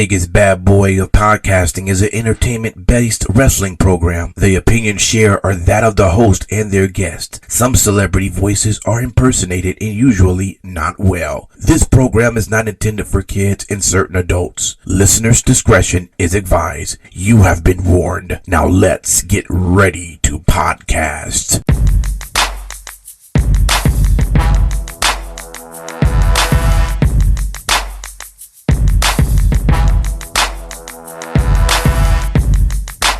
Vegas Bad Boy of Podcasting is an entertainment-based wrestling program. The opinions shared are that of the host and their guests. Some celebrity voices are impersonated and usually not well. This program is not intended for kids and certain adults. Listeners' discretion is advised. You have been warned. Now let's get ready to podcast.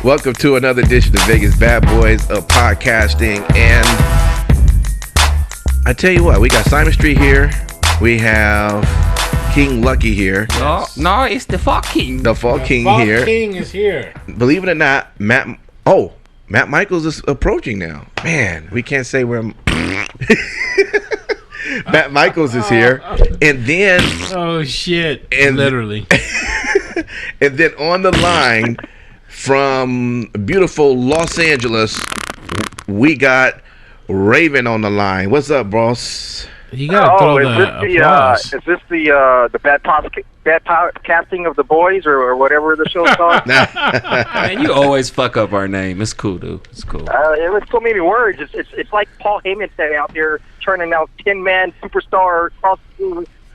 Welcome to another edition of Vegas Bad Boys of Podcasting. And I tell you what, we got Simon Street here. We have King Lucky here. No, it's the Fall King. The Fall King here. Fall King is here. Believe it or not, Matt Michaels is approaching now. Man, we can't say where Matt Michaels is here. And then Oh shit. Literally. And then on the line from beautiful Los Angeles, we got Raven on the line. What's up, boss? You gotta throw the applause. Is this the bad casting of the boys or whatever the show's called? Man, you always fuck up our name. It's cool, dude. It's cool. It was so many words. It's like Paul Heyman said out there, turning out 10-man superstar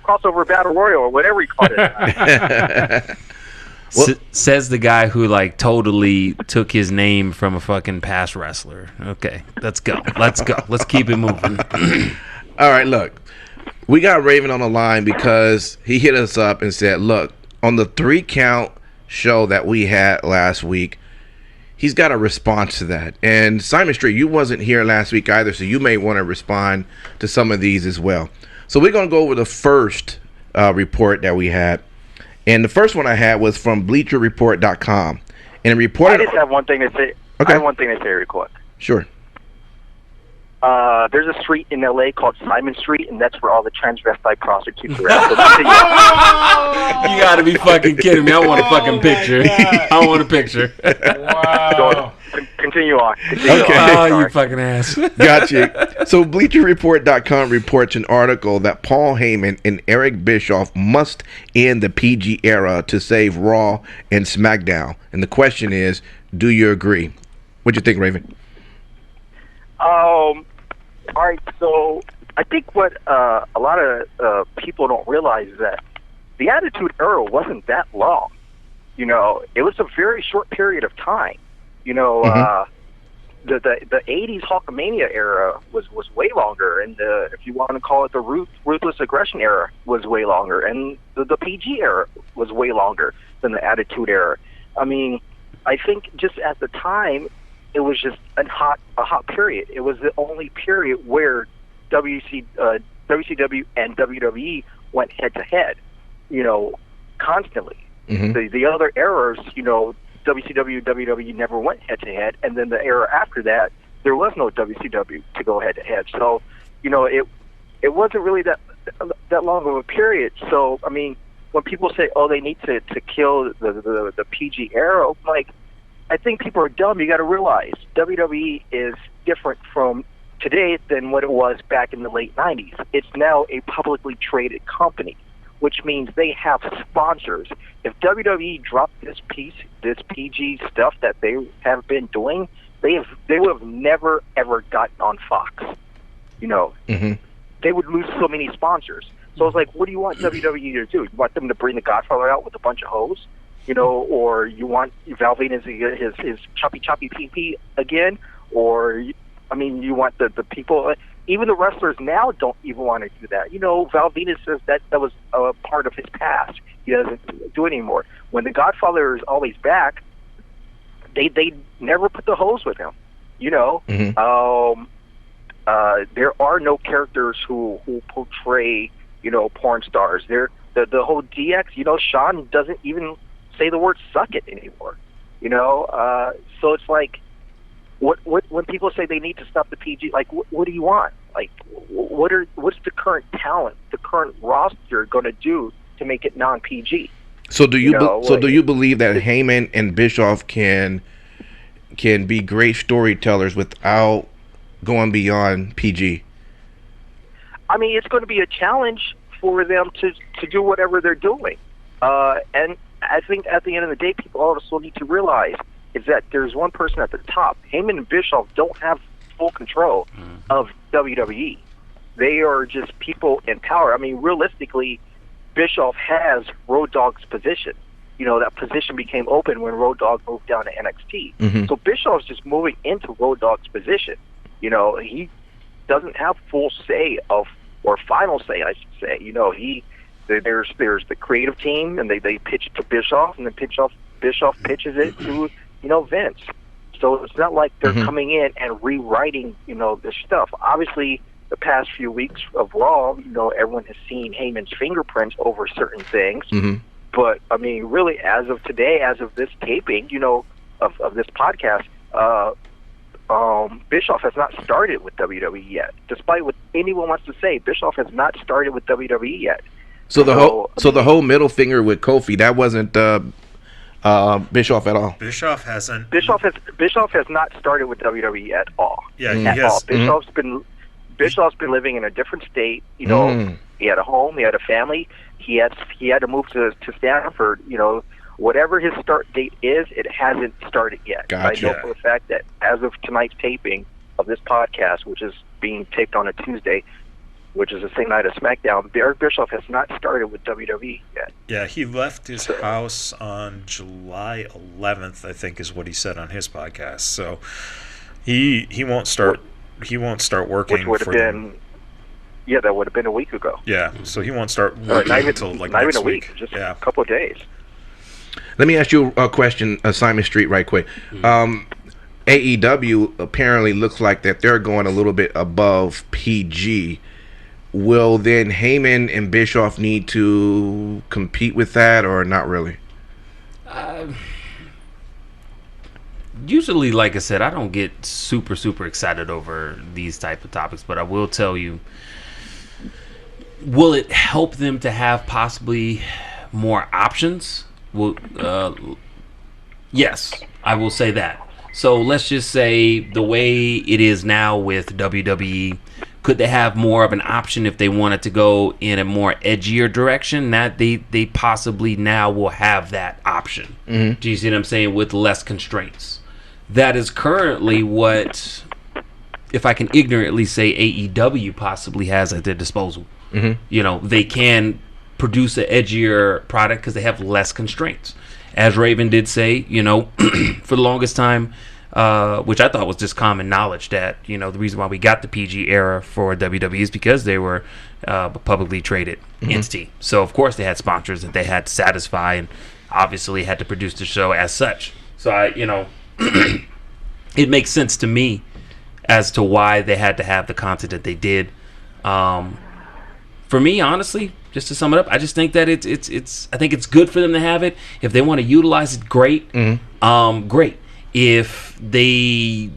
crossover battle royal or whatever he called it. Says the guy who totally took his name from a fucking past wrestler. Okay, let's go. Let's keep it moving. All right, look, we got Raven on the line because he hit us up and said, look, on the 3-count show that we had last week, he's got a response to that. And Simon Street, you wasn't here last week either, so you may want to respond to some of these as well. So we're going to go over the first report that we had. And the first one I had was from BleacherReport.com. And it reported... I just have one thing to say. Okay. I have one thing to say real quick. Sure. There's a street in L.A. called Simon Street, and that's where all the transvestite prostitutes are at. You gotta be fucking kidding me. I want a fucking picture. I want a picture. Wow. Continue on. Okay. Oh, you fucking ass. Gotcha. So BleacherReport.com reports an article that Paul Heyman and Eric Bischoff must end the PG era to save Raw and SmackDown. And the question is, do you agree? What do you think, Raven? All right, so I think what a lot of people don't realize is that the Attitude Era wasn't that long. You know, it was a very short period of time. You know, the 80s Hulkamania era was way longer, and if you want to call it the Ruthless Aggression era was way longer, and the PG era was way longer than the Attitude Era. I mean, I think just at the time, it was just a hot period. It was the only period where WCW and WWE went head to head, you know, constantly. The other eras, you know, WCW, WWE never went head to head, and then the era after that, there was no WCW to go head to head. So, you know, it wasn't really that long of a period. So, I mean, when people say, "Oh, they need to kill the PG era," like, I think people are dumb. You got to realize WWE is different from today than what it was back in the late 90s. It's now a publicly traded company, which means they have sponsors. If WWE dropped this PG stuff that they have been doing, they would have never ever gotten on Fox. You know, they would lose so many sponsors. So it's like, what do you want WWE to do? You want them to bring the Godfather out with a bunch of hoes? You know, or you want Val Venis to get his choppy pee again? Or, I mean, you want the people, even the wrestlers now don't even want to do that. You know, Val Venis says that was a part of his past. He doesn't do it anymore. When the Godfather is always back, they never put the hose with him. You know, there are no characters who portray, you know, porn stars. The whole DX, you know, Sean doesn't even say the word "suck it" anymore, you know. So it's like, what when people say they need to stop the PG, like, what do you want? Like, what's the current talent, the current roster going to do to make it non-PG? So do you do you believe that Heyman and Bischoff can be great storytellers without going beyond PG? I mean, it's going to be a challenge for them to do whatever they're doing, and I think at the end of the day, people also need to realize is that there's one person at the top. Heyman and Bischoff don't have full control of WWE. They are just people in power. I mean, realistically, Bischoff has Road Dogg's position. That position became open when Road Dogg moved down to NXT. So Bischoff's just moving into Road Dogg's position. He doesn't have full say or final say, I should say. There's the creative team, and they pitch it to Bischoff, and then Bischoff pitches it to Vince. So it's not like they're coming in and rewriting this stuff. Obviously, the past few weeks of Raw, everyone has seen Heyman's fingerprints over certain things. But I mean, really, as of today, as of this taping, of this podcast, Bischoff has not started with WWE yet. Despite what anyone wants to say, Bischoff has not started with WWE yet. So the whole middle finger with Kofi, that wasn't Bischoff at all. Bischoff hasn't. Bischoff has not started with WWE at all. Yeah, he at has. all. Bischoff's been living in a different state. He had a home, he had a family. He had to move to Stanford. Whatever his start date is, it hasn't started yet. Gotcha. I know for a fact that as of tonight's taping of this podcast, which is being taped on a Tuesday, which is the same night as SmackDown, Eric Bischoff has not started with WWE yet. Yeah, he left his house on July 11th, I think is what he said on his podcast. So he won't start. He won't start working. Which would have been. them. Yeah, that would have been a week ago. Yeah, so he won't start working until like not next even a week, week. just Yeah. a couple of days. Let me ask you a question, Simon Street, right quick. AEW apparently looks like that they're going a little bit above PG. Will then Heyman and Bischoff need to compete with that, or not really? Usually, like I said, I don't get super excited over these type of topics, but I will tell you, will it help them to have possibly more options? Well, yes, I will say that. So let's just say the way it is now with WWE, could they have more of an option if they wanted to go in a more edgier direction? That they possibly now will have that option. Do you see what I'm saying? With less constraints. That is currently what, if I can ignorantly say, AEW possibly has at their disposal. They can produce an edgier product because they have less constraints. As Raven did say, for the longest time, which I thought was just common knowledge, that the reason why we got the PG era for WWE is because they were a publicly traded entity. So of course they had sponsors that they had to satisfy, and obviously had to produce the show as such. So it makes sense to me as to why they had to have the content that they did. For me, honestly, just to sum it up, I just think that I think it's good for them to have it. If they want to utilize it, great. Great. If they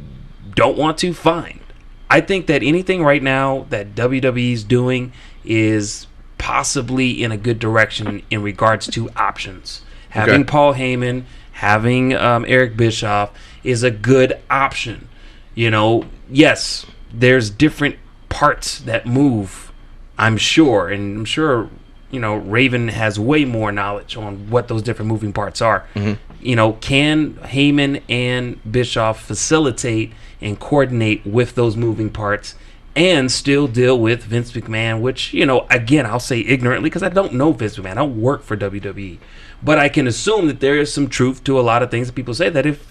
don't want to, fine. I think that anything right now that WWE is doing is possibly in a good direction in regards to options. Having Paul Heyman, having Eric Bischoff is a good option. Yes, there's different parts that move, I'm sure, and I'm sure Raven has way more knowledge on what those different moving parts are. Can Heyman and Bischoff facilitate and coordinate with those moving parts and still deal with Vince McMahon, which, again, I'll say ignorantly because I don't know Vince McMahon. I don't work for WWE. But I can assume that there is some truth to a lot of things that people say, that if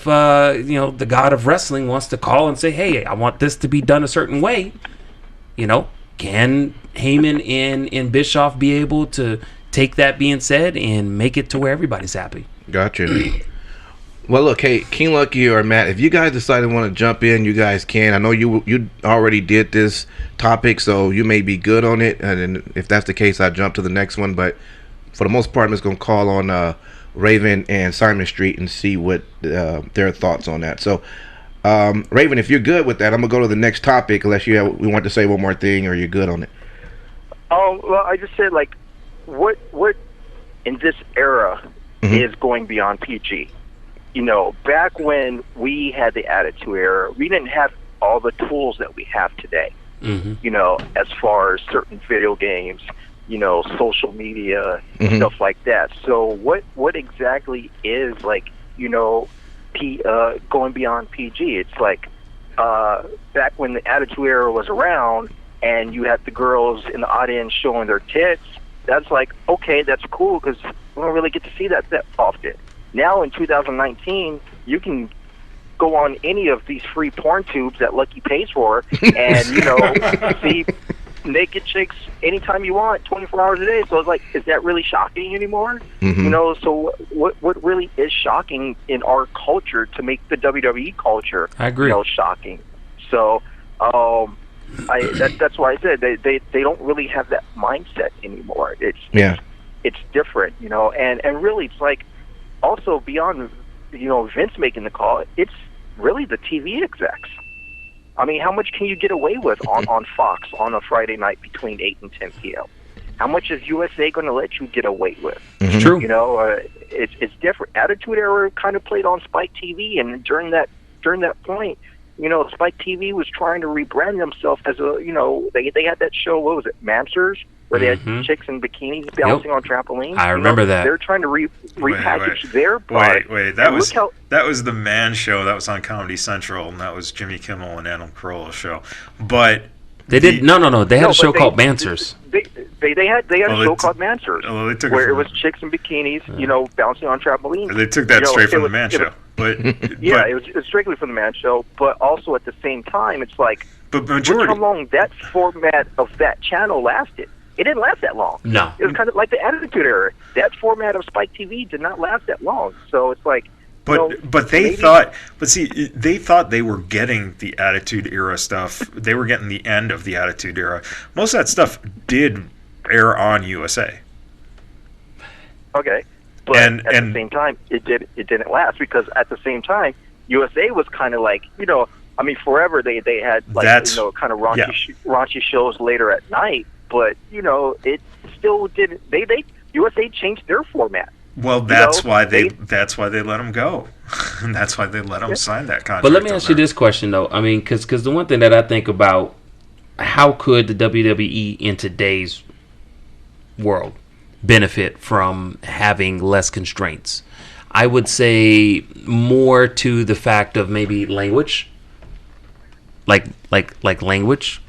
the god of wrestling wants to call and say, hey, I want this to be done a certain way, can Heyman and Bischoff be able to take that being said and make it to where everybody's happy? Gotcha. Well, look, hey, King Lucky or Matt, if you guys decide to want to jump in, you guys can. I know you already did this topic, so you may be good on it. And if that's the case, I'll jump to the next one. But for the most part, I'm just going to call on Raven and Simon Street and see what their thoughts on that. So, Raven, if you're good with that, I'm going to go to the next topic, unless we want to say one more thing or you're good on it. Well, I just said, what in this era is going beyond PG? Back when we had the Attitude Era, we didn't have all the tools that we have today. As far as certain video games, social media, stuff like that. So what exactly is like, going beyond PG? It's like back when the Attitude Era was around and you had the girls in the audience showing their tits. That's like, okay, that's cool because we don't really get to see that often. Now in 2019, you can go on any of these free porn tubes that Lucky pays for and, see naked chicks anytime you want, 24 hours a day. So it's like, is that really shocking anymore? So what really is shocking in our culture to make the WWE culture, I agree, shocking? So that's why I said they don't really have that mindset anymore. It's different, and really it's like also beyond Vince making the call, it's really the TV execs. I mean, how much can you get away with on Fox on a Friday night between 8 and 10 p.m.? How much is USA going to let you get away with? True. It's different. Attitude Era kind of played on Spike TV, and during that point, Spike TV was trying to rebrand themselves as a, they had that show, what was it, Mansers, where they had chicks in bikinis bouncing on trampolines. I remember that. They're trying to repackage their product. Wait, that was the Man Show. That was on Comedy Central, and that was Jimmy Kimmel and Adam Carolla's show. But they did no. They had a show called Mansers. They had a show called Mansers, where it was chicks in bikinis, bouncing on trampolines. They took that straight from the Man Show. It was strictly from the Man Show, but also at the same time, it's like, but look how long that format of that channel lasted. It didn't last that long. No. It was kind of like the Attitude Era. That format of Spike TV did not last that long. So it's like, But they thought they were getting the Attitude Era stuff. They were getting the end of the Attitude Era. Most of that stuff did air on USA. Okay. But at the same time, it didn't last because at the same time, USA was kind of like, forever they had like, kind of raunchy shows later at night, but it still didn't. USA changed their format. Well, that's why they let him go. And that's why they let him sign that contract. But let me ask you this question though. I mean, because the one thing that I think about, how could the WWE in today's world benefit from having less constraints? I would say more to the fact of maybe language, like language,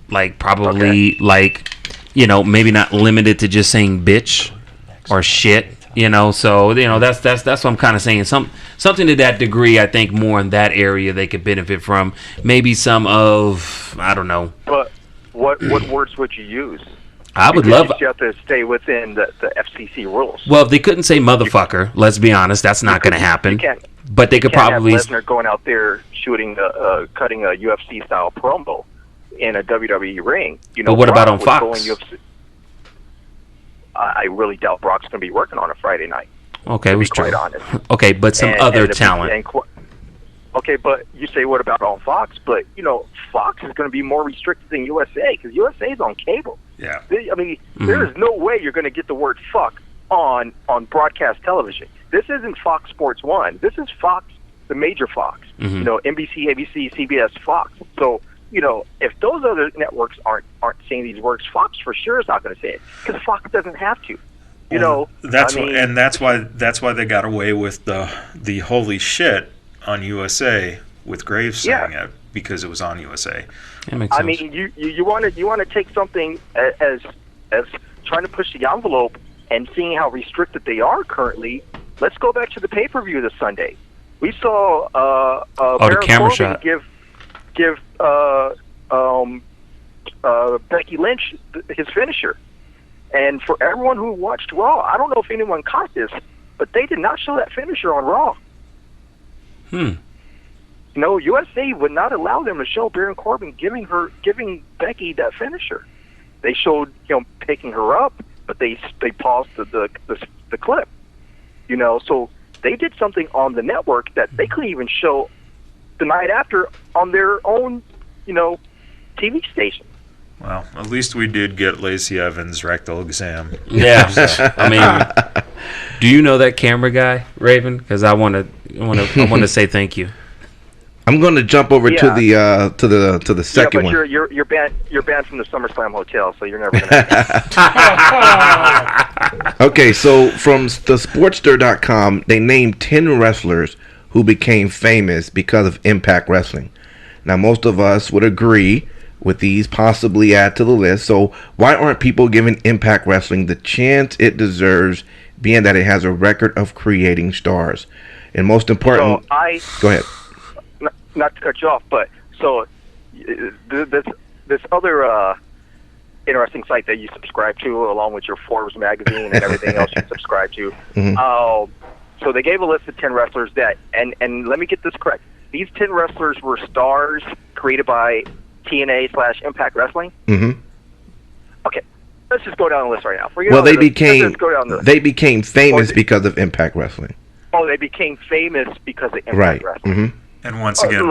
like probably maybe not limited to just saying bitch or shit, So that's what I'm kind of saying. Something to that degree. I think more in that area they could benefit from. Maybe some of, I don't know. But what words would you use? I would love. You have to stay within the FCC rules. Well, if they couldn't say motherfucker, let's be honest, that's not going to happen. But they could probably have Lesnar going out there cutting a UFC style promo in a WWE ring. But what about on Fox? I really doubt Brock's going to be working on a Friday night. Okay, to was be quite true. honest. Okay, but some other talent. Okay, but you say what about on Fox? But Fox is going to be more restricted than USA because USA is on cable. Yeah. There is no way you're going to get the word fuck on broadcast television. This isn't Fox Sports 1. This is Fox, the major Fox. NBC, ABC, CBS, Fox. So, if those other networks aren't saying these words, Fox for sure is not going to say it because Fox doesn't have to. That's why they got away with the holy shit on USA with Graves saying it because it was on USA. That makes sense. I mean, you want to take something as trying to push the envelope and seeing how restricted they are currently. Let's go back to the pay-per-view this Sunday. We saw the camera shot give Becky Lynch his finisher. And for everyone who watched Raw, I don't know if anyone caught this, but they did not show that finisher on Raw. USA would not allow them to show Baron Corbin giving Becky that finisher. They showed picking her up, but they paused the clip. So they did something on the network that they couldn't even show the night after on their own TV station. Well, at least we did get Lacey Evans' rectal exam. Yeah, I mean, do you know that camera guy, Raven? Because I want to say thank you. I'm going to jump over to the second one. But you're banned from the SummerSlam hotel, so you're never gonna. Okay, so from the Sportster.com, they named 10 wrestlers who became famous because of Impact Wrestling. Now, most of us would agree with these, possibly add to the list. So why aren't people giving Impact Wrestling the chance it deserves, being that it has a record of creating stars? And most important, go ahead. Not to cut you off, but so this other interesting site that you subscribe to, along with your Forbes magazine and everything else you subscribe to. Mm-hmm. So they gave a list of 10 wrestlers that, and let me get this correct. These 10 wrestlers were stars created by TNA/Impact Wrestling. Mm-hmm. Okay, let's just go down the list right now. They became famous because of Impact Wrestling. Oh, they became famous because of Impact Wrestling. Mm-hmm. And once again,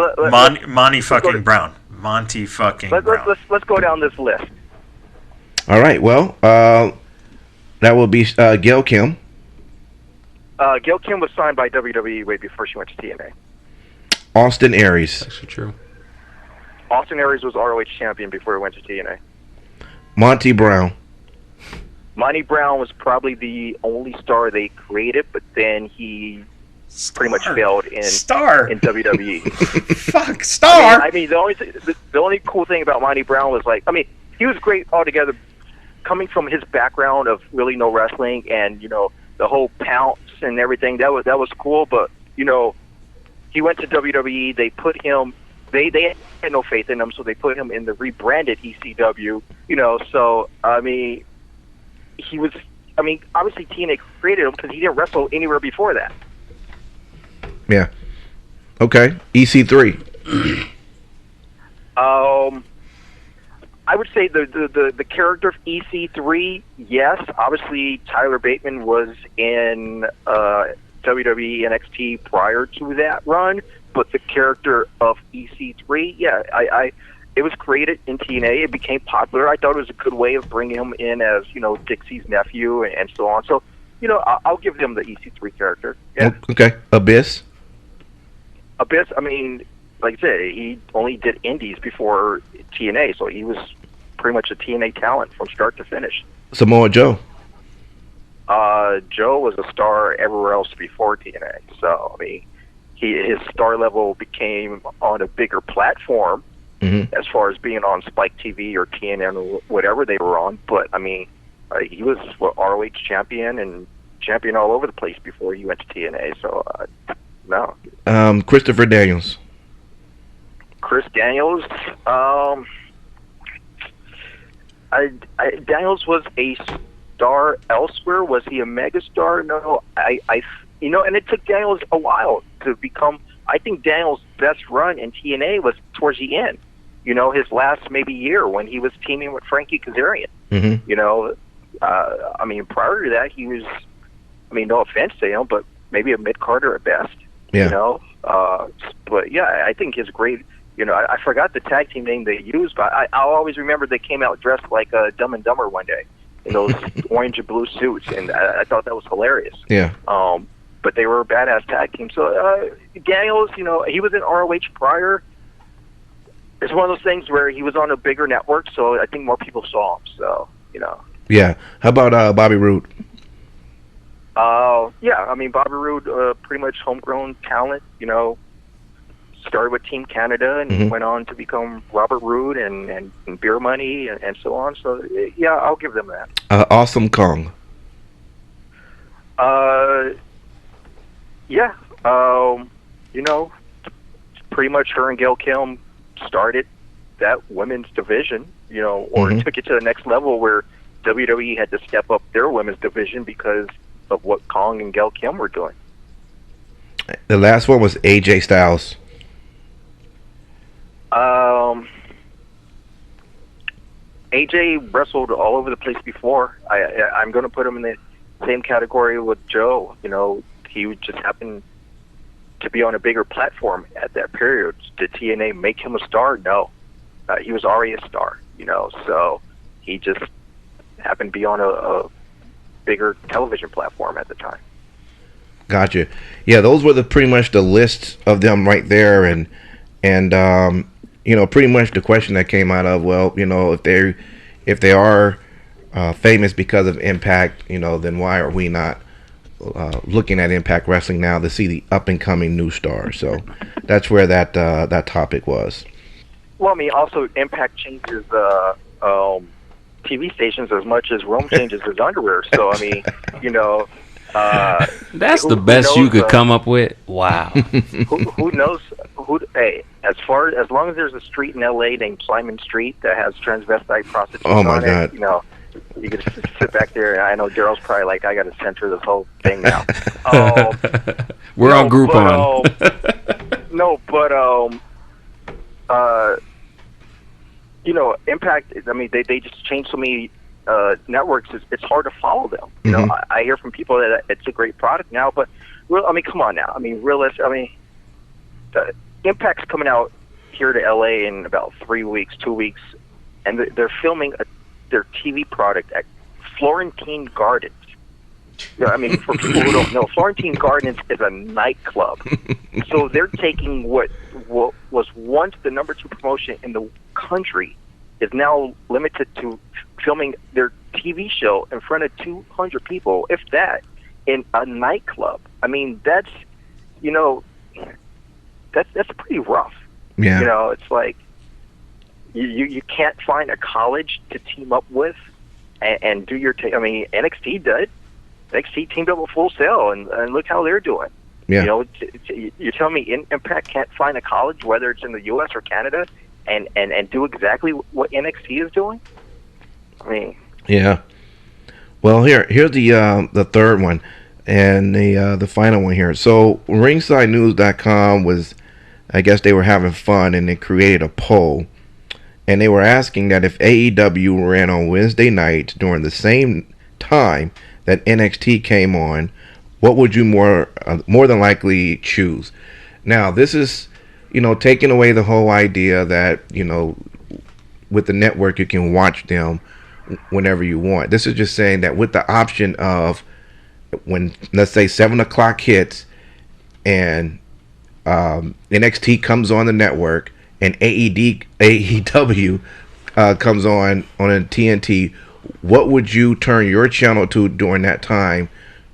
Monty fucking Brown. Let's go down this list. All right. Well, that will be Gail Kim. Gail Kim was signed by WWE way before she went to TNA. Austin Aries. Actually true. Austin Aries was ROH champion before he went to TNA. Monty Brown. Monty Brown was probably the only star they created, but then he pretty much failed in WWE. Fuck, star. I mean, the only cool thing about Monty Brown was he was great altogether, coming from his background of really no wrestling and the whole pounce and everything. That was cool, but he went to WWE. They put him. They had no faith in him, so they put him in the rebranded ECW. So I mean, he was. I mean, obviously TNA created him because he didn't wrestle anywhere before that. Yeah. Okay. EC3. I would say the character of EC3, yes. Obviously, Tyler Bateman was in WWE NXT prior to that run, but the character of EC3, yeah, it was created in TNA. It became popular. I thought it was a good way of bringing him in as Dixie's nephew and so on. So I'll give them the EC3 character. Yeah. Okay. Abyss. I mean, like I said, he only did indies before TNA, so he was pretty much a TNA talent from start to finish. Samoa Joe. Joe was a star everywhere else before TNA, so I mean, his star level became on a bigger platform as far as being on Spike TV or TNN or whatever they were on. But I mean, he was ROH champion and champion all over the place before he went to TNA. So no. Christopher Daniels. Chris Daniels. Daniels was a star elsewhere. Was he a megastar? No. And it took Daniels a while to become. I think Daniels' best run in TNA was towards the end. His last maybe year when he was teaming with Frankie Kazarian. I mean, prior to that, he was. I mean, no offense to him, but maybe a mid-carder at best. Yeah. But yeah, I think his great. I forgot the tag team name they used, but I'll always remember they came out dressed like Dumb and Dumber one day in those orange and blue suits, and I thought that was hilarious. Yeah. But they were a badass tag team. So Daniels, he was in ROH prior. It's one of those things where he was on a bigger network, so I think more people saw him. So Yeah. How about Bobby Roode? Yeah. I mean, Bobby Roode, pretty much homegrown talent. Started with Team Canada and went on to become Robert Roode and Beer Money and so on. So yeah, I'll give them that. Awesome Kong. Yeah. Pretty much her and Gail Kim started that women's division, or took it to the next level where WWE had to step up their women's division because of what Kong and Gail Kim were doing. The last one was AJ Styles. AJ wrestled all over the place before. I'm going to put him in the same category with Joe. He just happened to be on a bigger platform at that period. Did TNA make him a star? No. He was already a star, so he just happened to be on a bigger television platform at the time. Gotcha. Yeah, those were pretty much the list of them right there, and And pretty much the question that came out of, well, if they are famous because of Impact, then why are we not looking at Impact Wrestling now to see the up and coming new stars? So that's where that topic was. Well, I mean, also Impact changes TV stations as much as Rome changes his underwear. So I mean, that's the best you could come up with. Wow. Who knows? Hey, as long as there's a street in L.A. named Simon Street that has transvestite prostitutes on it, you can just sit back there. And I know Daryl's probably like, I got to censor this whole thing now. We're on Groupon. Impact. I mean, they just changed so many networks. It's hard to follow them. I hear from people that it's a great product now, but come on now. I mean, Impact's coming out here to LA in about 2 weeks, and they're filming their TV product at Florentine Gardens. I mean, for people who don't know, Florentine Gardens is a nightclub. So they're taking what was once the number 2 promotion in the country is now limited to filming their TV show in front of 200 people, if that, in a nightclub. I mean, that's pretty rough. Yeah. It's like you can't find a college to team up with and do your. I mean, NXT did. NXT teamed up with Full Sail, and look how they're doing. Yeah. You're telling me Impact can't find a college, whether it's in the U.S. or Canada, and do exactly what NXT is doing? I mean. Yeah. Well, here's the third one, and the final one here. So RingsideNews.com was, I guess they were having fun, and they created a poll, and they were asking that if AEW ran on Wednesday night during the same time that NXT came on, what would you more than likely choose? Now, this is, taking away the whole idea that, with the network you can watch them whenever you want. This is just saying that with the option of when, let's say, 7 o'clock hits and NXT comes on the network and AEW comes on a TNT, what would you turn your channel to during that time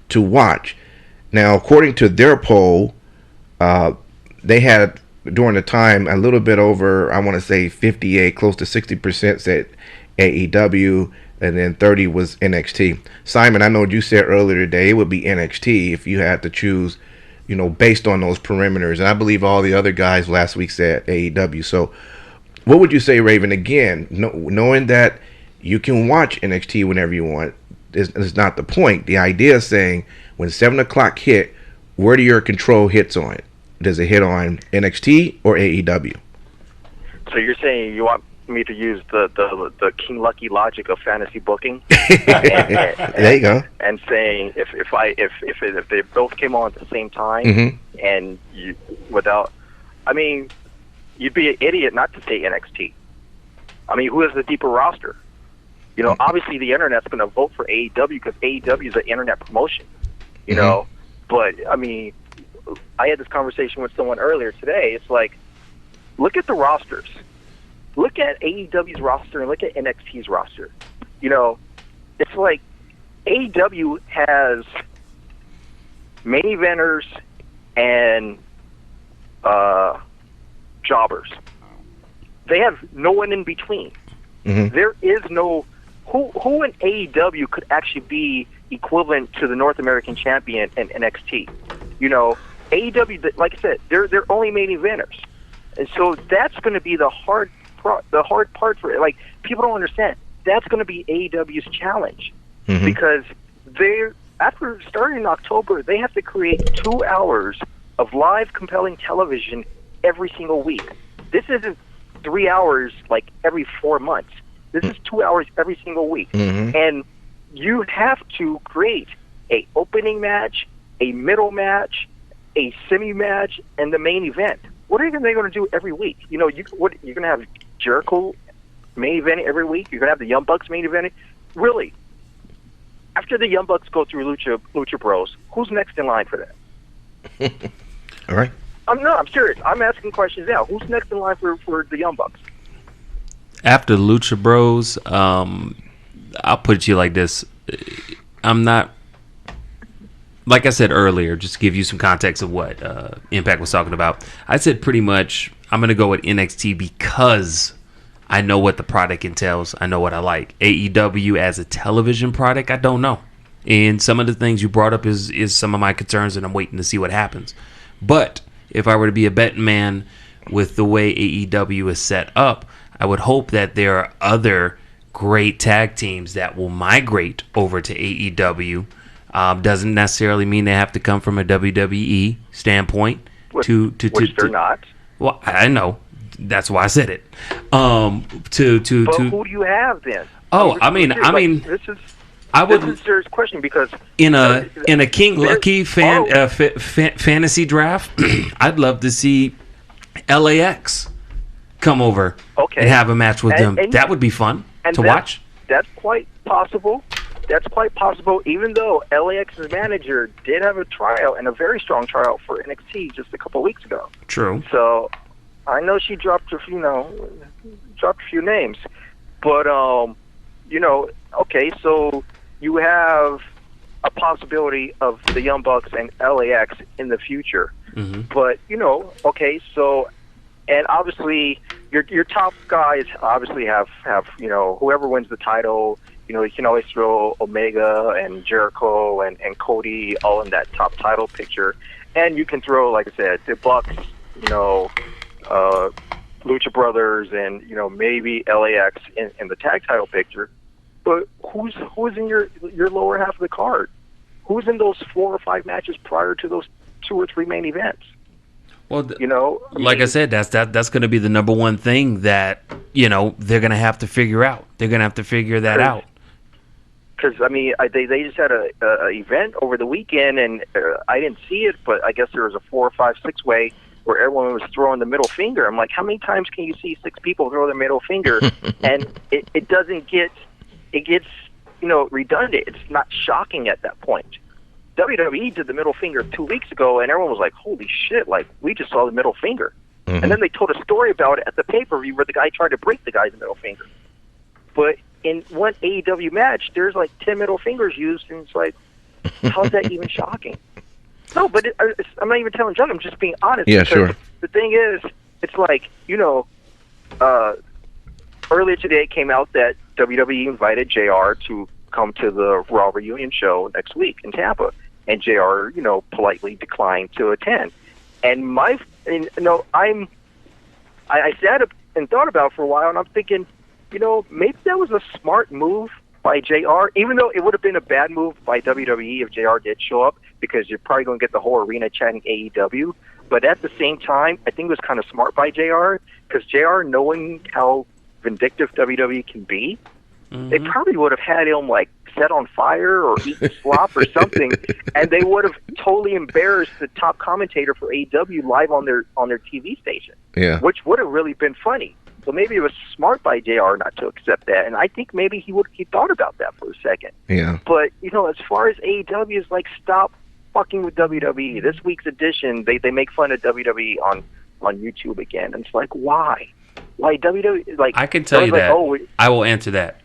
to watch? Now, according to their poll, they had during the time a little bit over, I want to say 58, close to 60% said AEW, and then 30 was NXT. Simon, I know you said earlier today it would be NXT if you had to choose, based on those perimeters. And I believe all the other guys last week said AEW. So what would you say, Raven? Again, knowing that you can watch NXT whenever you want is not the point. The idea is saying when 7 o'clock hit, where do your control hits on? Does it hit on NXT or AEW? So you're saying you want me to use the King Lucky logic of fantasy booking? There you go. And saying if they both came on at the same time, and you'd be an idiot not to say NXT. I mean, who has the deeper roster? Obviously the internet's going to vote for AEW because AEW is an internet promotion. But I mean, I had this conversation with someone earlier today. It's like, look at the rosters. Look at AEW's roster and look at NXT's roster. It's like AEW has main eventers and jobbers. They have no one in between. There is no who in AEW could actually be equivalent to the North American champion in NXT. AEW, like I said, they're only main eventers, and so that's going to be the hard part for it. Like, people don't understand. That's going to be AEW's challenge because after starting in October, they have to create 2 hours of live, compelling television every single week. This isn't 3 hours like every 4 months. This is 2 hours every single week, and you have to create a opening match, a middle match, a semi match, and the main event. What are they going to do every week? You're going to have Jericho main event every week. You're going to have the Young Bucks main event. Really, after the Young Bucks go through Lucha Bros, who's next in line for that? All right. I'm serious. I'm asking questions now. Who's next in line for the Young Bucks? After Lucha Bros, I'll put it to you like this. I'm not, like I said earlier, just to give you some context of what Impact was talking about. I said pretty much I'm going to go with NXT because I know what the product entails. I know what I like. AEW as a television product, I don't know. And some of the things you brought up is some of my concerns, and I'm waiting to see what happens. But if I were to be a betting man with the way AEW is set up, I would hope that there are other great tag teams that will migrate over to AEW. Doesn't necessarily mean they have to come from a WWE standpoint. Which they're not. Well, I know. That's why I said it. But who do you have then? Oh, I mean, this is I would. This is a serious question because in a King Lucky fantasy draft, I'd love to see LAX come over and have a match with them. That would be fun to watch. That's quite possible. Even though LAX's manager did have a tryout and a very strong tryout for NXT just a couple of weeks ago. True. So I know she dropped a few names, but okay, so you have a possibility of the Young Bucks and LAX in the future. Mm-hmm. But okay, so and obviously your top guys obviously have whoever wins the title. You can always throw Omega and Jericho and Cody all in that top title picture, and you can throw, like I said, the Bucks, Lucha Brothers, and maybe LAX in the tag title picture. But who's in your lower half of the card? Who's in those 4 or 5 matches prior to those 2 or 3 main events? Well, like I said, that's going to be the number one thing that they're going to have to figure out. They're going to have to figure that out. Because they just had a event over the weekend, and I didn't see it, but I guess there was a 4 or 5, 6 way where everyone was throwing the middle finger. I'm like, how many times can you see 6 people throw the middle finger, and it doesn't get, it gets redundant. It's not shocking at that point. WWE did the middle finger 2 weeks ago, and everyone was like, holy shit, like, we just saw the middle finger. Mm-hmm. And then they told a story about it at the pay-per-view where the guy tried to break the guy's middle finger. But in one AEW match, there's like 10 middle fingers used, and it's like, how's that even shocking? No, but I'm not even telling John. I'm just being honest. Yeah, sure. The thing is, it's like, earlier today it came out that WWE invited JR to come to the Raw Reunion show next week in Tampa, and JR, politely declined to attend. And I sat up and thought about it for a while, and I'm thinking, maybe that was a smart move by JR, even though it would have been a bad move by WWE if JR did show up, because you're probably going to get the whole arena chanting AEW. But at the same time, I think it was kind of smart by JR, because JR, knowing how vindictive WWE can be, mm-hmm. they probably would have had him like set on fire or eaten slop or something, and they would have totally embarrassed the top commentator for AEW live on their TV station. Yeah, which would have really been funny. So maybe it was smart by JR not to accept that, and I think maybe he thought about that for a second. Yeah. But as far as AEW is like, stop fucking with WWE. This week's edition, they make fun of WWE on YouTube again, and it's like, why? Why WWE? Like, I can tell you that. Oh, I will answer that.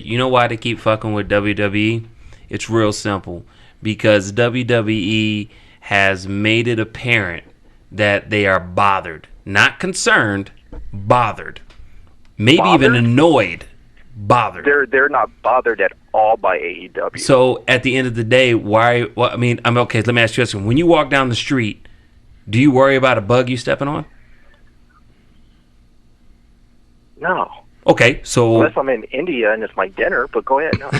You know why they keep fucking with WWE? It's real simple. Because WWE has made it apparent that they are bothered, not concerned. Bothered, maybe even annoyed. Bothered. They're not bothered at all by AEW. So at the end of the day, why? Well, I'm okay. Let me ask you this: when you walk down the street, do you worry about a bug you stepping on? No. Okay, so unless I'm in India and it's my dinner, but go ahead. No.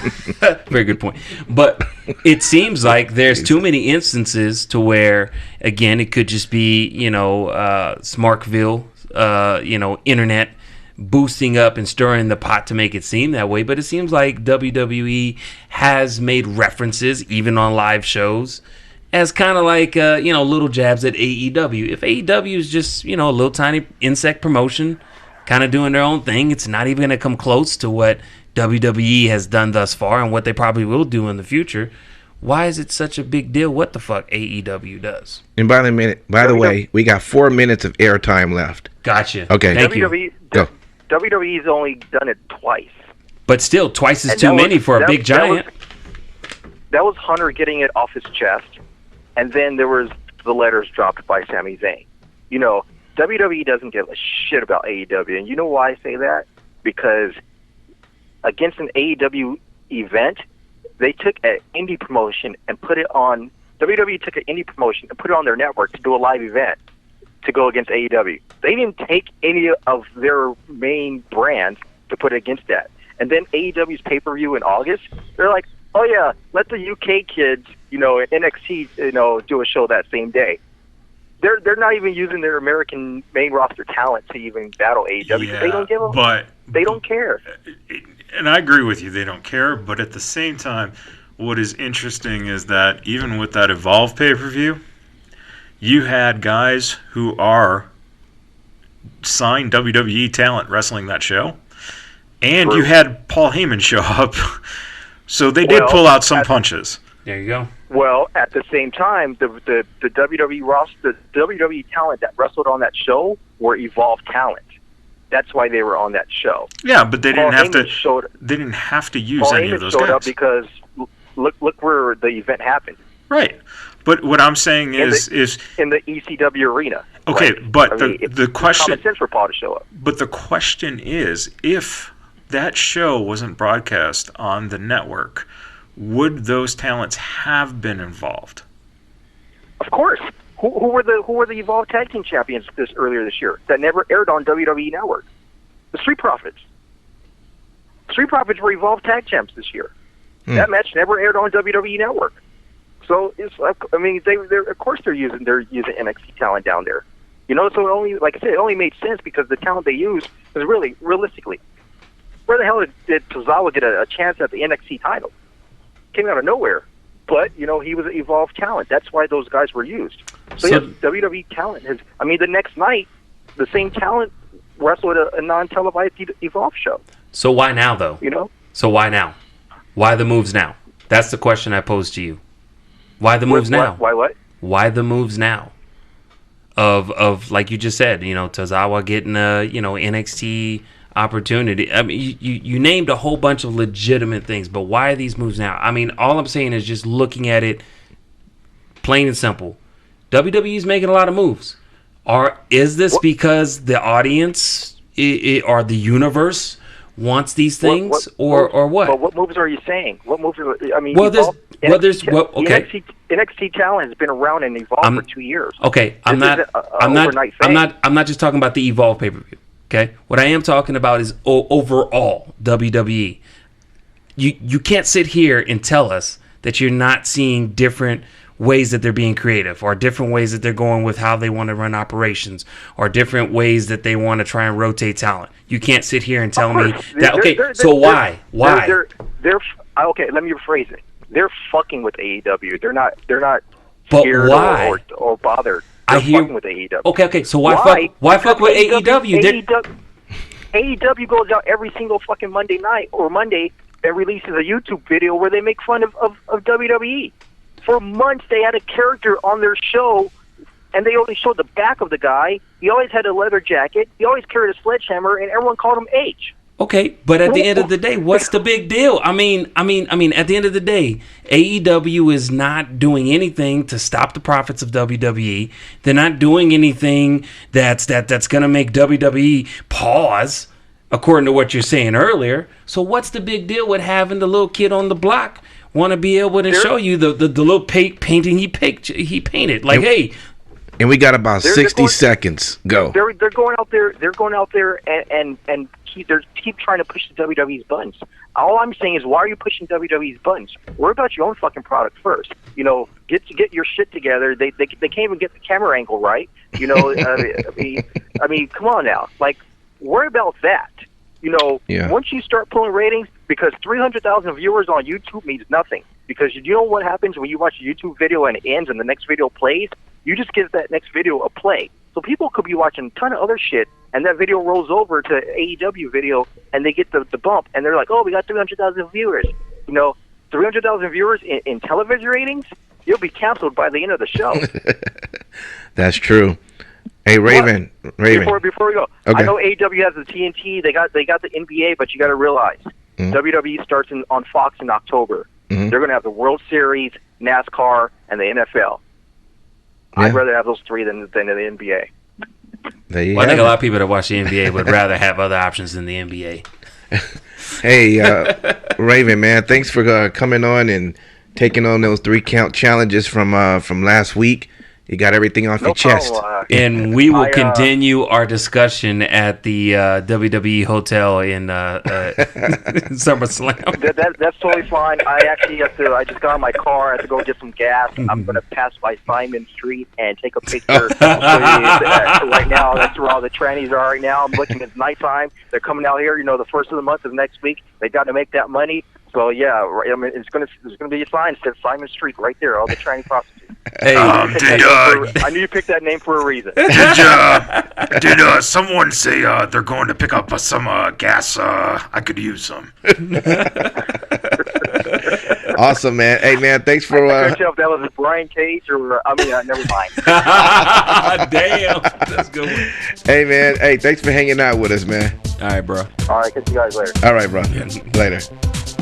Very good point. But it seems like there's too many instances to where, again, it could just be Smarkville. Internet boosting up and stirring the pot to make it seem that way. But it seems like WWE has made references, even on live shows, as kind of like, little jabs at AEW. If AEW is just, a little tiny insect promotion, kind of doing their own thing, it's not even going to come close to what WWE has done thus far and what they probably will do in the future. why is it such a big deal what the fuck AEW does? And by the way, we got 4 minutes of airtime left. Gotcha. Okay. Thank WWE, you. Go. WWE's only done it twice. But still, twice is And too that many was- for a that- big giant. That was Hunter getting it off his chest, and then there was the letters dropped by Sami Zayn. You know, WWE doesn't give a shit about AEW, and you know why I say that? Because against an AEW event, they took an indie promotion and put it on. WWE took an indie promotion and put it on their network to do a live event to go against AEW. They didn't take any of their main brands to put against that. And then AEW's pay-per-view in August, they're like, oh yeah, let the UK kids, you know, in NXT, you know, do a show that same day. They're not even using their American main roster talent to even battle AEW because they don't give a. But they don't care. And I agree with you, they don't care. But at the same time, what is interesting is that even with that Evolve pay-per-view, you had guys who are signed WWE talent wrestling that show, and True. you had Paul Heyman show up. So they did Well, pull out some punches. There you go. Well, at the same time, the WWE roster, the WWE talent that wrestled on that show were Evolve talent. That's why they were on that show. Yeah, but they Paul didn't have Heyman to. showed- They didn't have to use Paul any of Heyman those showed up guys. because look where the event happened Right. But what I'm saying is in the ECW arena. okay. Right? But I mean, the question. Common sense for Paul to show up. But the question is, if that show wasn't broadcast on the network, would those talents have been involved? Of course. Who were the Evolve Tag Team Champions earlier this year that never aired on WWE Network? The Street Profits. Street Profits were Evolve Tag Champs this year. That match never aired on WWE Network. So it's like, I mean, they're of course they're using NXT talent down there. You know, so it only, like I said, it only made sense because the talent they used is really realistically. Where the hell did Tozawa get a chance at the NXT title? Came out of nowhere. But, you know, he was an Evolve talent. That's why those guys were used. So yeah, WWE talent has, I mean, the next night, the same talent wrestled a non-televised Evolve show. So why now, though? You know? So why now? Why the moves now? That's the question I pose to you. Why the moves now? Why what? Why the moves now? Of like you just said, you know, Tozawa getting a, you know, NXT opportunity. I mean, you named a whole bunch of legitimate things, but why are these moves now? I mean, all I'm saying is just looking at it plain and simple. WWE's making a lot of moves. Is this because the audience or the universe wants these things, or what? But what moves are you saying? What moves are, I mean, Well, Evolve, okay. NXT talent has been around in Evolve for 2 years. Okay, I'm not just talking about the Evolve pay-per-view. Okay, what I am talking about is overall WWE. You can't sit here and tell us that you're not seeing different ways that they're being creative, or different ways that they're going with how they want to run operations, or different ways that they want to try and rotate talent. You can't sit here and tell me that. Okay, so why? They're okay. Let me rephrase it. They're fucking with AEW. They're not But scared why? or bothered. I They're hear fucking with AEW. Okay. So why fuck with AEW? AEW goes out every single fucking Monday night or Monday and releases a YouTube video where they make fun of WWE. For months, they had a character on their show, and they only showed the back of the guy. He always had a leather jacket. He always carried a sledgehammer, and everyone called him H. Okay, but at the end of the day, what's the big deal? I mean, at the end of the day, AEW is not doing anything to stop the profits of WWE. They're not doing anything that's going to make WWE pause, according to what you're saying earlier. So what's the big deal with having the little kid on the block want to be able to show you the little painting he painted? Like, hey. And we got about 60 seconds. Go. They're going out there. They're going out there and keep trying to push the WWE's buttons. All I'm saying is, why are you pushing WWE's buttons? Worry about your own fucking product first. You know, get your shit together. They can't even get the camera angle right. You know, I mean, come on now. Like, worry about that. You know, once you start pulling ratings, because 300,000 viewers on YouTube means nothing. Because you know what happens when you watch a YouTube video and it ends and the next video plays? You just give that next video a play. So people could be watching a ton of other shit, and that video rolls over to AEW video, and they get the bump, and they're like, oh, we got 300,000 viewers. You know, 300,000 viewers in television ratings, you'll be canceled by the end of the show. That's true. Hey, Raven. Before we go, Okay. I know AEW has the TNT. They got the NBA, but you got to realize WWE starts on Fox in October. They're going to have the World Series, NASCAR, and the NFL. I'd rather have those three than the NBA. Well, I think a lot of people that watch the NBA would rather have other options than the NBA. Hey, Raven, man, thanks for coming on and taking on those 3-count challenges from last week. You got everything off your chest. And we will continue our discussion at the WWE hotel in SummerSlam. That's totally fine. I just got in my car. I have to go get some gas. I'm going to pass by Simon Street and take a picture. Right now, that's where all the trannies are right now. I'm looking at nighttime. They're coming out here, the first of the month of next week. They got to make that money. So, yeah, I mean, there's going to be a sign that says Simon Street right there, all the tranny prostitutes. Hey, I knew you picked that name for a reason. Did someone say they're going to pick up some gas? I could use some. Awesome, man. Hey, man, thanks for... I couldn't tell if that was Brian Cage or... never mind. Damn. That's good one. Hey, man. Hey, thanks for hanging out with us, man. All right, bro. All right, catch you guys later. All right, bro. Later.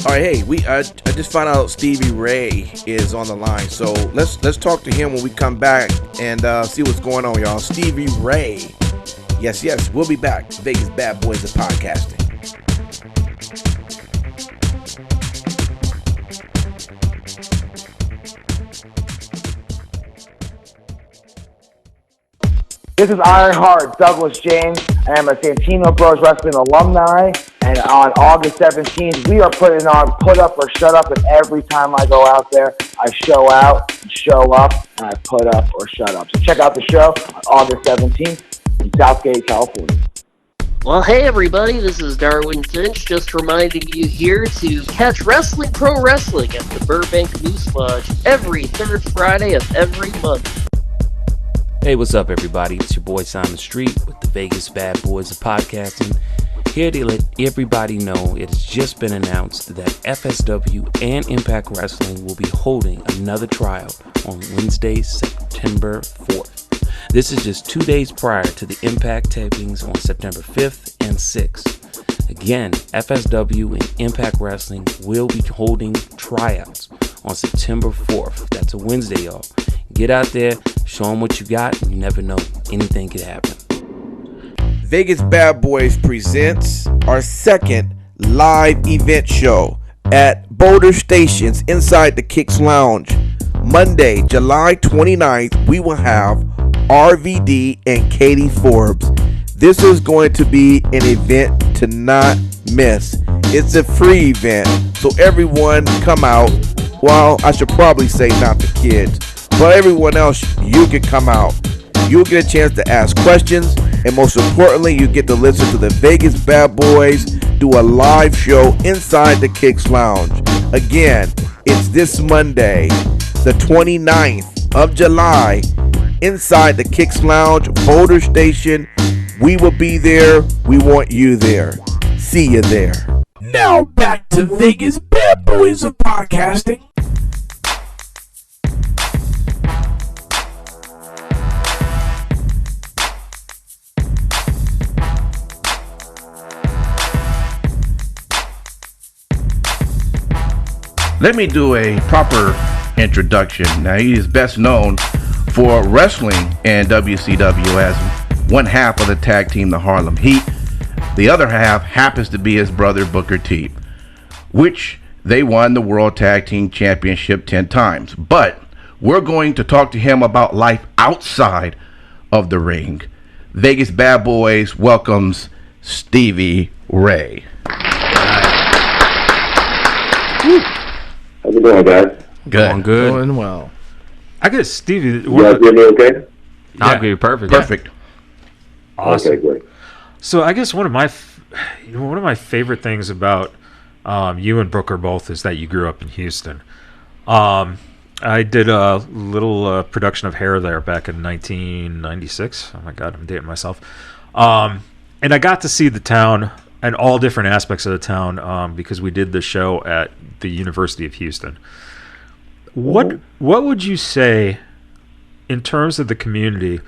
All right, hey, I just found out Stevie Ray is on the line, so let's talk to him when we come back and see what's going on, y'all. Stevie Ray, yes, we'll be back. Vegas Bad Boys of Podcasting. This is Ironheart Douglas James. I am a Santino Bros Wrestling alumni, and on August 17th, we are putting on Put Up or Shut Up, and every time I go out there, I show out, show up, and I put up or shut up. So check out the show on August 17th in Southgate, California. Well, hey everybody, this is Darwin Finch, just reminding you here to catch Wrestling Pro Wrestling at the Burbank Moose Lodge every third Friday of every month. Hey, what's up, everybody? It's your boy Simon Street with the Vegas Bad Boys of Podcasting. Here to let everybody know it has just been announced that FSW and Impact Wrestling will be holding another tryout on Wednesday, September 4th. This is just 2 days prior to the Impact tapings on September 5th and 6th. Again, FSW and Impact Wrestling will be holding tryouts on September 4th. That's a Wednesday, y'all. Get out there, show them what you got, and you never know. Anything could happen. Vegas Bad Boys presents our second live event show at Boulder Stations inside the Kicks Lounge. Monday, July 29th, we will have RVD and Katie Forbes. This is going to be an event to not miss. It's a free event, so everyone come out. Well, I should probably say not the kids, but everyone else, you can come out. You'll get a chance to ask questions, and most importantly, you get to listen to the Vegas Bad Boys do a live show inside the Kicks Lounge. Again, it's this Monday, the 29th of July, inside the Kicks Lounge, Boulder Station. We will be there. We want you there. See you there. Now back to Vegas Bad Boys of Podcasting. Let me do a proper introduction. Now, he is best known for wrestling in WCW as one half of the tag team, the Harlem Heat. The other half happens to be his brother, Booker T, which they won the World Tag Team Championship 10 times. But we're going to talk to him about life outside of the ring. Vegas Bad Boys welcomes Stevie Ray. How's it going, guys? Good. Good. Doing well. I guess Stevie. You guys hear me okay? I'll be perfect. Perfect. Awesome. Okay, great. So I guess one of my favorite things about you and Booker both is that you grew up in Houston. I did a little production of Hair there back in 1996. Oh my God, I'm dating myself. And I got to see the town and all different aspects of the town because we did the show at the University of Houston. What would you say in terms of the community?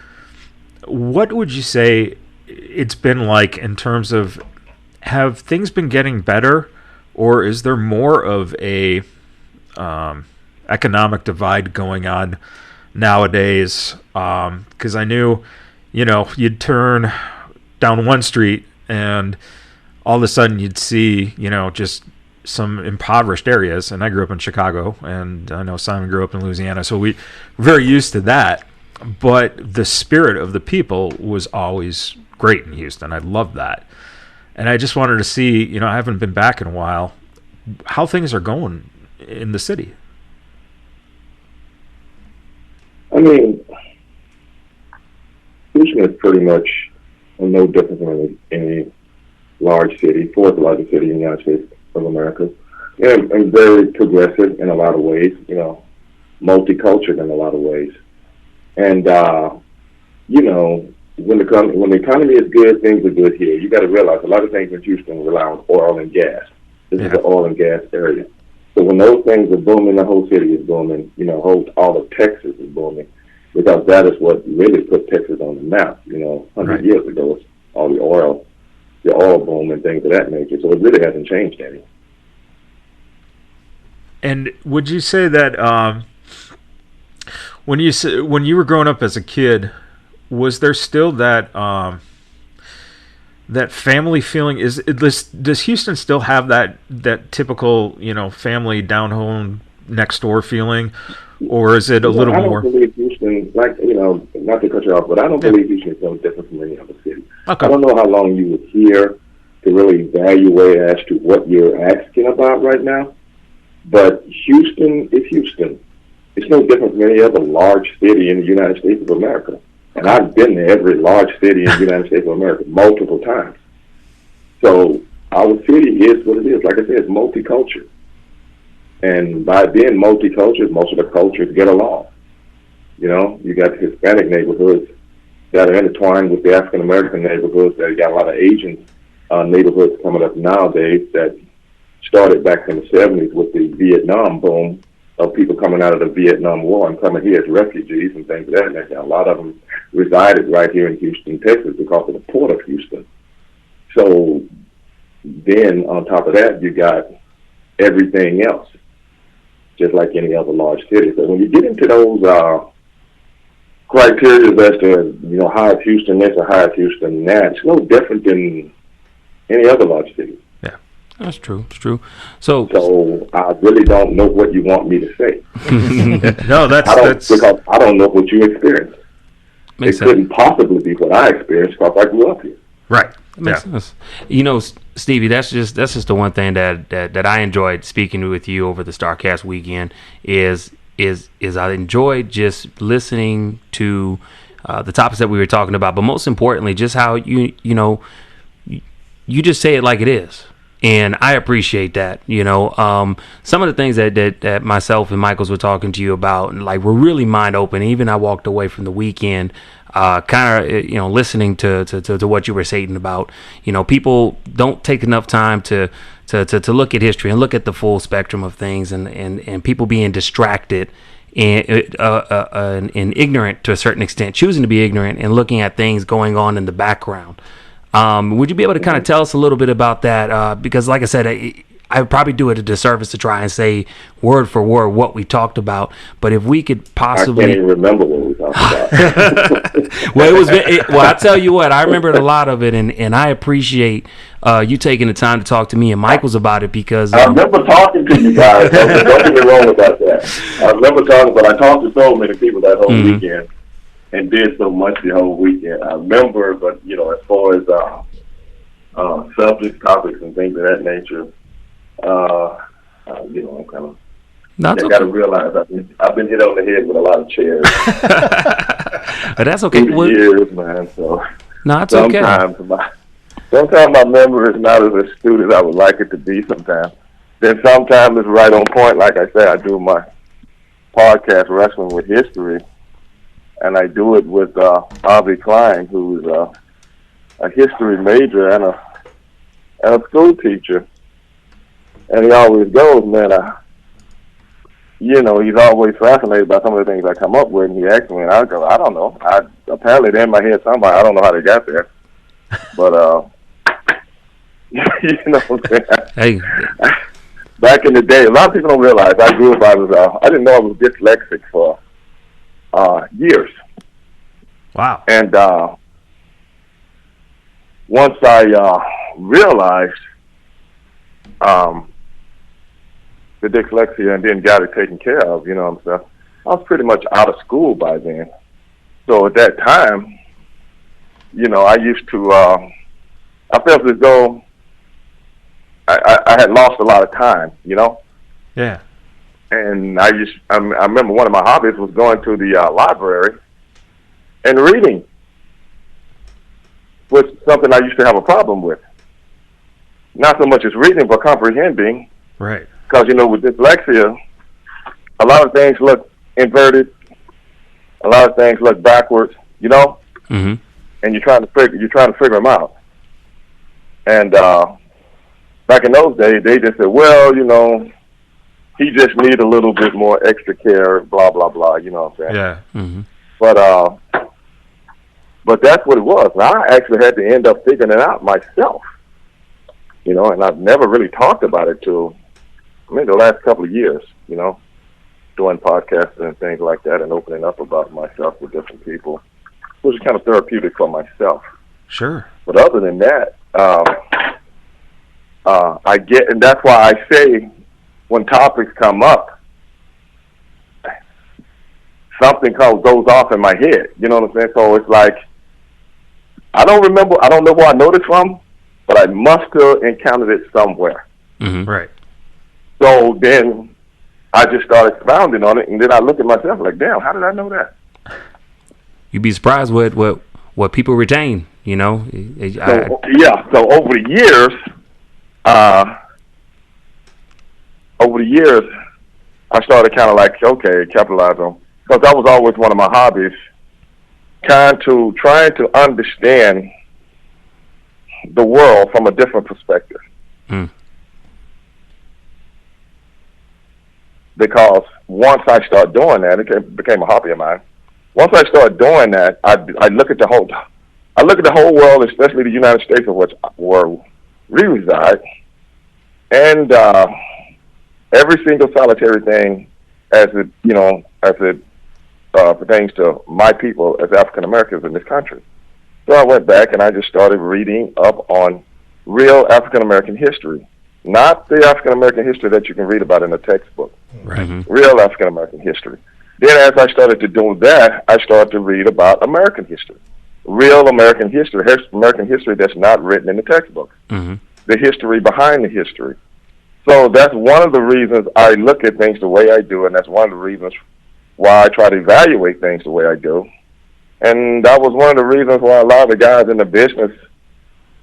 What would you say it's been like in terms of, have things been getting better, or is there more of a economic divide going on nowadays? Because I knew, you'd turn down one street and all of a sudden you'd see, just some impoverished areas. And I grew up in Chicago, and I know Simon grew up in Louisiana, so we're very used to that. But the spirit of the people was always great in Houston. I loved that. And I just wanted to see, I haven't been back in a while, how things are going in the city. I mean, Houston is pretty much no different than any large city, fourth largest city in the United States of America, and very progressive in a lot of ways, multicultural in a lot of ways. And, when the economy is good, things are good here. You got to realize a lot of things in Houston rely on oil and gas. This is an oil and gas area. So when those things are booming, the whole city is booming. All of Texas is booming, because that is what really put Texas on the map. 100 years ago, all the oil boom and things of that nature. So it really hasn't changed any. And would you say that when you were growing up as a kid, was there still that that family feeling? Does Houston still have that typical family down home next door feeling, or is it a little more? I don't believe Houston, not to cut you off, but I don't believe Houston is no different from any other city. Okay. I don't know how long you were here to really evaluate as to what you're asking about right now, but Houston is Houston. It's no different from any other large city in the United States of America. And I've been to every large city in the United States of America multiple times. So our city is what it is. Like I said, it's multicultural. And by being multicultural, most of the cultures get along. You got Hispanic neighborhoods that are intertwined with the African American neighborhoods. That got a lot of Asian neighborhoods coming up nowadays that started back in the 70s with the Vietnam boom of people coming out of the Vietnam War and coming here as refugees and things of that nature. A lot of them resided right here in Houston, Texas, because of the port of Houston. So then on top of that, you got everything else, just like any other large city. So when you get into those criteria as to, how is Houston this or how is Houston that, it's no different than any other large city. Yeah, that's true. It's true. So I really don't know what you want me to say. No, because I don't know what you experienced. Makes sense. Couldn't possibly be what I experienced because I grew up here. Right. That makes sense. Stevie, that's just the one thing that I enjoyed speaking with you over the StarCast weekend is I enjoyed just listening to the topics that we were talking about, but most importantly, just how you just say it like it is. And I appreciate that. Some of the things that myself and Michaels were talking to you about, like, were really mind open. Even I walked away from the weekend, kind of, listening to what you were saying about, people don't take enough time to look at history and look at the full spectrum of things, and people being distracted and ignorant to a certain extent, choosing to be ignorant and looking at things going on in the background. Would you be able to kind of tell us a little bit about that? Because, like I said, I would probably do it a disservice to try and say word for word what we talked about. But if we could possibly, I can't even remember what we talked about. Well, I tell you what, I remembered a lot of it, and I appreciate you taking the time to talk to me and Michaels about it, because I remember talking to you guys. Don't get me wrong about that. I remember talking, but I talked to so many people that whole weekend. And did so much the whole weekend. I remember, but as far as subjects, topics, and things of that nature, I'm kind of. I got to realize I've been hit on the head with a lot of chairs. But that's okay. Years, man. So no, it's okay. Sometimes my memory is not as astute as I would like it to be. Sometimes, then sometimes it's right on point. Like I said, I do my podcast, Wrestling with History. And I do it with Bobby Klein, who's a history major and a school teacher. And he always goes, man, he's always fascinated by some of the things I come up with, and he asks me, and I go, I don't know. Apparently they're in my head somebody. I don't know how they got there. But, you know what I'm saying? Hey. Back in the day, a lot of people don't realize I grew up, I didn't know I was dyslexic for years. Wow. And once I realized the dyslexia and then got it taken care of, you know what I'm saying, I was pretty much out of school by then. So at that time, I used to, I felt as though I had lost a lot of time, Yeah. And I remember one of my hobbies was going to the library and reading, was something I used to have a problem with. Not so much as reading, but comprehending. Right. Because, with dyslexia, a lot of things look inverted, a lot of things look backwards, Mm-hmm. and you're trying to figure them out. And back in those days, they just said, well, he just needs a little bit more extra care, blah, blah, blah, you know what I'm saying? Yeah. Mm-hmm. But that's what it was. I actually had to end up figuring it out myself, and I've never really talked about it till maybe the last couple of years, doing podcasts and things like that and opening up about myself with different people, which is kind of therapeutic for myself. Sure. But other than that, and that's why I say when topics come up, something goes off in my head. You know what I'm saying? So it's like, I don't know where I know this from, but I must have encountered it somewhere. Mm-hmm. Right. So then I just started expounding on it, and then I look at myself like, damn, how did I know that? You'd be surprised what people retain, So over the years, I started kind of like, okay, capitalize on, because that was always one of my hobbies, trying to understand the world from a different perspective. Mm. Because once I started doing that, it became a hobby of mine. Once I started doing that, I look at the whole world, especially the United States, of which where we reside, and every single solitary thing as it pertains to my people as African Americans in this country. So I went back and I just started reading up on real African American history, not the African American history that you can read about in a textbook. Right. Mm-hmm. Real African American history. Then as I started to do that, I started to read about American history. Real American history that's not written in the textbook. Mm-hmm. The history behind the history. So that's one of the reasons I look at things the way I do, and that's one of the reasons why I try to evaluate things the way I do. And that was one of the reasons why a lot of the guys in the business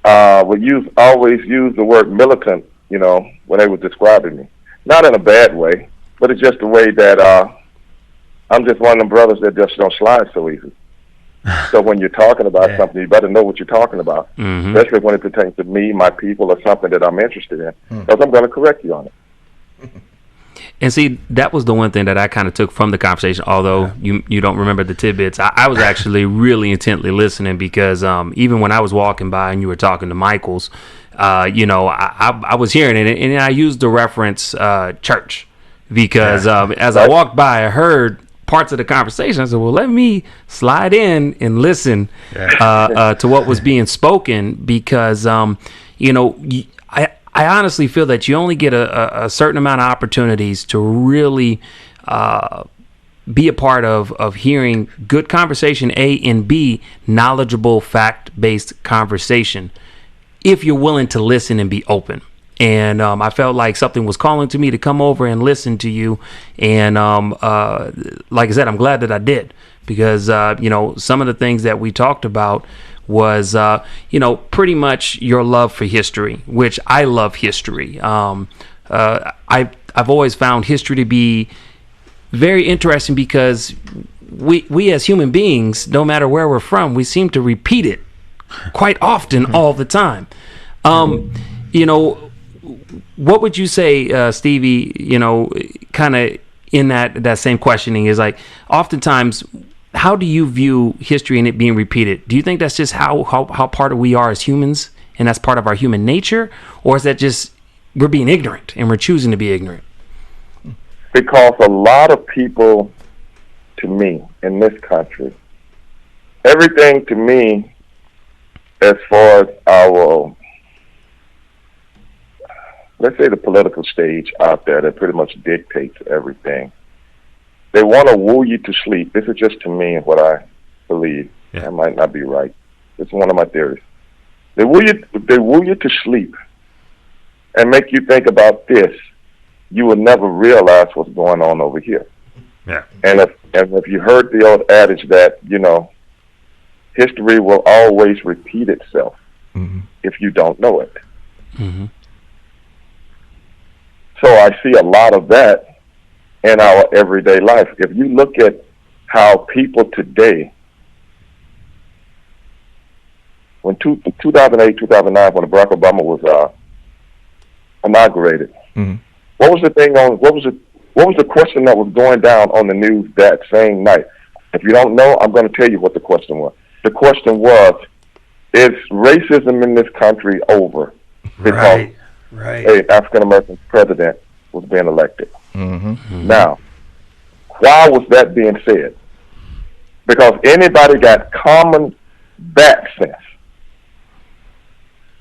would always use the word militant, when they were describing me. Not in a bad way, but it's just the way that I'm just one of them brothers that just don't slide so easy. So when you're talking about something, you better know what you're talking about, especially when it pertains to me, my people, or something that I'm interested in, because I'm going to correct you on it. And see, that was the one thing that I kind of took from the conversation, although you don't remember the tidbits. I was actually really intently listening because even when I was walking by and you were talking to Michaels, I was hearing it, and I used the reference church because as I walked by, I heard parts of the conversation. I said, well, let me slide in and listen to what was being spoken because, I honestly feel that you only get a certain amount of opportunities to really be a part of hearing good conversation, A, and B, knowledgeable, fact-based conversation, if you're willing to listen and be open. And I felt like something was calling to me to come over and listen to you. And like I said, I'm glad that I did because, some of the things that we talked about was, pretty much your love for history, which I love history. I've always found history to be very interesting because we as human beings, no matter where we're from, we seem to repeat it quite often all the time. what would you say, Stevie, kind of in that same questioning is like, oftentimes, how do you view history and it being repeated? Do you think that's just how part of we are as humans, and that's part of our human nature? Or is that just we're being ignorant and we're choosing to be ignorant? Because a lot of people, to me, in this country, everything to me, as far as our, let's say the political stage out there that pretty much dictates everything, they want to woo you to sleep. This is just to me what I believe. Yeah. I might not be right. It's one of my theories. They woo you to sleep and make you think about this. You will never realize what's going on over here. Yeah. And if you heard the old adage that, history will always repeat itself if you don't know it. Mm-hmm. So I see a lot of that in our everyday life. If you look at how people today, when 2008, 2009, when Barack Obama was inaugurated, what was the thing on? What was the question that was going down on the news that same night? If you don't know, I'm going to tell you what the question was. The question was, is racism in this country over? Because an African-American president was being elected. Now, why was that being said? Because anybody got common back sense.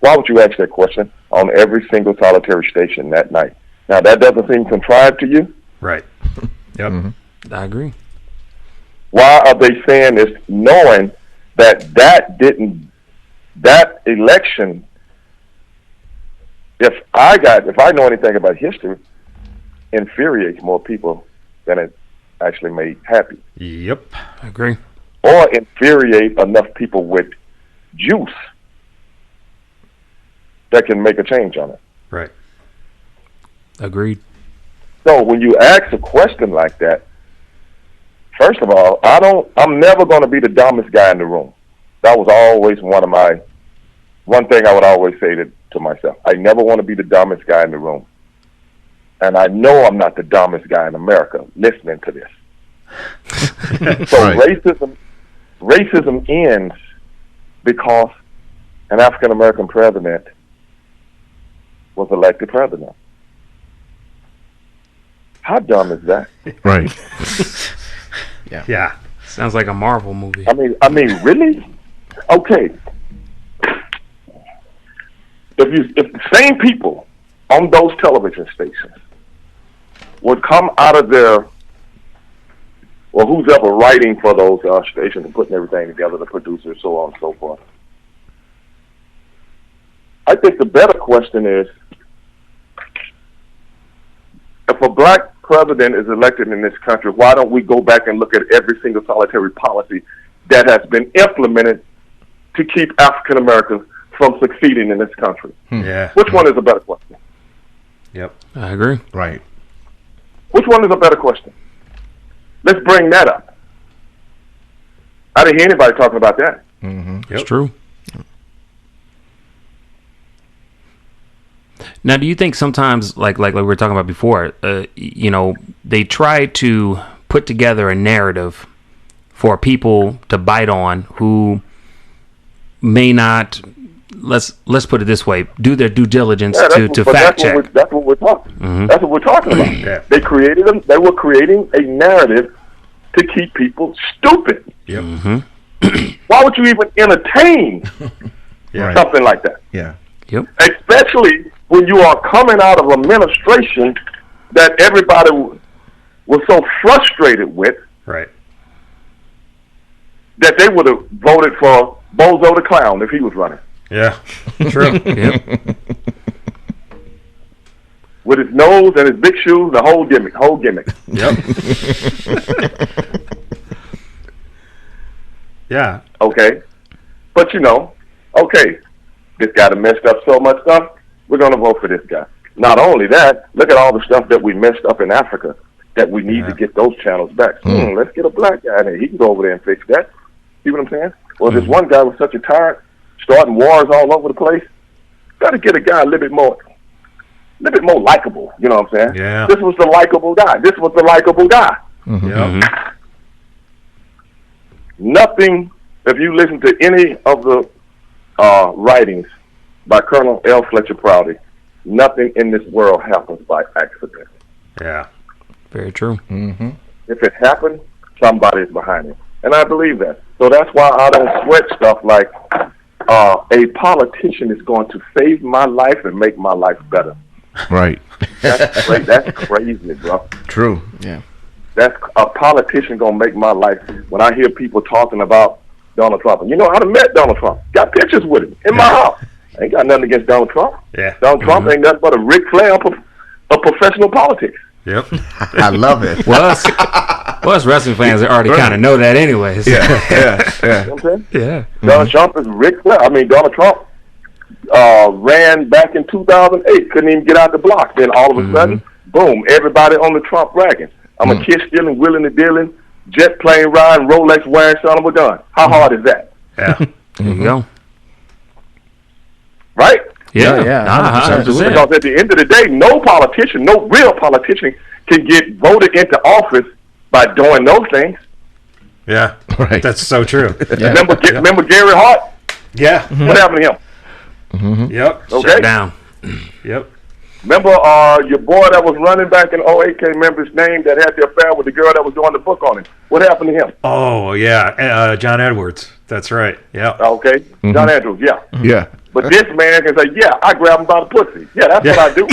Why would you ask that question on every single solitary station that night? Now, that doesn't seem contrived to you? Right. Yep. I agree. Why are they saying this, knowing that election, if I know anything about history, infuriates more people than it actually made happy. Yep. I agree. Or infuriate enough people with juice that can make a change on it. Right. Agreed. So when you ask a question like that, first of all, I'm never going to be the dumbest guy in the room. That was always one thing I would always say to myself. I never want to be the dumbest guy in the room. And I know I'm not the dumbest guy in America listening to this. So racism ends because an African-American president was elected president. How dumb is that? Right. Yeah. Sounds like a Marvel movie. I mean, really? Okay. If the same people on those television stations would come out of their, or who's ever writing for those stations and putting everything together, the producers, so on and so forth. I think the better question is, if a black president is elected in this country, why don't we go back and look at every single solitary policy that has been implemented to keep African Americans from succeeding in this country? Yeah. Which one is a better question? Yep. I agree. Right. Which one is a better question? Let's bring that up. I didn't hear anybody talking about that. It's true. Now, do you think sometimes, like we were talking about before, they try to put together a narrative for people to bite on who may not, let's put it this way, do their due diligence to fact check. That's what we're talking. That's what we're talking about. Yeah. They were creating a narrative to keep people stupid. Yep. Why would you even entertain something like that? Yeah. Yep. Especially when you are coming out of an administration that everybody was so frustrated with, Right. that they would have voted for Bozo the Clown if he was running. Yeah. True. Yep. With his nose and his big shoes, the whole gimmick. Yep. Yeah. Okay. But okay, this guy done messed up so much stuff, we're going to vote for this guy. Not only that, look at all the stuff that we messed up in Africa that we need to get those channels back. Let's get a black guy in there. He can go over there and fix that. See what I'm saying? Well, this one guy was such a tyrant, starting wars all over the place. Got to get a guy a little bit little bit more likable. You know what I'm saying? Yeah. This was the likable guy. This was the likable guy. Yeah. Nothing. If you listen to any of the writings by Colonel L. Fletcher Prouty, nothing in this world happens by accident. Yeah. Very true. If it happened, somebody's behind it, and I believe that. So that's why I don't sweat stuff like a politician is going to save my life and make my life better. Right. That's crazy. That's crazy, bro. True. Yeah. That's a politician gonna make my life. When I hear people talking about Donald Trump, and you know, I done met Donald Trump. Got pictures with him in my house. I ain't got nothing against Donald Trump. Yeah. Donald Trump ain't nothing but a Ric Flair of professional politics. Yep. I love it. Well, us wrestling fans already kind of know that anyways. You know what I'm saying? Yeah. Donald Trump is Ric Flair. I mean, Donald Trump ran back in 2008, couldn't even get out the block. Then all of a sudden, boom, everybody on the Trump wagon. I'm a kiss stealing, willing and dealing, jet plane riding, Rolex wearing, son of a gun. How hard is that? Yeah. There you go. Right? Yeah. Yeah, 100%. Because at the end of the day, no politician, no real politician can get voted into office by doing those things. Yeah. Right. That's so true. Remember Gary Hart? Yeah. What happened to him? Yep. Okay. Shut down. Yep. Remember your boy that was running back in 08, can't remember his name, that had the affair with the girl that was doing the book on him. What happened to him? Oh, yeah. John Edwards. That's right. Yeah. Okay. John Andrews, yeah. Yeah. But this man can say, yeah, I grab him by the pussy. Yeah, that's what I do.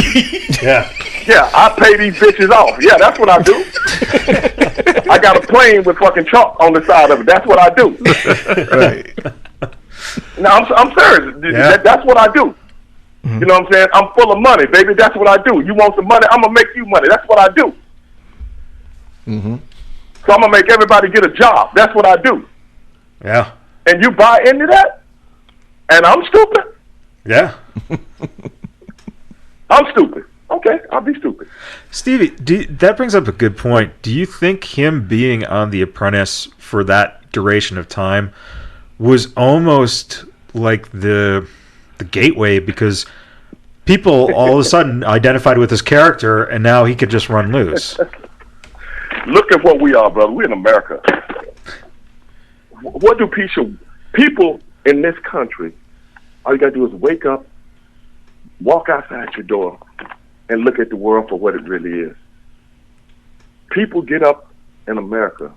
Yeah. Yeah, I pay these bitches off. Yeah, that's what I do. I got a plane with fucking chalk on the side of it. That's what I do. Right. No, I'm serious. Yeah. That's what I do. You know what I'm saying? I'm full of money, baby. That's what I do. You want some money? I'm going to make you money. That's what I do. So I'm going to make everybody get a job. That's what I do. Yeah. And you buy into that? And I'm stupid? Yeah. I'm stupid. Okay, I'll be stupid. Stevie, that brings up a good point. Do you think him being on The Apprentice for that duration of time was almost like the gateway, because people all of a sudden identified with his character and now he could just run loose? Look at what we are, brother. We're in America. What do people in this country, all you got to do is wake up, walk outside your door, and look at the world for what it really is. People get up in America,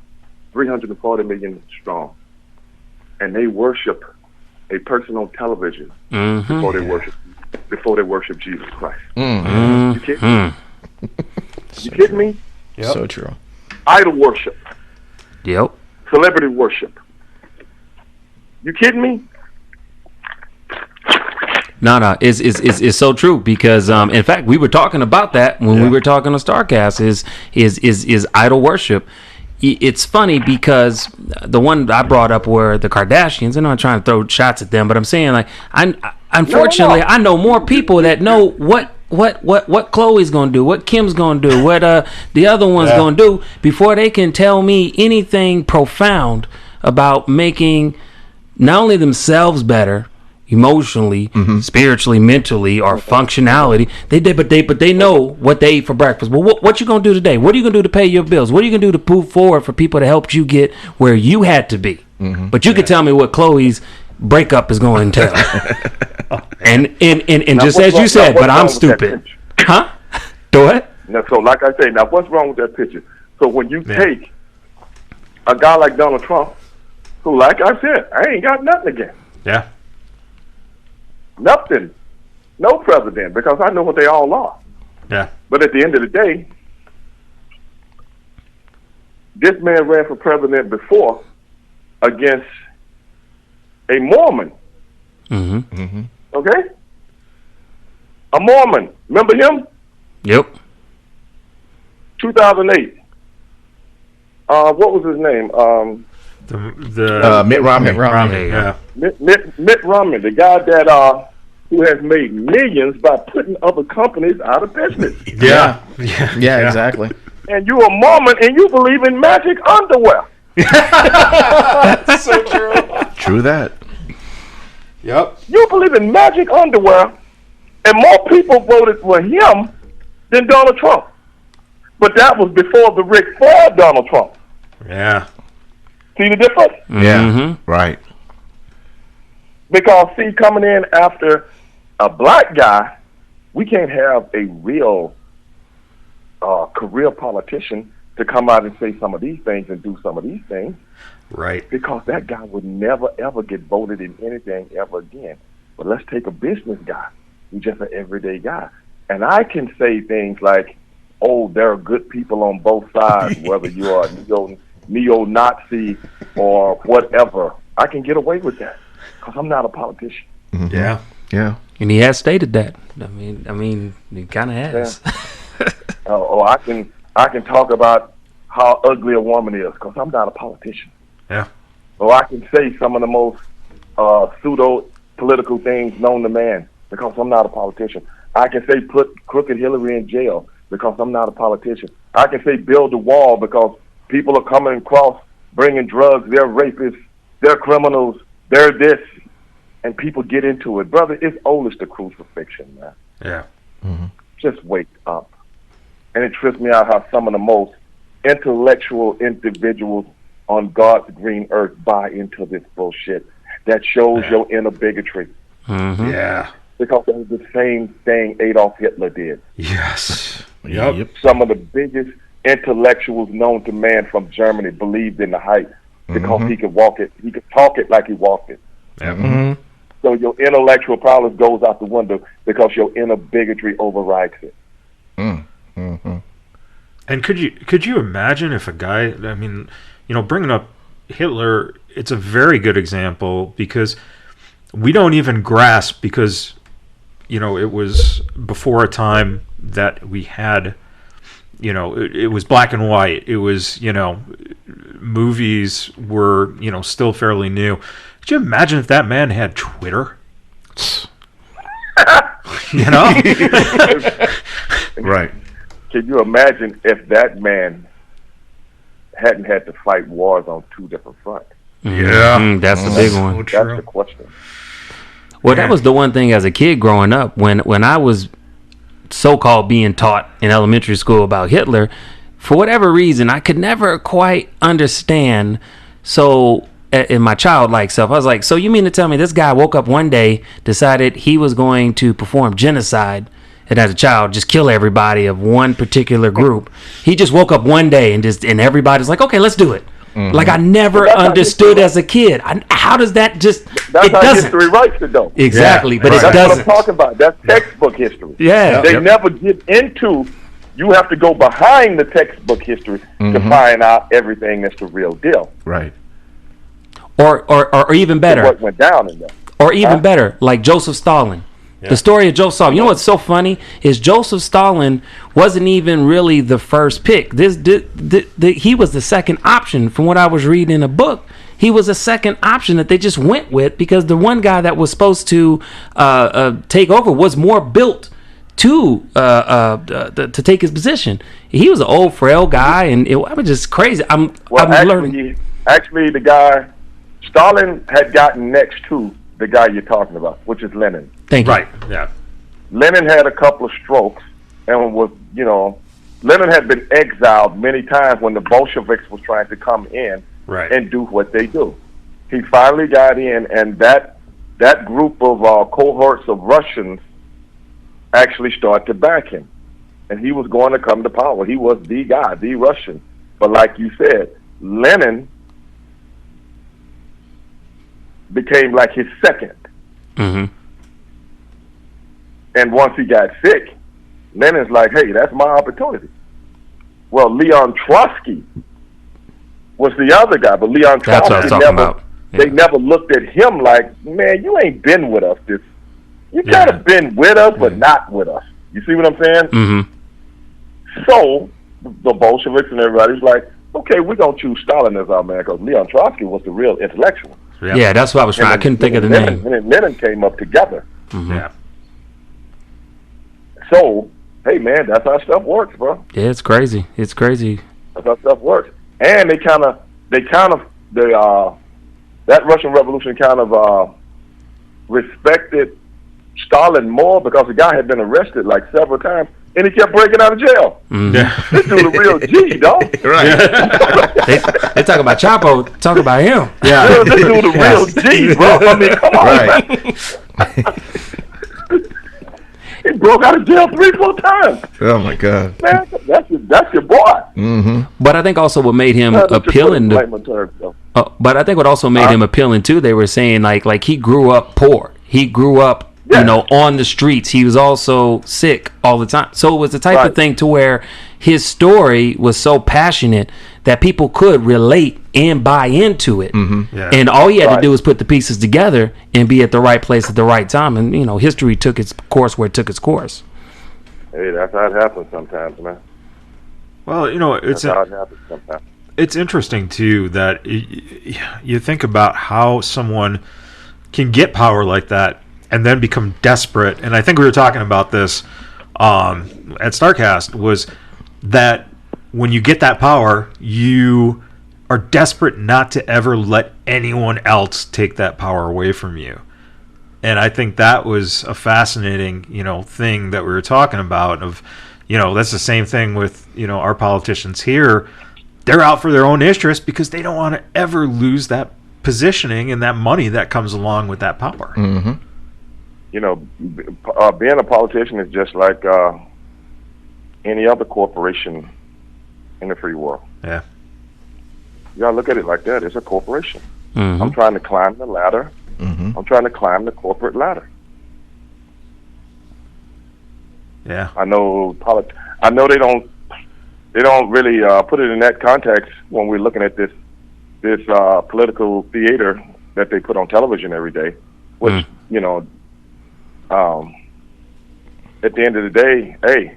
340 million strong, and they worship a person on television before they worship Jesus Christ. You kidding me? You kidding me? Yep. So true. Idol worship. Yep. Celebrity worship. You kidding me? No, it's so true, because in fact we were talking about that when we were talking to Starcast is idol worship. It's funny because the one I brought up were the Kardashians. I'm not trying to throw shots at them, but I'm saying, like, unfortunately I know more people that know what Chloe's gonna do, what Kim's gonna do, what the other one's gonna do, before they can tell me anything profound about making not only themselves better emotionally, spiritually, mentally, or functionality. But they know what they ate for breakfast. Well, what you gonna do today? What are you gonna do to pay your bills? What are you gonna do to move forward for people to help you get where you had to be? But you could tell me what Chloe's breakup is going to entail. and just as you said, but I'm stupid. Huh? Go ahead. Now, so like I say, now what's wrong with that picture? So when you take a guy like Donald Trump, who, like I said, I ain't got nothing against. Yeah. Nothing. No president, because I know what they all are. Yeah. But at the end of the day, this man ran for president before against a Mormon. Okay? A Mormon. Remember him? Yep. 2008. What was his name? Mitt Romney. Yeah. Mitt Romney, the guy that who has made millions by putting other companies out of business. Yeah. Yeah, exactly. And you're a Mormon and you believe in magic underwear. That's so true. True that. Yep. You believe in magic underwear And more people voted for him than Donald Trump. But that was before the Rick Ford Donald Trump. Yeah. See the difference? Yeah. Right. Because, see, coming in after a black guy, we can't have a real career politician to come out and say some of these things and do some of these things. Right. Because that guy would never, ever get voted in anything ever again. But let's take a business guy. He's just an everyday guy. And I can say things like, oh, there are good people on both sides, whether you are neo-Nazi or whatever. I can get away with that because I'm not a politician. Mm-hmm. Yeah. Yeah. And he has stated that. I mean, he kind of has. Yeah. I can talk about how ugly a woman is because I'm not a politician. Yeah. Or I can say some of the most pseudo-political things known to man because I'm not a politician. I can say put crooked Hillary in jail because I'm not a politician. I can say build a wall because people are coming across bringing drugs. They're rapists. They're criminals. They're this. And people get into it. Brother, it's old as the crucifixion, man. Yeah. Mm-hmm. Just wake up. And it trips me out how some of the most intellectual individuals on God's green earth buy into this bullshit that shows your inner bigotry. Mm-hmm. Yeah. Because it was the same thing Adolf Hitler did. Yes. Yep. Some of the biggest intellectuals known to man from Germany believed in the hype because he could walk it. He could talk it like he walked it. Yep. Mm-hmm. So your intellectual prowess goes out the window because your inner bigotry overrides it. Mm-hmm. And could you imagine if a guy, I mean, bringing up Hitler, it's a very good example because we don't even grasp because, it was before a time that we had, it was black and white. It was, movies were, still fairly new. Could you imagine if that man had Twitter? Right. Can you imagine if that man hadn't had to fight wars on two different fronts? Yeah. That's the big one. That's the question. Well, that was the one thing as a kid growing up when I was so-called being taught in elementary school about Hitler. For whatever reason, I could never quite understand. So in my childlike self, I was like, so you mean to tell me this guy woke up one day, decided he was going to perform genocide, and as a child just kill everybody of one particular group? He just woke up one day and everybody's like, okay, let's do it. Mm-hmm. Like I never understood as a kid. How does that just? That's it how doesn't. history writes it, though. Exactly, but it That's doesn't. what I'm talking about. That's textbook history. Yeah, they never get into. You have to go behind the textbook history to find out everything that's the real deal. Right. Or even better. What went down in there. Or even better, like Joseph Stalin. Yeah. The story of Joseph Stalin. You know what's so funny is Joseph Stalin wasn't even really the first pick. He was the second option from what I was reading in a book. He was a second option that they just went with because the one guy that was supposed to take over was more built to take his position. He was an old, frail guy, and it was just crazy. I'm learning. Actually, the guy Stalin had gotten next to the guy you're talking about, which is Lenin. Thank you. Right. Yeah. Lenin had a couple of strokes and was, Lenin had been exiled many times when the Bolsheviks was trying to come in and do what they do. He finally got in, and that group of cohorts of Russians actually started to back him. And he was going to come to power. He was the guy, the Russian. But like you said, Lenin became like his second. Mm-hmm. And once he got sick, Lenin's like, hey, that's my opportunity. Well, Leon Trotsky was the other guy, but Leon That's Trotsky what I was talking about. Yeah. They never looked at him like, man, you ain't been with us. You kind of been with us, but not with us. You see what I'm saying? Mm-hmm. So the Bolsheviks and everybody's like, okay, we're going to choose Stalin as our man because Leon Trotsky was the real intellectual. Yeah, that's what I was trying. I couldn't think of the name. And Lenin came up together. Mm-hmm. Yeah. So, hey, man, that's how stuff works, bro. Yeah, it's crazy. It's crazy. That's how stuff works. And that Russian Revolution kind of respected stalling more because the guy had been arrested like several times, and he kept breaking out of jail. Mm-hmm. This dude a real G, dog. Right. They talk about Chapo. Talk about him. Yeah, this dude a real G, bro. I mean, come on, man. He broke out of jail 3-4 times. Oh my God. Man, that's your boy. Mm-hmm. But I think also what made him appealing but I think what also made him appealing too, they were saying like he grew up poor. He grew up on the streets. He was also sick all the time. So it was the type of thing to where his story was so passionate that people could relate and buy into it. Mm-hmm. Yeah. And all he had to do was put the pieces together and be at the right place at the right time. And, history took its course where it took its course. Hey, that's how it happens sometimes, man. Well, That's how it happens sometimes. It's interesting, too, that you think about how someone can get power like that and then become desperate. And I think we were talking about this at StarCast, was that when you get that power, you are desperate not to ever let anyone else take that power away from you. And I think that was a fascinating, thing that we were talking about of, that's the same thing with, our politicians here. They're out for their own interest because they don't want to ever lose that positioning and that money that comes along with that power. Mm-hmm. Being a politician is just like any other corporation in the free world. Yeah. You gotta look at it like that. It's a corporation. Mm-hmm. I'm trying to climb the ladder. Mm-hmm. I'm trying to climb the corporate ladder. Yeah. I know they don't really put it in that context when we're looking at this political theater that they put on television every day, which at the end of the day, hey,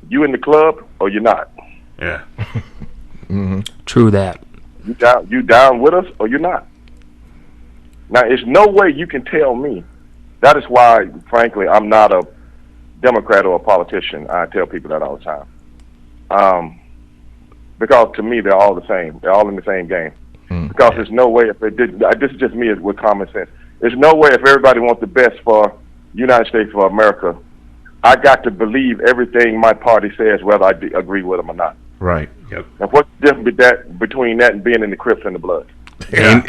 you in the club or you're not. Yeah. Mm-hmm. True that. You down with us or you're not. Now, there's no way you can tell me. That is why, frankly, I'm not a Democrat or a politician. I tell people that all the time. Because to me, they're all the same. They're all in the same game. Because there's no way if they did. This is just me with common sense. There's no way if everybody wants the best for United States of America, I got to believe everything my party says, whether I agree with them or not. Right. Yep. Now, what's the difference between that and being in the Crips and the Bloods? Yeah.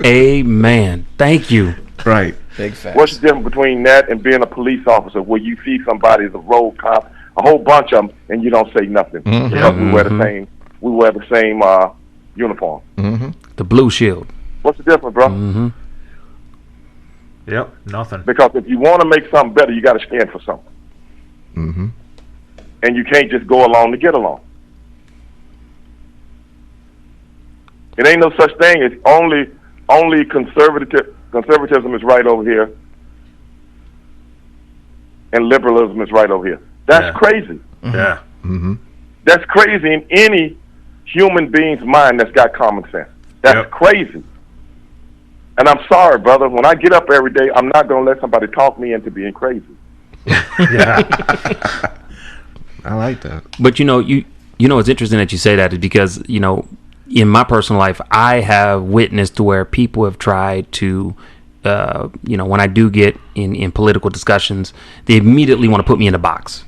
Amen. Thank you. Right. Big facts. What's the difference between that and being a police officer where you see somebody as a road cop, a whole bunch of them, and you don't say nothing because we wear the same uniform. Mm-hmm. The blue shield. What's the difference, bro? Mm-hmm. Yep. Nothing. Because if you want to make something better, you got to stand for something. Mm-hmm. And you can't just go along to get along. It ain't no such thing as only conservatism is right over here and liberalism is right over here. That's crazy. Yeah. Mm-hmm. That's crazy in any human being's mind that's got common sense. That's crazy. And I'm sorry, brother. When I get up every day, I'm not going to let somebody talk me into being crazy. Yeah. I like that. But it's interesting that you say that is because, in my personal life, I have witnessed to where people have tried to, when I do get in political discussions, they immediately want to put me in a box.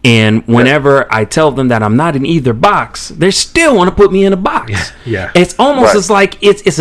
And whenever I tell them that I'm not in either box, they still want to put me in a box. Yeah. It's almost as like it's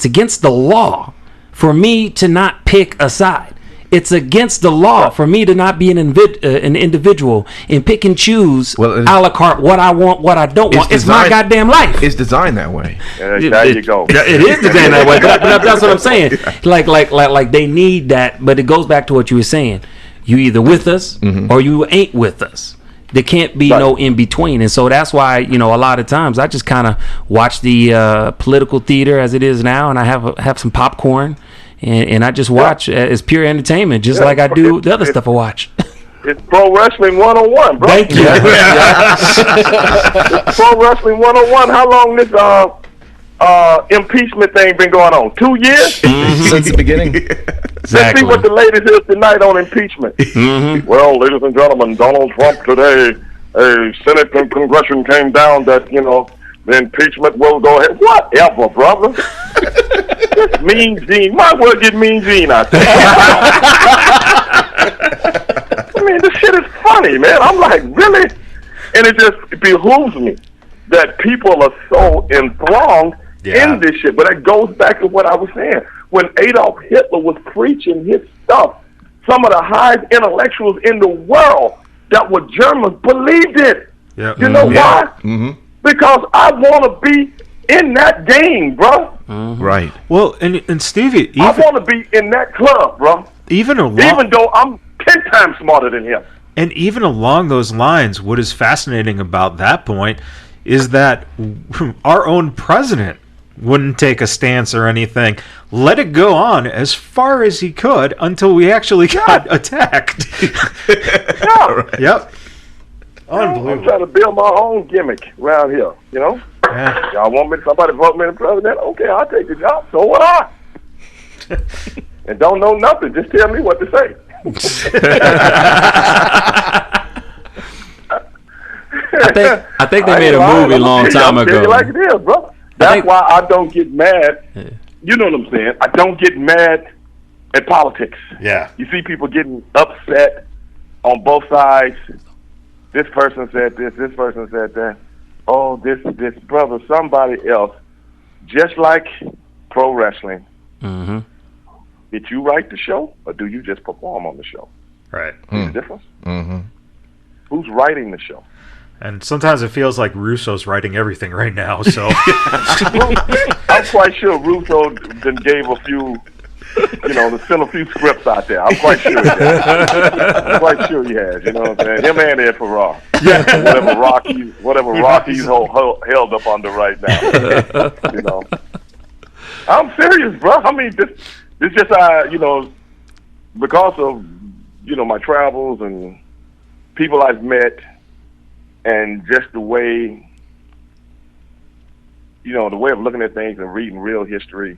against the law for me to not pick a side. It's against the law for me to not be an individual and pick and choose a la carte what I want, what I don't want. It's my goddamn life. It's designed that way. There you go. It is designed that way. But that's what I'm saying. Like they need that. But it goes back to what you were saying. You either with us or you ain't with us. There can't be no in between. And so that's why, a lot of times I just kind of watch the political theater as it is now, and I have some popcorn. And I just watch as pure entertainment, just like I do the other stuff I watch. It's Pro Wrestling 101, bro. Thank you. It's Pro Wrestling 101. How long this impeachment thing been going on? 2 years? Since the beginning. Let's see what the latest is tonight on impeachment. Well, ladies and gentlemen, Donald Trump today, a Senate and Congression came down that, the impeachment will go ahead. Whatever, brother. This Mean Gene. Might as well get Mean Gene out there. I mean, this shit is funny, man. I'm like, really? And it just behooves me that people are so enthralled in this shit. But it goes back to what I was saying. When Adolf Hitler was preaching his stuff, some of the highest intellectuals in the world that were Germans believed it. Yep. You know why? Mm-hmm. Because I want to be in that game, bro. Mm-hmm. Right. Well, and Stevie, I want to be in that club, bro. Even though I'm 10 times smarter than him. And even along those lines, what is fascinating about that point is that our own president wouldn't take a stance or anything. Let it go on as far as he could until we actually got attacked. Right. Yep. Unbelievable. I'm trying to build my own gimmick around here, you know? Yeah. Y'all want me, somebody vote me the president? Okay, I'll take the job. So would I. And don't know nothing. Just tell me what to say. I think they made a movie a long time ago. Like it is, bro. That's why I don't get mad. You know what I'm saying? I don't get mad at politics. Yeah. You see people getting upset on both sides. This person said this person said that. Oh, this brother, somebody else. Just like pro wrestling. Mm-hmm. Did you write the show, or do you just perform on the show? Right. See the difference? Mm-hmm. Who's writing the show? And sometimes it feels like Russo's writing everything right now. So I'm quite sure Russo then gave a few, there's still a few scripts out there. I'm quite sure he has. I'm quite sure he has. You know what I'm saying? Him and Ed Farrar. Yeah. Whatever Rocky's held up under right now. You know. I'm serious, bro. I mean, this just because of my travels and people I've met. And just the way, the way of looking at things and reading real history,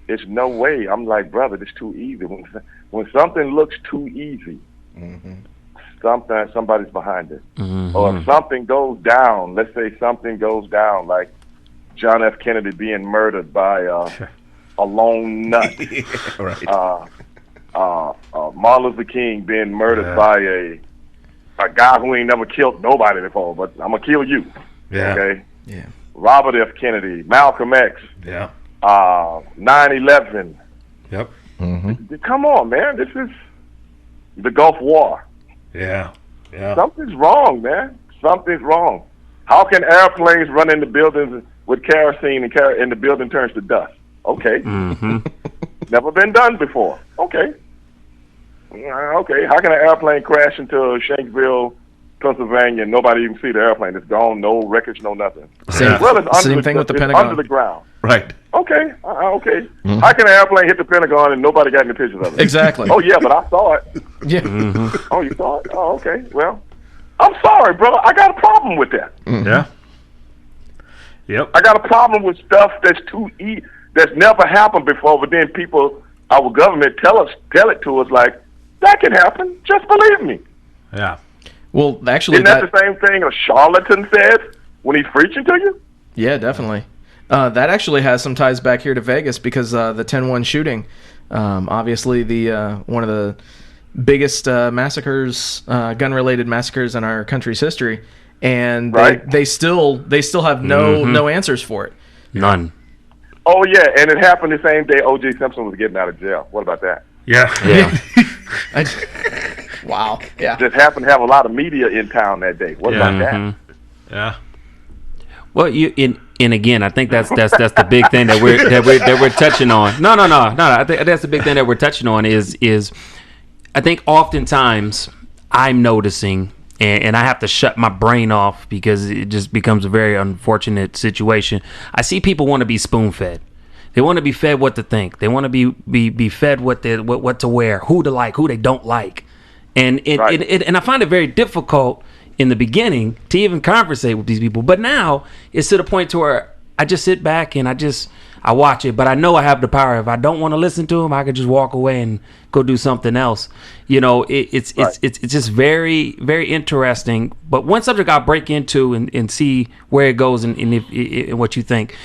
it's no way. I'm like, brother, it's too easy. When something looks too easy, somebody's behind it. Mm-hmm. Or if something goes down, let's say something goes down, like John F. Kennedy being murdered by a lone nut. Right. Martin Luther King being murdered by a guy who ain't never killed nobody before, but I'm gonna kill you. Yeah. Okay. Yeah. Robert F. Kennedy, Malcolm X. Yeah. 9/11. Yep. Mm-hmm. Come on, man. This is the Gulf War. Yeah. Yeah. Something's wrong, man. Something's wrong. How can airplanes run into buildings with kerosene and the building turns to dust? Okay. Mm-hmm. Never been done before. Okay. Okay, how can an airplane crash into Shanksville, Pennsylvania, and nobody even see the airplane? It's gone, no wreckage, no nothing. Same thing with the Pentagon. Under the ground. Right. Okay, okay. Mm-hmm. How can an airplane hit the Pentagon and nobody got any pictures of it? Exactly. Oh, yeah, but I saw it. Yeah. Mm-hmm. Oh, you saw it? Oh, okay. Well, I'm sorry, bro. I got a problem with that. Mm-hmm. Yeah. Yep. I got a problem with stuff that's too that's never happened before, but then people, our government tell it to us like, that can happen. Just believe me. Yeah. Well, actually, isn't that the same thing a charlatan says when he's preaching to you? Yeah, definitely. That actually has some ties back here to Vegas because the 10-1 shooting, obviously the one of the biggest massacres, gun-related massacres in our country's history, and they still have no answers for it. None. Oh yeah, and it happened the same day O.J. Simpson was getting out of jail. What about that? Yeah. Wow. Yeah. Just happened to have a lot of media in town that day. What about that? Yeah. Well, and again, I think that's the big thing that we're touching on. No. I think that's the big thing that we're touching on is I think oftentimes I'm noticing, and I have to shut my brain off because it just becomes a very unfortunate situation. I see people want to be spoon-fed. They want to be fed what to think. They want to be fed what to wear, who to like, who they don't like, and and I find it very difficult in the beginning to even conversate with these people. But now it's to the point to where I just sit back and I watch it. But I know I have the power. If I don't want to listen to them, I could just walk away and go do something else. It's just very, very interesting. But one subject I'll break into and see where it goes and what you think.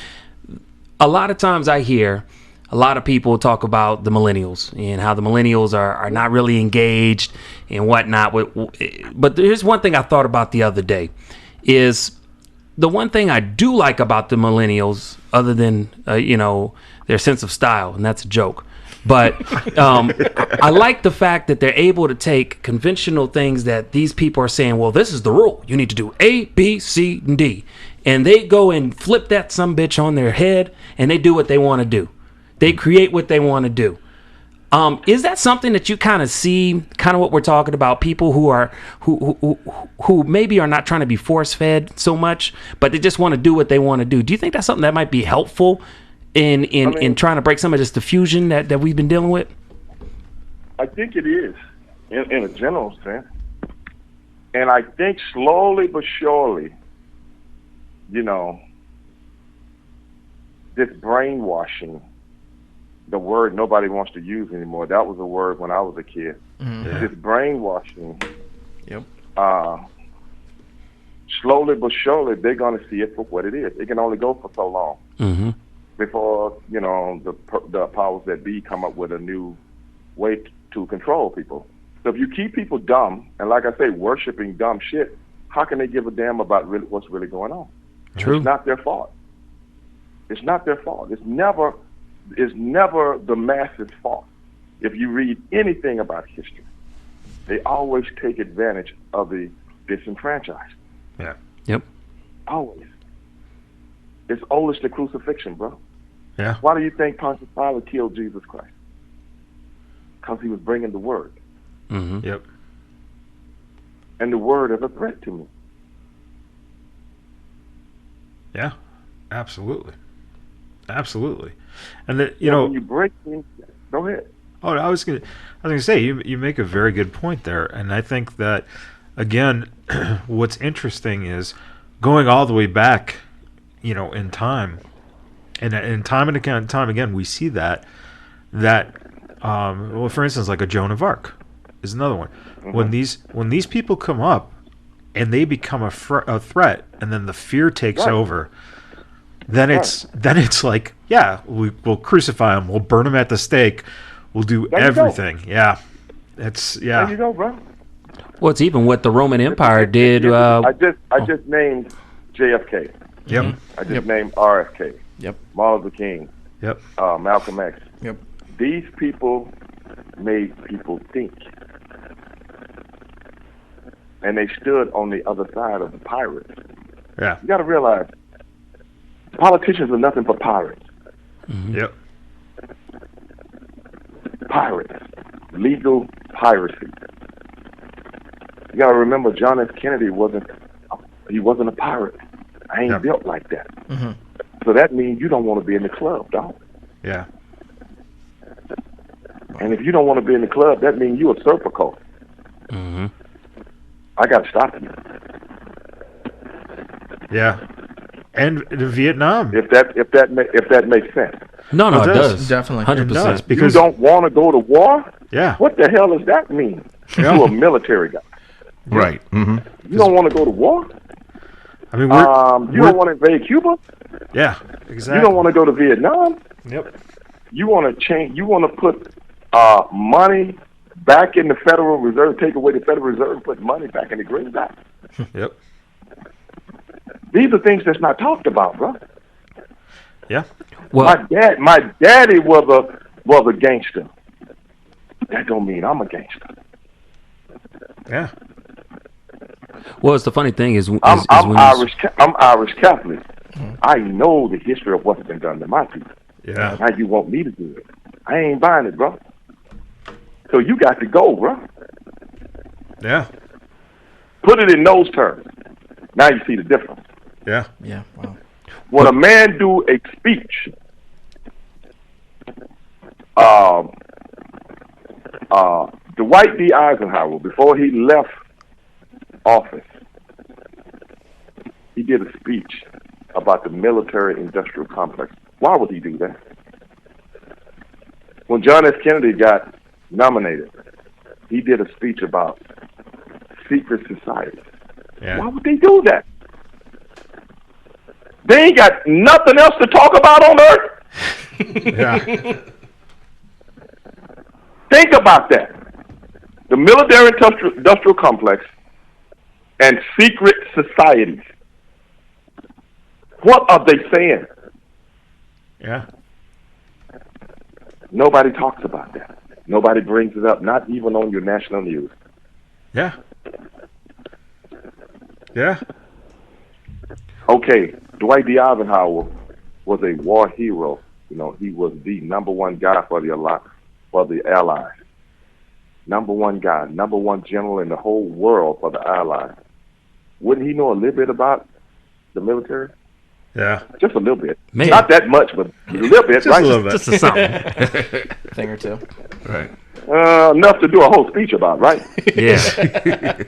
A lot of times I hear a lot of people talk about the millennials and how the millennials are not really engaged and whatnot. But here's one thing I thought about the other day is the one thing I do like about the millennials, other than, their sense of style, and that's a joke. But I like the fact that they're able to take conventional things that these people are saying, well, this is the rule. You need to do A, B, C, and D. And they go and flip that sumbitch on their head, and they do what they want to do. They create what they want to do. Is that something that you kind of see, kind of what we're talking about, people who maybe are not trying to be force-fed so much, but they just want to do what they want to do? Do you think that's something that might be helpful in trying to break some of this diffusion that we've been dealing with? I think it is, in a general sense. And I think slowly but surely, this brainwashing, the word nobody wants to use anymore, that was a word when I was a kid. Mm-hmm. This brainwashing, Yep. Slowly but surely, they're going to see it for what it is. It can only go for so long. Mm-hmm. Before the powers that be come up with a new way to control people. So if you keep people dumb, and like I say, worshiping dumb shit, how can they give a damn about what's really going on? True. It's not their fault. It's not their fault. It's never the masses' fault. If you read anything about history, they always take advantage of the disenfranchised. Yeah. Yep. Always. It's old as the crucifixion, bro. Yeah. Why do you think Pontius Pilate killed Jesus Christ? Because he was bringing the word. Mm-hmm. Yep. And the word is a threat to me. Yeah. Absolutely. Absolutely. And that when you break things, go ahead. Oh, I was gonna say you make a very good point there, and I think that again, what's interesting is going all the way back, in time, and time again, we see that for instance, like a Joan of Arc is another one. Mm-hmm. When these people come up and they become a threat, and then the fear takes over. Then it's like, yeah, we'll crucify him, we'll burn him at the stake, we'll do everything. Yeah, There you go, bro. Well, it's even what the Roman Empire did. I just named JFK. Yep. I just named RFK. Yep. Martin Luther King. Yep. Malcolm X. Yep. These people made people think, and they stood on the other side of the pirates. Yeah. You got to realize, politicians are nothing but pirates. Mm-hmm. Yep. Pirates. Legal piracy. You got to remember, John F. Kennedy wasn't a pirate. I ain't built like that. Mm-hmm. So that means you don't want to be in the club, dog. Yeah. And if you don't want to be in the club, that means you're a Serpico. Mm-hmm. I got to stop you. Yeah. And Vietnam. If that makes sense. No, it does. Definitely. 100%. Because you don't want to go to war? Yeah. What the hell does that mean? Yeah. You're a military guy. Right. Mm-hmm. You don't want to go to war? I mean, you don't want to invade Cuba? Yeah, exactly. You don't want to go to Vietnam? Yep. You want to change? You want to put money back in the Federal Reserve? Take away the Federal Reserve and put money back in the greenback? Yep. These are things that's not talked about, bro. Yeah. Well, my daddy was a gangster. That don't mean I'm a gangster. Yeah. Well, it's the funny thing is I'm Irish Catholic. I know the history of what's been done to my people. Yeah. Now you want me to do it? I ain't buying it, bro. So you got to go, bro. Yeah. Put it in those terms. Now you see the difference. Yeah. Yeah. Wow. When a man do a speech, Dwight D. Eisenhower, before he left office, he did a speech about the military-industrial complex. Why would he do that? When John F. Kennedy got nominated, he did a speech about secret societies. Yeah. Why would they do that? They ain't got nothing else to talk about on earth. Yeah. Think about that. The military industrial complex and secret societies. What are they saying? Yeah. Nobody talks about that. Nobody brings it up, not even on your national news. Yeah. Yeah. Okay, Dwight D. Eisenhower was a war hero. You know, he was the number one guy for the Allies. Number one guy, number one general in the whole world for the Allies. Wouldn't he know a little bit about the military? Yeah. Just a little bit. Maybe. Not that much, but a little bit, Just right? a little bit. Just a something. Thing or two. Right. Enough to do a whole speech about, right? Yeah.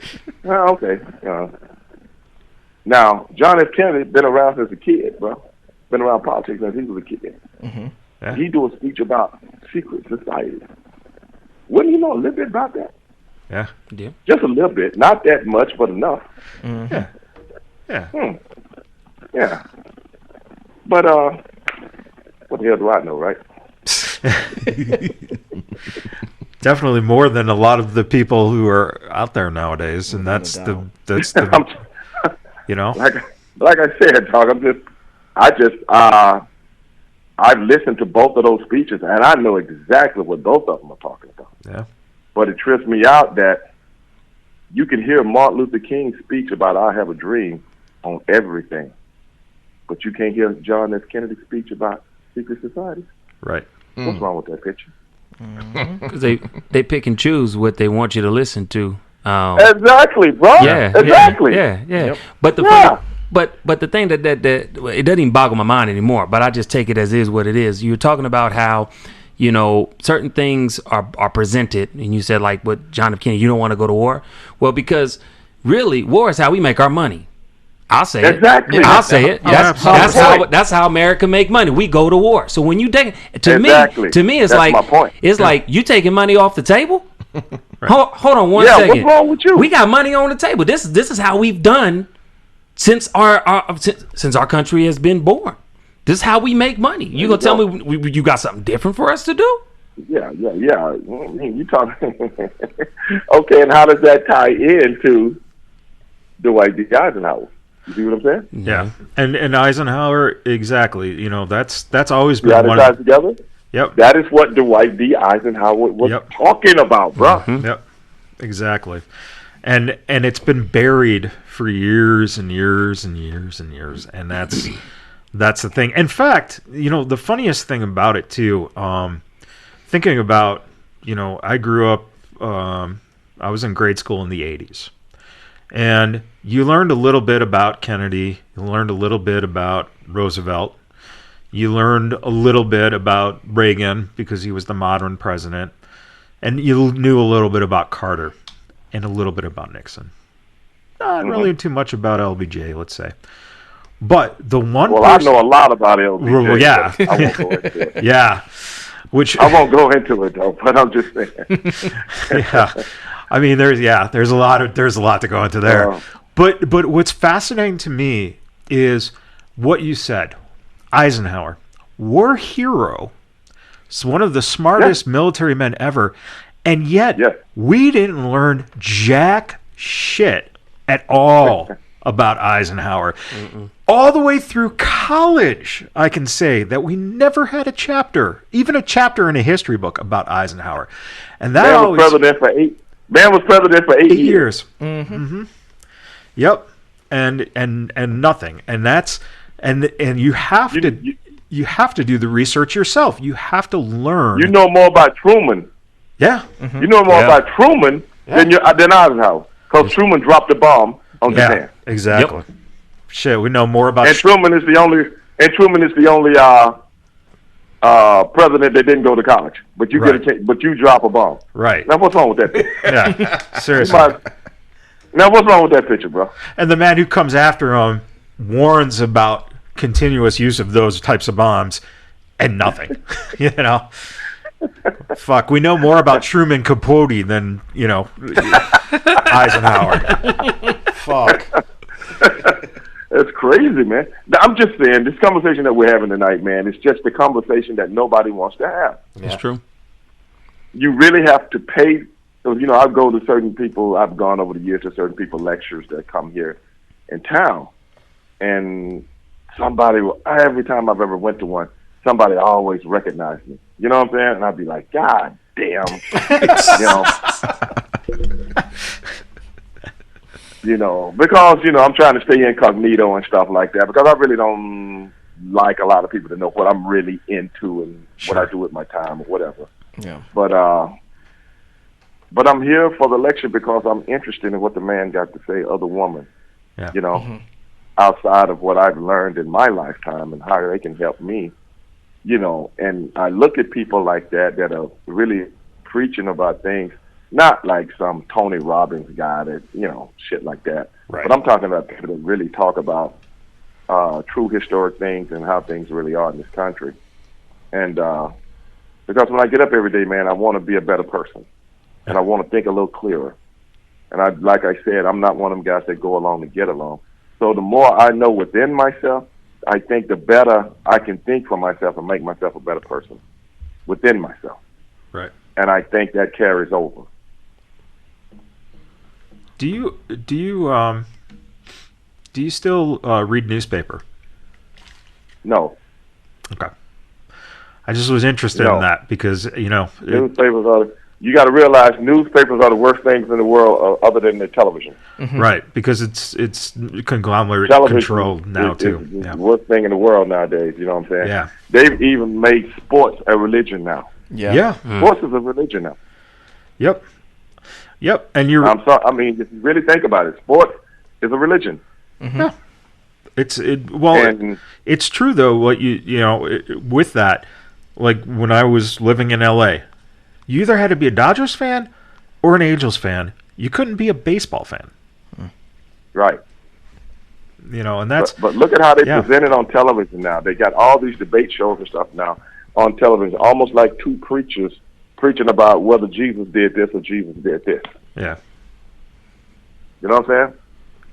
Okay. Now, John F. Kennedy been around since a kid, bro. Been around politics since he was a kid. Mm-hmm. Yeah. He do a speech about secret societies. Wouldn't you know a little bit about that? Yeah. Yeah. Just a little bit. Not that much, but enough. Mm-hmm. Yeah. Yeah. Yeah. But, what the hell do I know, right? Definitely more than a lot of the people who are out there nowadays, and that's the you know. Like I said, dog. I've listened to both of those speeches, and I know exactly what both of them are talking about. Yeah. But it trips me out that you can hear Martin Luther King's speech about "I have a dream" on everything, but you can't hear John F. Kennedy's speech about secret societies. Right. What's wrong with that picture? Because they pick and choose what they want you to listen to. Exactly, bro. Yeah, exactly. Yeah. Yep. But the Yeah. but the thing that it doesn't even boggle my mind anymore. But I just take it as is what it is. You're talking about how, certain things are presented, and you said like with John F. Kennedy, you don't want to go to war. Well, because really, war is how we make our money. I'll say Exactly. it. I'll say it. Oh, That's how America make money. We go to war. So when you take to me, it's That's like my point. it's like you taking money off the table. Hold on one second. What's wrong with you? We got money on the table. This is how we've done since our country has been born. This is how we make money. You gonna tell me you got something different for us to do? Yeah. You talking? Okay, and how does that tie into Dwight D. Eisenhower? You see what I'm saying? Yeah. And Eisenhower, exactly. That's always been Got it one tied of together. Yep. That is what Dwight D. Eisenhower was talking about, bro. Mm-hmm. Yep. Exactly. And it's been buried for years and years and years and years, and that's the thing. In fact, the funniest thing about it too, thinking about, I grew up, I was in grade school in the 80s. And you learned a little bit about Kennedy. You learned a little bit about Roosevelt. You learned a little bit about Reagan because he was the modern president. And you knew a little bit about Carter and a little bit about Nixon. Not really too much about LBJ, let's say. But the one I know a lot about LBJ. Well, yeah. I won't go into it. Yeah. Which I won't go into it, though, but I'm just saying. Yeah. I mean, there's a lot to go into there. But what's fascinating to me is what you said. Eisenhower, war hero, one of the smartest military men ever, and yet we didn't learn jack shit at all about Eisenhower. All the way through college, I can say that we never had a chapter, even a chapter in a history book about Eisenhower. And that Man was president for 8 years. Mm-hmm. Mm-hmm. Yep. And nothing. And that's and you have to do the research yourself. You have to learn. You know more about Truman. Yeah. Mm-hmm. You know more about Truman than Eisenhower, because Truman dropped the bomb on Japan. Exactly. Yep. Shit, we know more about. And Truman is the only president that didn't go to college. But you but you drop a bomb. Right. Now what's wrong with that? Yeah. Seriously. Now what's wrong with that picture, bro? And the man who comes after him warns about continuous use of those types of bombs, and nothing. Fuck. We know more about Truman Capote than Eisenhower. Fuck. It's crazy, man. I'm just saying, this conversation that we're having tonight, man, it's just the conversation that nobody wants to have. That's true. You really have to pay. So, you know, I go to certain people, I've gone over the years to certain people lectures that come here in town. And somebody, every time I've ever went to one, somebody always recognized me. You know what I'm saying? And I'd be like, God damn. Because, I'm trying to stay incognito and stuff like that, because I really don't like a lot of people to know what I'm really into and what I do with my time or whatever. Yeah. But I'm here for the lecture because I'm interested in what the man got to say of the woman, outside of what I've learned in my lifetime and how they can help me, and I look at people like that are really preaching about things, not like some Tony Robbins guy that, shit like that. Right. But I'm talking about people that really talk about true historic things and how things really are in this country. And because when I get up every day, man, I want to be a better person. And I want to think a little clearer. And like I said, I'm not one of them guys that go along to get along. So the more I know within myself, I think the better I can think for myself and make myself a better person within myself. Right. And I think that carries over. Do you still read newspaper? No. Okay. I just was interested in that because, newspapers are. You got to realize newspapers are the worst things in the world other than the television. Mm-hmm. Right, because it's conglomerate controlled now too. It's the worst thing in the world nowadays. You know what I'm saying? Yeah. They've even made sports a religion now. Yeah. Sports is a religion now. Yep. And you're. I'm sorry. I mean, if you really think about it, sports is a religion. Mm-hmm. Yeah. It's true though. What with that, like when I was living in LA. You either had to be a Dodgers fan or an Angels fan. You couldn't be a baseball fan. Right. And that's... But look at how they present it on television now. They got all these debate shows and stuff now on television, almost like two preachers preaching about whether Jesus did this or Jesus did this. Yeah. You know what I'm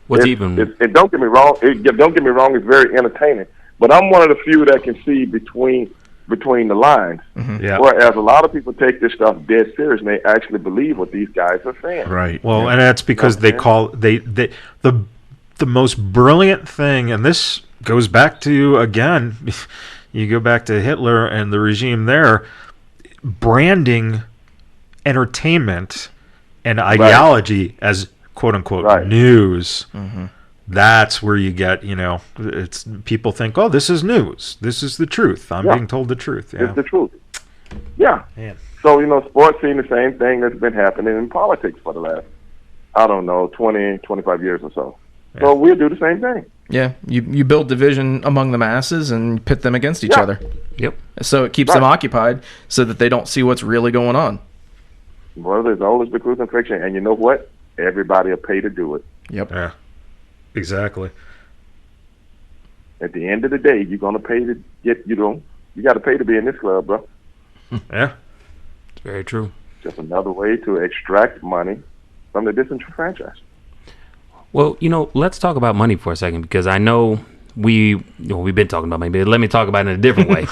saying? And don't get me wrong. Don't get me wrong. It's very entertaining. But I'm one of the few that can see between the lines. Mm-hmm. Yeah. Whereas a lot of people take this stuff dead serious and they actually believe what these guys are saying. Right. Well, and that's because they call the most brilliant thing, and this goes back to, again, you go back to Hitler and the regime there, branding entertainment and ideology as quote unquote news. Mm-hmm. That's where you get, it's people think, oh, this is news. This is the truth. I'm being told the truth. Yeah. It's the truth. Yeah. Man. So, sports seem the same thing that's been happening in politics for the last, 20, 25 years or so. Yeah. So we'll do the same thing. Yeah. You build division among the masses and pit them against each other. Yep. So it keeps them occupied so that they don't see what's really going on. Well, there's always the truth and fiction. And you know what? Everybody will pay to do it. Yep. Yeah. Exactly. At the end of the day, you're gonna pay to get. You got to pay to be in this club, bro. Yeah, it's very true. Just another way to extract money from the disenfranchised. Well, let's talk about money for a second because I know we've been talking about money, but let me talk about it in a different way.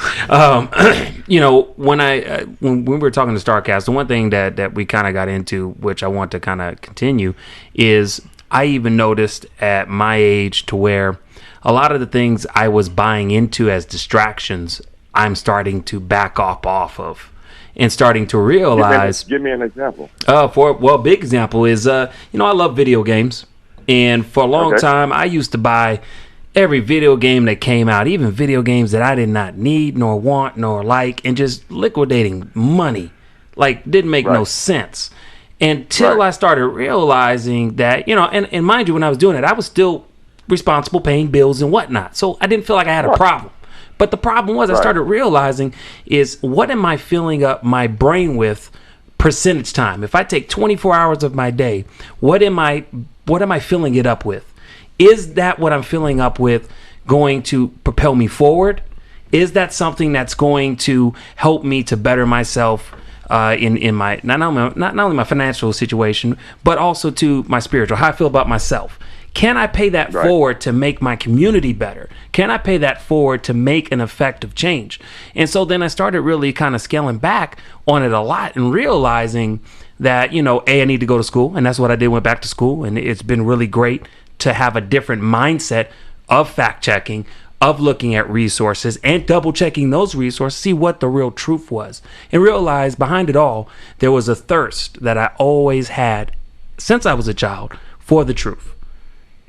When we were talking to StarCast, the one thing that we kind of got into, which I want to kind of continue, is I even noticed at my age to where a lot of the things I was buying into as distractions, I'm starting to back off of and starting to realize. Give me an example. Big example is, I love video games. And for a long time, I used to buy every video game that came out, even video games that I did not need, nor want, nor like, and just liquidating money. Like, didn't make no sense. Until I started realizing that, and mind you, when I was doing it, I was still responsible paying bills and whatnot. So I didn't feel like I had a problem. But the problem was I started realizing is what am I filling up my brain with percentage time? If I take 24 hours of my day, what am I filling it up with? Is that what I'm filling up with going to propel me forward? Is that something that's going to help me to better myself in my not only my financial situation, but also to my spiritual, how I feel about myself? Can I pay that forward to make my community better? Can I pay that forward to make an effective change? And so then I started really kind of scaling back on it a lot and realizing that, you know, I need to go to school. And that's what I did, went back to school. And it's been really great to have a different mindset of fact checking, of looking at resources and double checking those resources, see what the real truth was, and realize behind it all, there was a thirst that I always had since I was a child for the truth.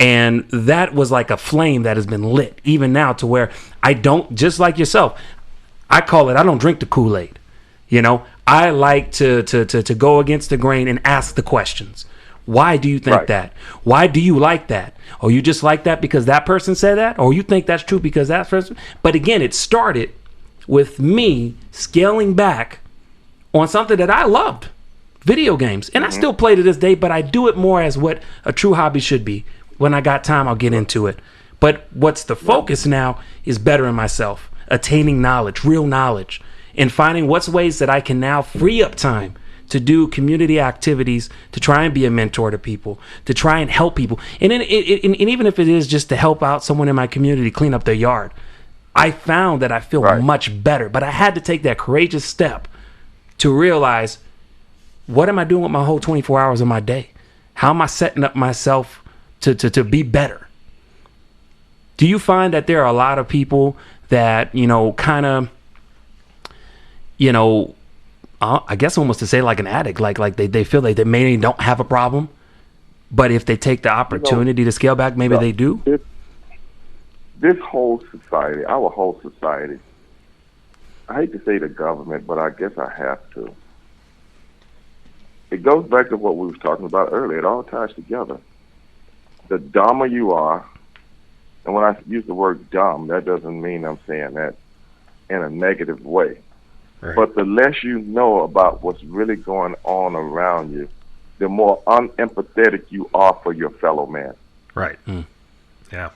And that was like a flame that has been lit even now, to where I don't, just like yourself, I call it, I don't drink the Kool-Aid. You know, I like to go against the grain and ask the questions. Why do you think that? Why do you like that? Or you just like that because that person said that? Or you think that's true because that person? But again, it started with me scaling back on something that I loved, video games. And I still play to this day, but I do it more as what a true hobby should be. When I got time, I'll get into it. But what's the focus now is bettering myself, attaining knowledge, real knowledge, and finding what's ways that I can now free up time to do community activities, to try and be a mentor to people, to try and help people. And then and even if it is just to help out someone in my community clean up their yard, I found that I feel much better. But I had to take that courageous step to realize, what am I doing with my whole 24 hours of my day? How am I setting up myself to be better? Do you find that there are a lot of people that, you know, kind of, you know, I guess almost to say like an addict, like they feel like they maybe don't have a problem, but if they take the opportunity to scale back, maybe they do? This whole society, our whole society, I hate to say the government, but I guess I have to. It goes back to what we was talking about earlier. It all ties together. The dumber you are, and when I use the word dumb, that doesn't mean I'm saying that in a negative way. Right. But the less you know about what's really going on around you, the more unempathetic you are for your fellow man. Right. Yeah.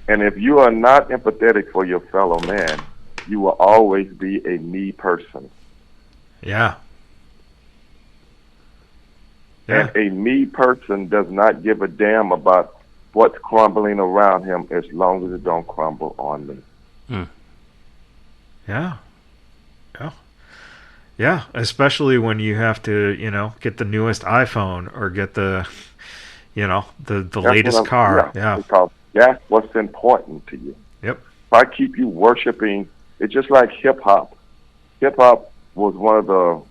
And if you are not empathetic for your fellow man, you will always be a me person. Yeah. And a me person does not give a damn about what's crumbling around him as long as it don't crumble on me. Yeah. Yeah. Yeah. Especially when you have to, you know, get the newest iPhone or get the, you know, the latest car. Yeah. Because that's what's important to you. Yep. If I keep you worshiping, it's just like hip hop. Hip hop was one of the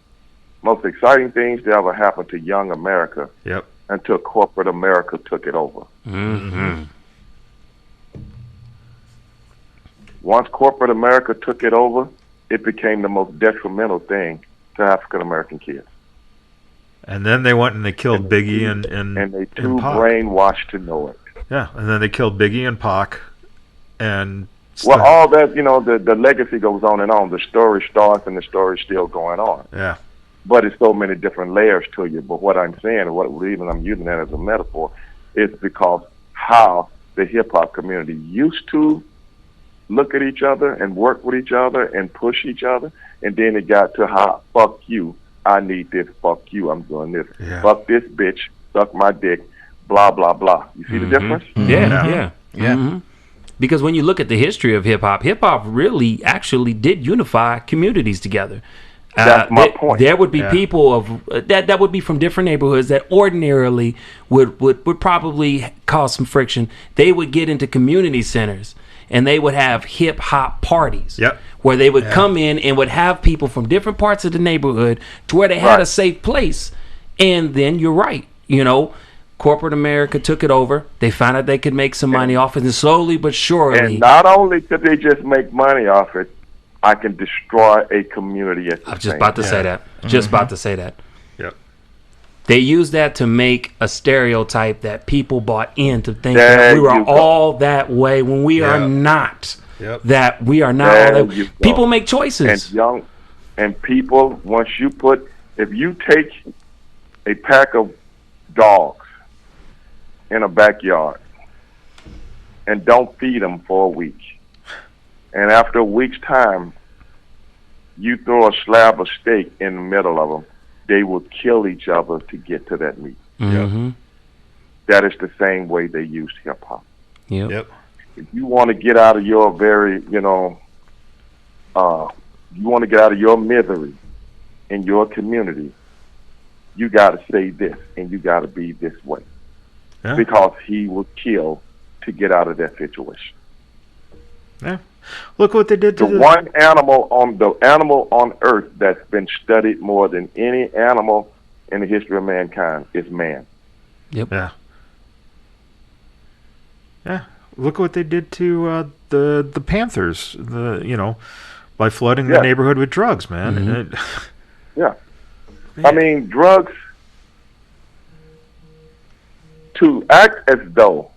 most exciting things that ever happened to young America. Yep. Until corporate America took it over. Mm-hmm. Once corporate America took it over, it became the most detrimental thing to African American kids. And then they went and they killed Biggie and they too Pac. brainwashed to know it. Yeah, and then they killed Biggie and Pac, and well, all that, you know, the legacy goes on and on. The story starts and the story's still going on. Yeah. But it's so many different layers to you. But what I'm saying, what reason I'm using that as a metaphor, is because how the hip hop community used to look at each other and work with each other and push each other, and then it got to how, fuck you, I need this, fuck you, I'm doing this, fuck this bitch, suck my dick, blah blah blah. You see the difference? Yeah. Mm-hmm. Because when you look at the history of hip hop really actually did unify communities together. That's my point. There would be people of that would be from different neighborhoods that ordinarily would probably cause some friction. They would get into community centers and they would have hip hop parties. Yep. Where they would come in and would have people from different parts of the neighborhood to where they had a safe place. And then you're right, you know, corporate America took it over. They found out they could make some money off it, and slowly but surely. And not only could they just make money off it, I can destroy a community at the I was just about to say that. Just about to say that. Yep. They used that to make a stereotype that people bought in to think that we are all that way when we are not. Yep. That we are not all that. People make choices. And people, once you if you take a pack of dogs in a backyard and don't feed them for a week, and after a week's time, you throw a slab of steak in the middle of them, they will kill each other to get to that meat. Mm-hmm. that is the same way they used hip hop. Yep. If you want to get out of your you want to get out of your misery in your community, you got to say this and you got to be this way. Yeah. Because he will kill to get out of that situation. Yeah. Look what they did to the one animal on earth that's been studied more than any animal in the history of mankind is man. Yep. Yeah. Yeah. Look what they did to the Panthers. By flooding the neighborhood with drugs, man. Mm-hmm. Yeah. Man. I mean, drugs. To act as though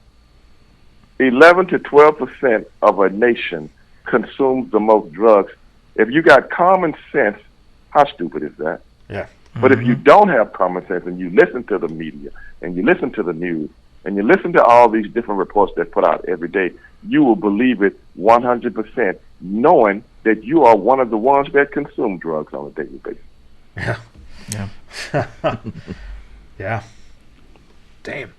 11 to 12% of a nation consumes the most drugs. If you got common sense, how stupid is that? Yeah. But if you don't have common sense and you listen to the media and you listen to the news and you listen to all these different reports that put out every day, you will believe it 100%, knowing that you are one of the ones that consume drugs on a daily basis. Yeah. Yeah. Yeah. Damn.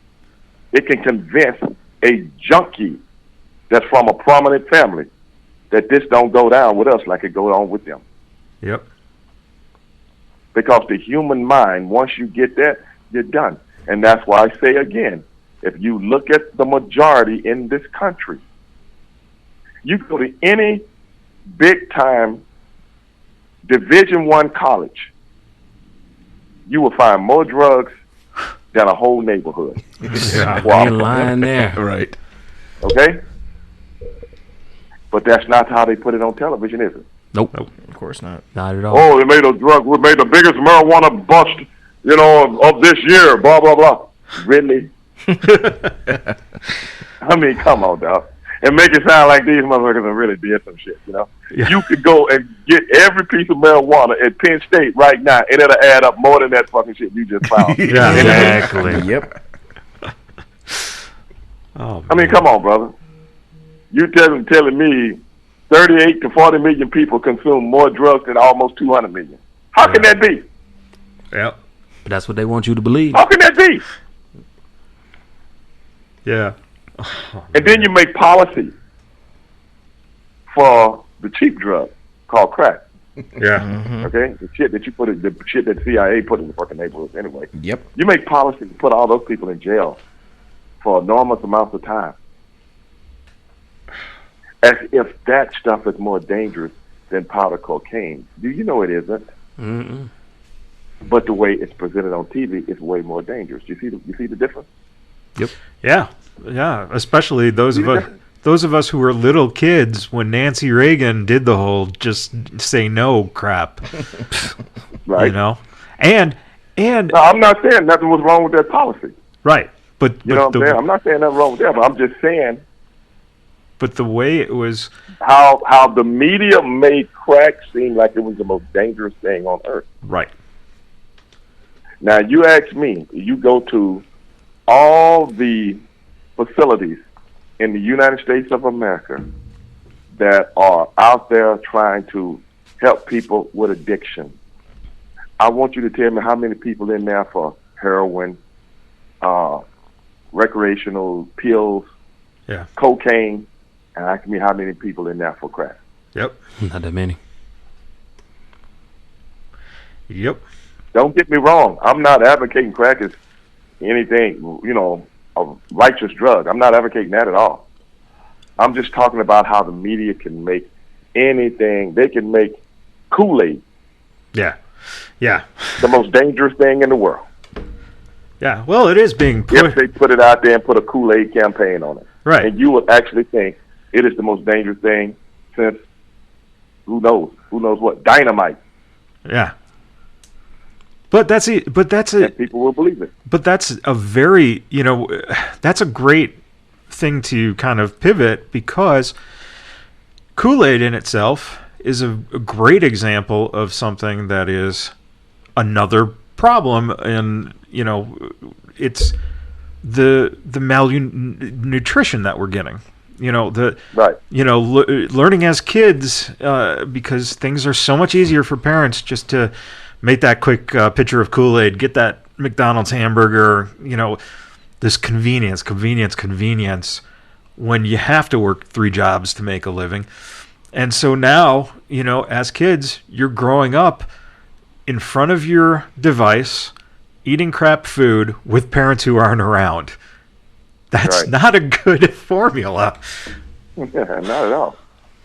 It can convince a junkie that's from a prominent family that this don't go down with us like it goes on with them. Yep. Because the human mind, once you get that, you're done. And that's why I say again, if you look at the majority in this country, you go to any big time Division I college, you will find more drugs than a whole neighborhood. Yeah, you're lying there. Right. Okay? But that's not how they put it on television, is it? Nope. Of course not. Not at all. Oh, we made the biggest marijuana bust, of this year, blah, blah, blah. Really? I mean, come on, dog. And make it sound like these motherfuckers are really did some shit, Yeah. You could go and get every piece of marijuana at Penn State right now, and it'll add up more than that fucking shit you just found. Yeah. Exactly. Yep. Oh, I mean, come on, brother. You telling me 38 to 40 million people consume more drugs than almost 200 million. How can that be? Yep. But that's what they want you to believe. How can that be? Yeah. And then you make policy for the cheap drug called crack. Yeah. Mm-hmm. Okay, the shit that CIA put in the fucking neighborhoods anyway. Yep. You make policy to put all those people in jail for enormous amounts of time, as if that stuff is more dangerous than powder cocaine. Do you know it isn't? Mm-mm. But the way it's presented on TV is way more dangerous. You see the difference? Yep. Yeah. Yeah. Especially those of us who were little kids when Nancy Reagan did the whole just say no crap. Right. And no, I'm not saying nothing was wrong with that policy. Right. But you know what I'm saying? I'm not saying nothing wrong with that, but I'm just saying. But the way it was, how the media made crack seem like it was the most dangerous thing on earth. right. Now you ask me, you go to all the facilities in the United States of America that are out there trying to help people with addiction. I want you to tell me how many people in there for heroin, recreational pills, Yeah. cocaine, and ask me how many people in there for crack. Yep. Not that many. Yep. Don't get me wrong. I'm not advocating crack as anything, a righteous drug. I'm not advocating that at all. I'm just talking about how the media can make anything. They can make Kool-Aid Yeah. Yeah. the most dangerous thing in the world. Yeah. Well, it is being If they put it out there and put a Kool-Aid campaign on it. right. And you would actually think it is the most dangerous thing since, who knows what, dynamite. Yeah. But that's it. And people will believe it. But that's a very, that's a great thing to kind of pivot, because Kool-Aid in itself is a great example of something that is another problem, and it's the malnutrition that we're getting. Right. Learning as kids, because things are so much easier for parents just to make that quick pitcher of Kool-Aid, get that McDonald's hamburger, this convenience when you have to work 3 jobs to make a living. And so now, as kids, you're growing up in front of your device, eating crap food with parents who aren't around. That's not a good formula. Yeah, not at all.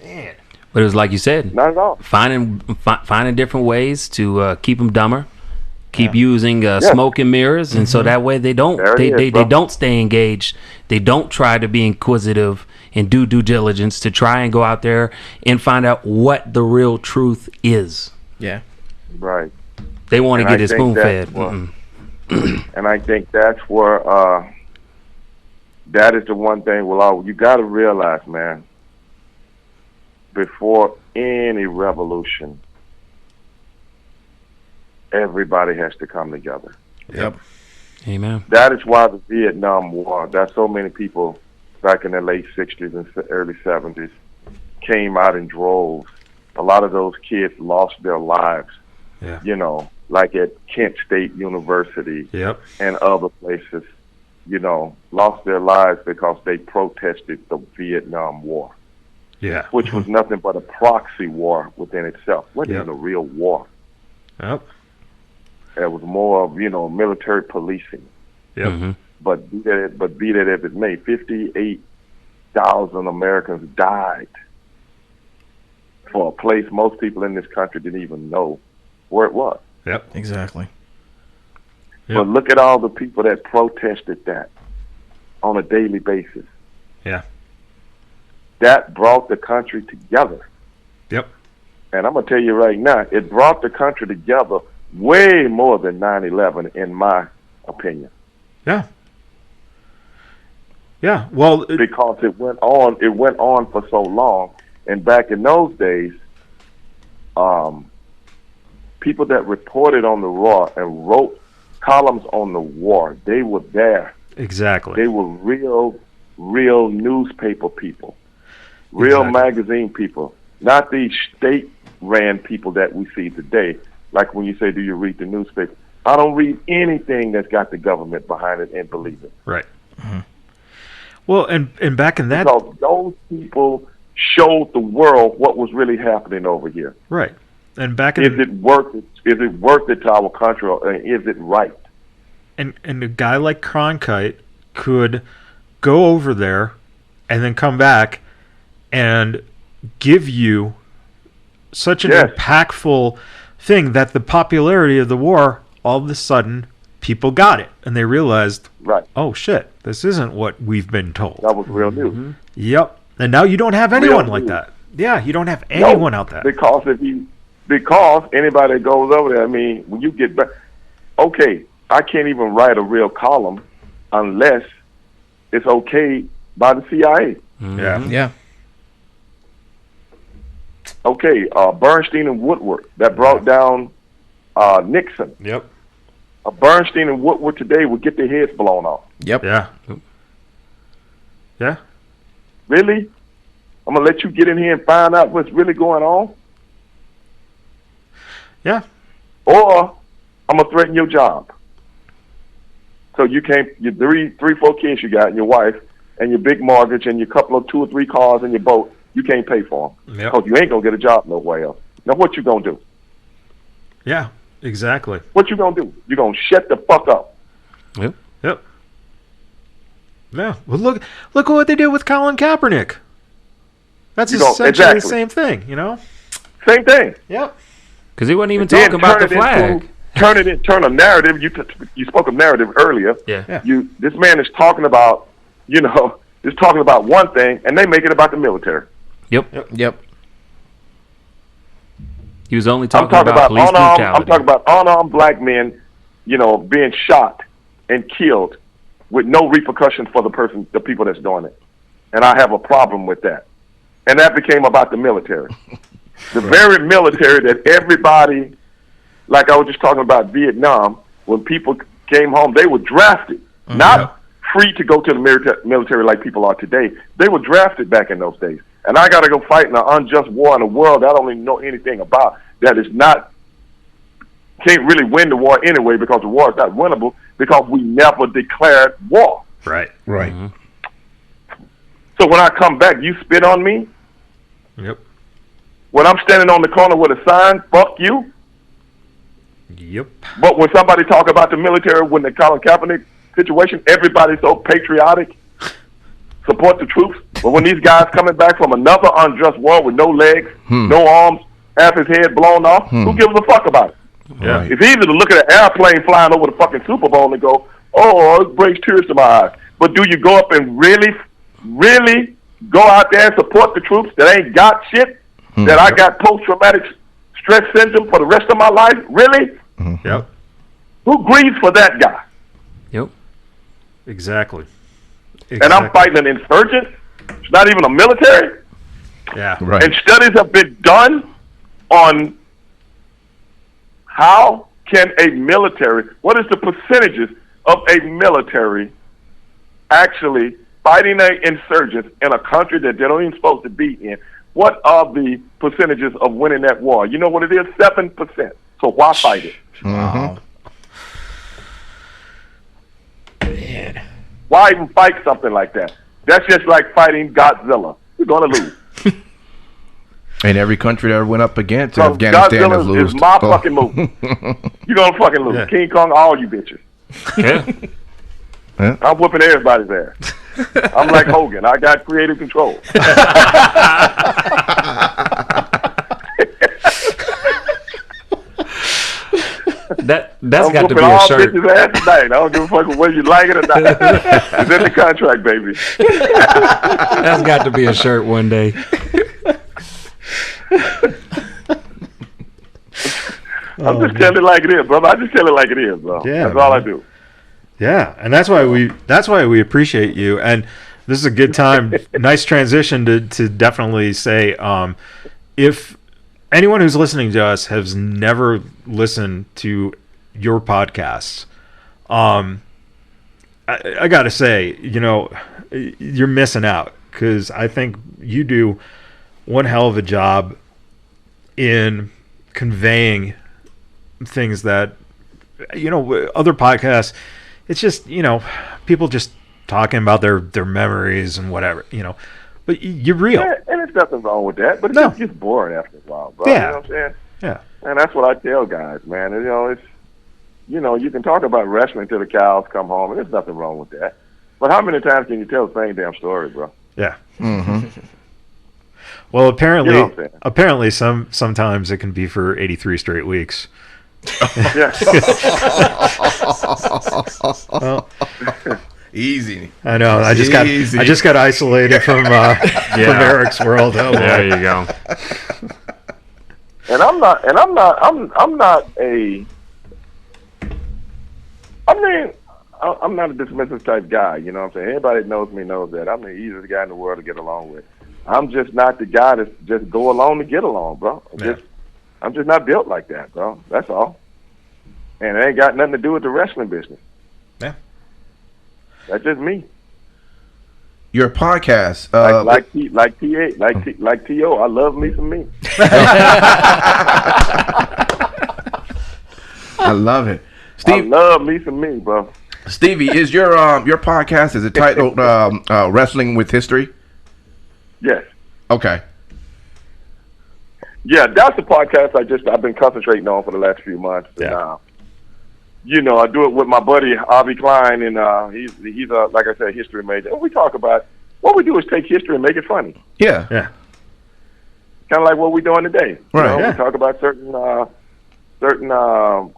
Man. But it was like you said, not at all. Finding different ways to keep them dumber, keep using smoke and mirrors, and so that way they don't they don't stay engaged. They don't try to be inquisitive and do due diligence to try and go out there and find out what the real truth is. Yeah, right. They want to get it spoon fed. And I think that's where that is the one thing. Well, you got to realize, man. Before any revolution, everybody has to come together. Yep. Amen. That is why the Vietnam War, that so many people back in the late 60s and early 70s came out in droves. A lot of those kids lost their lives, like at Kent State University and other places, lost their lives because they protested the Vietnam War. Yeah. Which was nothing but a proxy war within itself. It wasn't even a real war. Yep. It was more of, military policing. Yep. Mm-hmm. But be that as it may, 58,000 Americans died for a place most people in this country didn't even know where it was. Yep. Exactly. Yep. But look at all the people that protested that on a daily basis. Yeah. That brought the country together. Yep. And I'm going to tell you right now, it brought the country together way more than 9/11, in my opinion. Yeah. Yeah. Well, because it went on for so long. And back in those days, people that reported on the war and wrote columns on the war, they were there. Exactly. They were real newspaper people. Real magazine people, not these state-ran people that we see today. Like when you say, do you read the newspaper? I don't read anything that's got the government behind it and believe it. Right. Mm-hmm. Well, and back in that... Because those people showed the world what was really happening over here. Right. And back in... Is it worth it to our country, or is it right? And a guy like Cronkite could go over there and then come back and give you such an impactful thing that the popularity of the war, all of a sudden, people got it. And they realized, oh, shit, this isn't what we've been told. That was real news. Mm-hmm. Yep. And now you don't have anyone like that. Yeah, you don't have anyone out there. Because anybody that goes over there, I mean, when you get back, okay, I can't even write a real column unless it's okay by the CIA. Mm-hmm. Yeah. Yeah. Okay, Bernstein and Woodward that brought down Nixon. Yep. Bernstein and Woodward today would get their heads blown off. Yep. Yeah. Yeah. Really? I'm gonna let you get in here and find out what's really going on? Yeah. Or I'm gonna threaten your job. So you can't. Your three, 4 kids you got, and your wife, and your big mortgage, and your couple of 2 or 3 cars and your boat. You can't pay for them because you ain't gonna get a job nowhere else. Now what you gonna do? Yeah, exactly. What you gonna do? You gonna shut the fuck up? Yep. Yep. Yeah. Well, look what they did with Colin Kaepernick. That's essentially the same thing, Same thing. Yep. Because he wasn't even talking about the flag. Turn a narrative. You spoke of narrative earlier. Yeah. This man is talking about, just talking about one thing, and they make it about the military. Yep. He was only talking about police brutality. I'm talking about unarmed black men, being shot and killed with no repercussions for the people that's doing it. And I have a problem with that. And that became about the military. The very military that everybody, like I was just talking about Vietnam, when people came home, they were drafted, not free to go to the military like people are today. They were drafted back in those days. And I got to go fight in an unjust war in a world I don't even know anything about, that is not, can't really win the war anyway, because the war is not winnable, because we never declared war. Right. Right. So when I come back, you spit on me? Yep. When I'm standing on the corner with a sign, fuck you? Yep. But when somebody talk about the military, when the Colin Kaepernick situation, everybody's so patriotic, support the troops. But when these guys coming back from another unjust war with no legs, no arms, half his head blown off, who gives a fuck about it? Yeah. It's easy to look at an airplane flying over the fucking Super Bowl and go, oh, it brings tears to my eyes. But do you go up and really go out there and support the troops that ain't got shit, that I got post-traumatic stress syndrome for the rest of my life? Really? Yep. Who grieves for that guy? Yep. Exactly. And I'm fighting an insurgent? It's not even a military? Yeah. Right. And studies have been done on how can a military, what is the percentages of a military actually fighting an insurgent in a country that they don't even supposed to be in? What are the percentages of winning that war? You know what it is? 7%. So why fight it? Wow. Man. Why even fight something like that? That's just like fighting Godzilla. You're going to lose. And every country that went up against So Afghanistan has Godzilla lost. is my fucking move. You're going to fucking lose. Yeah. King Kong, all you bitches. Yeah. I'm whooping everybody's ass. I'm like Hogan. I got creative control. That's I'm got to whooping be a all shirt. bitches' ass tonight. I don't give a fuck whether you like it or not. It's in the contract, baby. That's got to be a shirt one day. I'm just telling it like it is, brother. I just tell it like it is, bro. Yeah, That's all I do. Yeah, and that's why we appreciate you. And this is a good time, nice transition to definitely say, if anyone who's listening to us has never listened to your podcasts, I got to say, you're missing out, because I think you do one hell of a job in conveying things that, other podcasts, it's just, people just talking about their memories and whatever, but you're real. Yeah, and there's nothing wrong with that, but it just gets boring after a while, bro. Yeah. You know what I'm saying? Yeah. And that's what I tell guys, man. It's, you can talk about wrestling till the cows come home, and there's nothing wrong with that. But how many times can you tell the same damn story, bro? Yeah. Well, apparently, You know what I'm saying? sometimes it can be for 83 straight weeks. Yeah. Well, easy. I know. I just got isolated from Eric's world. Oh, There you go. And I'm not a dismissive type guy, you know what I'm saying? Anybody that knows me knows that. I'm the easiest guy in the world to get along with. I'm just not the guy that's just go along to get along, bro. I'm just not built like that, bro. That's all. And it ain't got nothing to do with the wrestling business. Yeah. That's just me. Your podcast, like T.O., I love me some me. I love it. I love me some me, bro. Stevie, is your podcast, is it titled Wrestling with History? Yes. Okay. Yeah, that's the podcast I've been concentrating on for the last few months. Yeah. And, I do it with my buddy Avi Klein, and he's like I said, history major. And we talk about what we do is take history and make it funny. Yeah. Yeah. Kind of like what we're doing today. Right. We talk about certain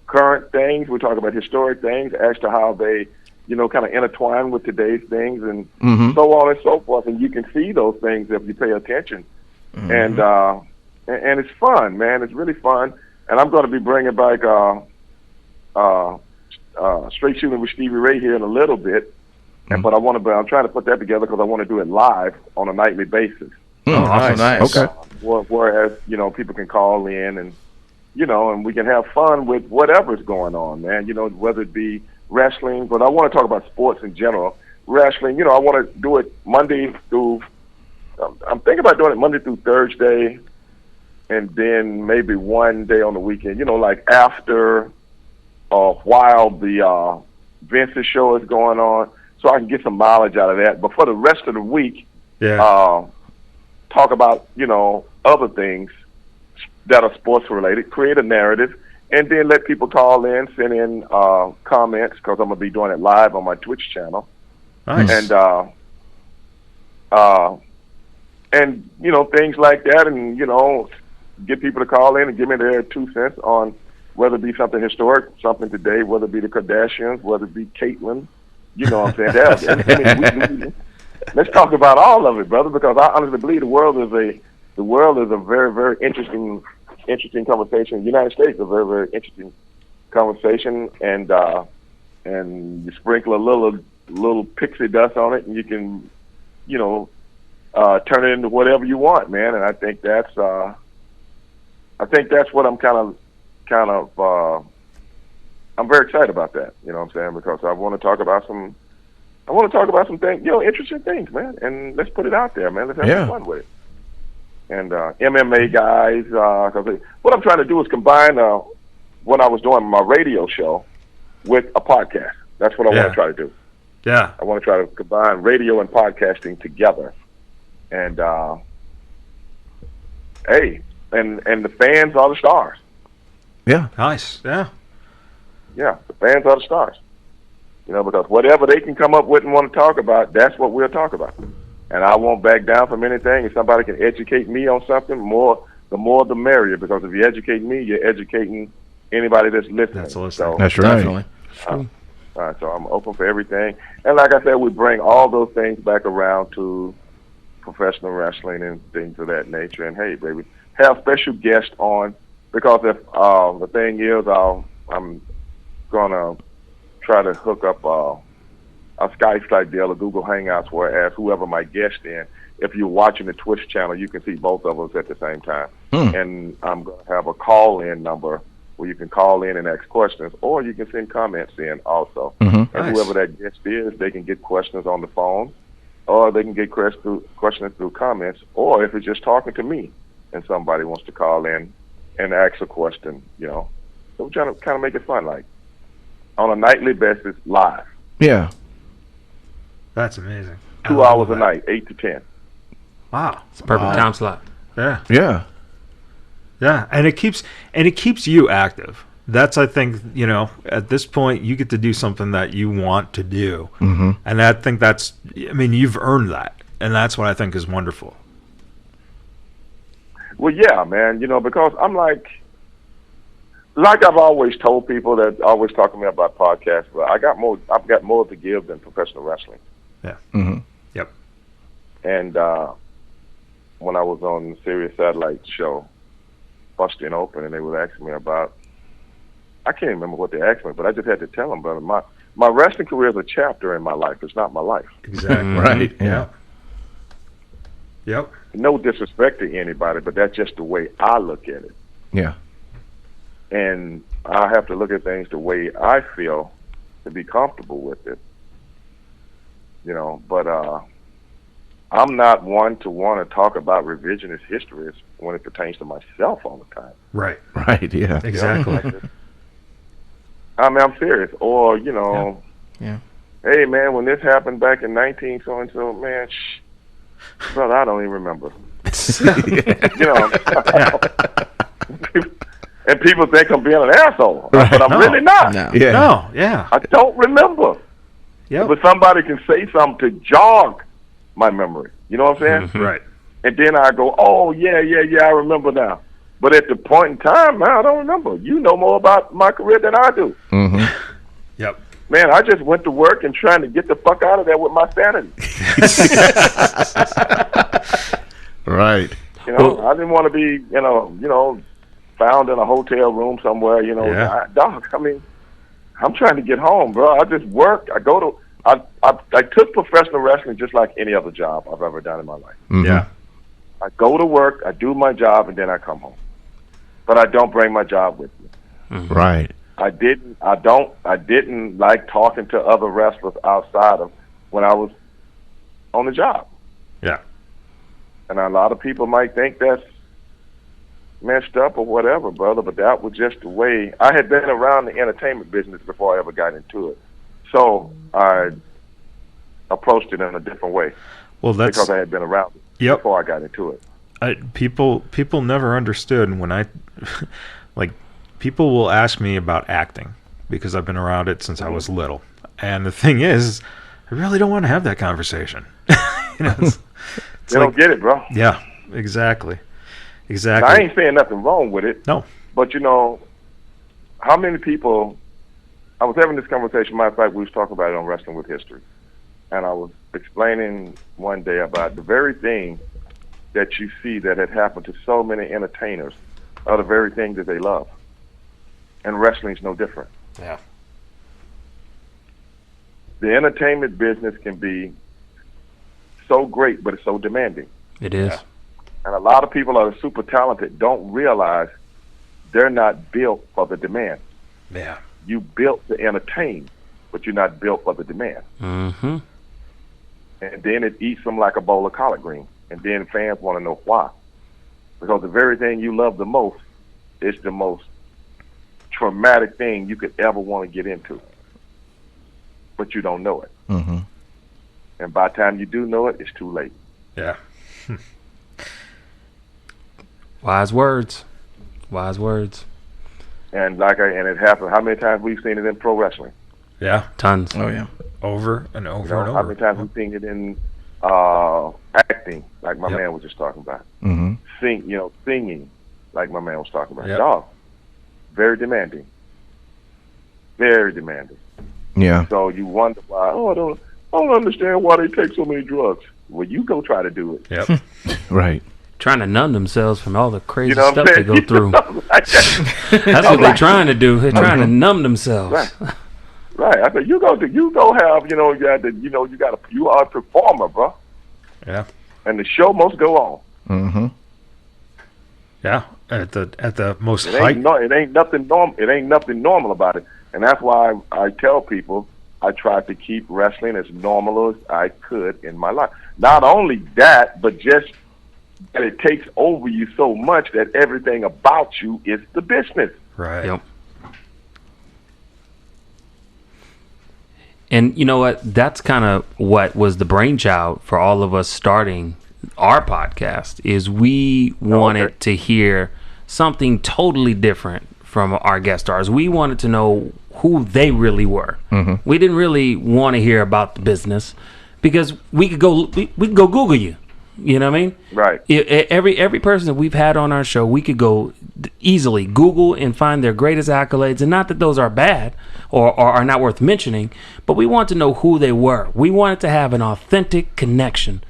current things. We talk about historic things as to how they, kind of intertwine with today's things, and so on and so forth. And you can see those things if you pay attention. And it's fun, man. It's really fun. And I'm going to be bringing back Straight Shooting with Stevie Ray here in a little bit. But I'm trying to put that together because I want to do it live on a nightly basis. Nice. Okay. Whereas, people can call in and, and we can have fun with whatever's going on, man. Whether it be wrestling, but I want to talk about sports in general. Wrestling, I want to do it Monday through, I'm thinking about doing it Monday through Thursday, and then maybe one day on the weekend, like after or while the Vince's show is going on. so I can get some mileage out of that. But for the rest of the week, Yeah. talk about, other things that are sports related, create a narrative, and then let people call in, send in comments, because I'm going to be doing it live on my Twitch channel. Nice. And things like that, and, get people to call in and give me their 2 cents on whether it be something historic, something today, whether it be the Kardashians, whether it be Caitlyn, you know what I'm saying? Let's talk about all of it, brother, because I honestly believe the world is a very, very interesting conversation. The United States is a very, very interesting conversation, and you sprinkle a little pixie dust on it, and you can, turn it into whatever you want, man. And I think that's what I'm I'm very excited about that. You know what I'm saying? Because I want to talk about some things, interesting things, man. And let's put it out there, man. Let's have some fun with it. And MMA guys, because what I'm trying to do is combine when I was doing my radio show with a podcast. That's what I want to try to do. Yeah. I want to try to combine radio and podcasting together. And and the fans are the stars. Yeah. Nice. Yeah. Yeah, the fans are the stars. Because whatever they can come up with and want to talk about, that's what we'll talk about. And I won't back down from anything. If somebody can educate me on something, the more the merrier. Because if you educate me, you're educating anybody that's listening. That's listening. So, That's right. Definitely. So I'm open for everything. And like I said, we bring all those things back around to professional wrestling and things of that nature. And hey, baby, have special guests on, because if the thing is, I'm gonna try to hook up a Skype type deal, a Google Hangouts, where I ask whoever my guest in. If you're watching the Twitch channel, you can see both of us at the same time. And I'm gonna have a call-in number where you can call in and ask questions, or you can send comments in also. And whoever that guest is, they can get questions on the phone, or they can get questions through comments, or if it's just talking to me and somebody wants to call in and ask a question, So we're trying to kind of make it fun, like on a nightly basis, live. Yeah. That's amazing. 2 hours a night, 8 to 10. Wow. It's a perfect time slot. Yeah. Yeah. Yeah, and it keeps you active. That's, I think, at this point you get to do something that you want to do. Mm-hmm. And I think you've earned that. And that's what I think is wonderful. Well, yeah, man, because I'm like I've always told people that always talk to me about podcasts, but I've got more to give than professional wrestling. Yeah. Mm-hmm. Yep. And when I was on the Sirius Satellite show, Busting Open, and they were asking me about, I can't remember what they asked me, but I just had to tell them, brother, my wrestling career is a chapter in my life. It's not my life. Exactly. Right. Yeah. Yep. No disrespect to anybody, but that's just the way I look at it. Yeah. And I have to look at things the way I feel to be comfortable with it. But I'm not one to want to talk about revisionist history when it pertains to myself all the time. Right. Right. Yeah. Exactly. I'm serious. Or, Yeah. Hey, man, when this happened back in 19 so-and-so, man, brother, I don't even remember. And people think I'm being an asshole, but I'm really not. No. Yeah. No, yeah. I don't remember. Yep. But somebody can say something to jog my memory. You know what I'm saying? Right. And then I go, oh, yeah, I remember now. But at the point in time, man, I don't remember. You know more about my career than I do. Mm-hmm. Yep. Man, I just went to work and trying to get the fuck out of there with my sanity. Right. I didn't want to be, found in a hotel room somewhere, Yeah. Dog, I'm trying to get home, bro. I just work. I took professional wrestling just like any other job I've ever done in my life. Mm-hmm. Yeah. I go to work, I do my job, and then I come home. But I don't bring my job with me. Mm-hmm. Right. I didn't like talking to other wrestlers outside of when I was on the job. Yeah. And a lot of people might think that's messed up or whatever, brother, but that was just the way. I had been around the entertainment business before I ever got into it. So I approached it in a different way. Well, that's because I had been around it before I got into it. People never understood when I like people will ask me about acting because I've been around it since I was little. And the thing is, I really don't want to have that conversation. It's they don't get it, bro. Yeah, exactly. Now, I ain't saying nothing wrong with it. No. But, how many people... I was having this conversation, matter of fact, we was talking about it on Wrestling with History. And I was explaining one day about the very thing that you see that had happened to so many entertainers are the very thing that they love. And wrestling's no different. Yeah. The entertainment business can be so great, but it's so demanding. It is. Yeah. And a lot of people that are super talented don't realize they're not built for the demand. Yeah. You built to entertain, but you're not built for the demand. Mm-hmm. And then it eats them like a bowl of collard greens. And then fans want to know why. Because the very thing you love the most is the most traumatic thing you could ever want to get into. But you don't know it. Mm-hmm. And by the time you do know it, it's too late. Yeah. Wise words. Wise words. And and it happened. How many times we've seen it in pro wrestling? Yeah. Tons. Oh, yeah. Over and over and over. How many times we've seen it in acting, like my man was just talking about. Mm-hmm. Singing, like my man was talking about. Yep. Dog, very demanding. Very demanding. Yeah. So you wonder why, I don't understand why they take so many drugs. Well, you go try to do it. Yep. Right. Trying to numb themselves from all the crazy You know stuff what they I'm go saying? through. That's what they're trying to do. They're trying to numb themselves. Right. I said you go have you are a performer, bro. Yeah. And the show must go on. Mm-hmm. Yeah. At the most It height. ain't nothing normal. It ain't nothing normal about it. And that's why I tell people I tried to keep wrestling as normal as I could in my life. Not only that, but just that it takes over you so much that everything about you is the business. Right. Yep. And you know what? That's kind of what was the brainchild for all of us starting our podcast. Is we wanted to hear something totally different from our guest stars. We wanted to know who they really were. Mm-hmm. We didn't really want to hear about the business because we could go Google you. You know what I mean? Right. Every person that we've had on our show, we could go easily Google and find their greatest accolades. And not that those are bad or are not worth mentioning, but we want to know who they were. We wanted to have an authentic connection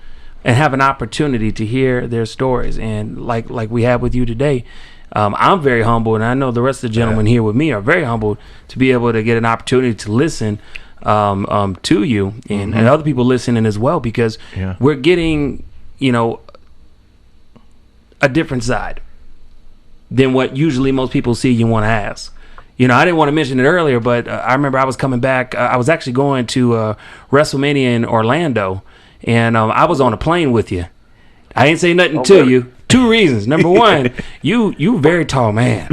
and have an opportunity to hear their stories. And like we had with you today, I'm very humbled, and I know the rest of the gentlemen here with me are very humbled to be able to get an opportunity to listen to you and other people listening as well, because we're getting a different side than what usually most people see you want to ask. I didn't want to mention it earlier, but I remember I was coming back. I was actually going to WrestleMania in Orlando, and I was on a plane with you. I ain't say nothing to you. 2 reasons. Number one, you very tall man,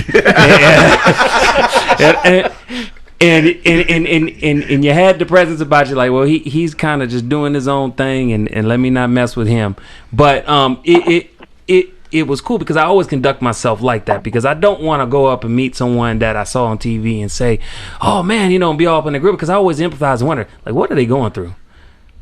and you had the presence about you, like, well, he's kind of just doing his own thing, and let me not mess with him. But it was cool because I always conduct myself like that, because I don't want to go up and meet someone that I saw on TV and say, oh man, and be all up in the group, because I always empathize and wonder, like, what are they going through?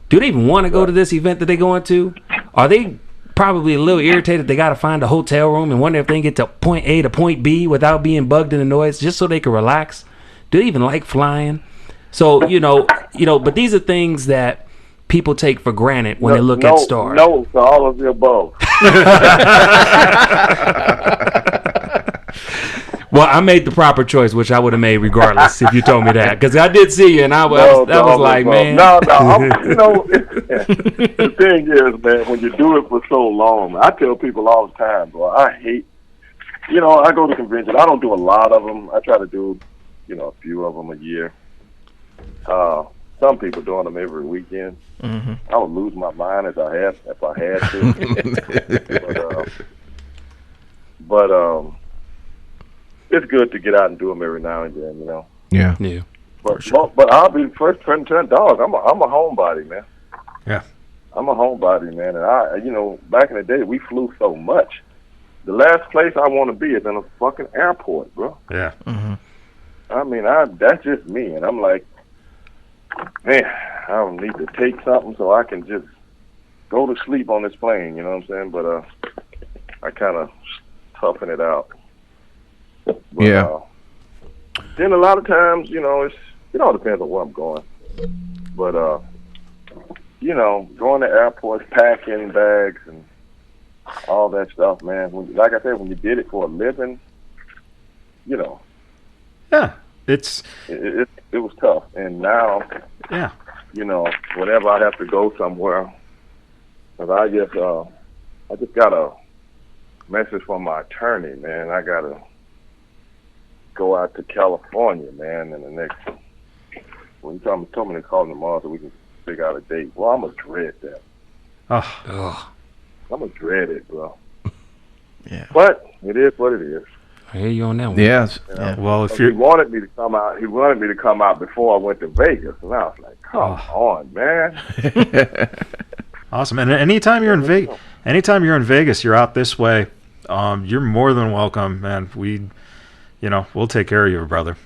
Do they even want to go to this event that they're going to? Are they probably a little irritated they got to find a hotel room and wonder if they can get to point A to point B without being bugged in the noise just so they can relax? Do they even like flying? So, but these are things that people take for granted when they look at stars. No to all of the above. Well, I made the proper choice, which I would have made regardless if you told me that, because I did see you, and I was like, man. No. The thing is, man, when you do it for so long, I tell people all the time, boy, I hate. I go to conventions. I don't do a lot of them. I try to do, a few of them a year. Some people doing them every weekend. Mm-hmm. I would lose my mind if I had to. but it's good to get out and do them every now and then, Yeah. But I'll be first turn dog. I'm a homebody, man. Yeah. I'm a homebody, man, and back in the day, we flew so much. The last place I want to be is in a fucking airport, bro. Yeah. Mm-hmm. I mean, that's just me, and I'm like, man, I don't need to take something so I can just go to sleep on this plane. You know what I'm saying? But I kind of toughen it out. But, then a lot of times, it all depends on where I'm going. But going to airports, packing bags, and all that stuff, man. Like I said, when you did it for a living, Yeah. It was tough. And now, yeah. whenever I have to go somewhere, because I just got a message from my attorney, man. I got to go out to California, man, in the next. Well, he told me to call tomorrow so we can figure out a date. Well, I'm going to dread that. Oh. I'm going to dread it, bro. Yeah. But it is what it is. I hear you on that one. Yes. Well, if he wanted me to come out before I went to Vegas, and I was like, come on, man. Awesome. And anytime you're in Vegas, you're out this way, you're more than welcome, man. We'll take care of you, brother.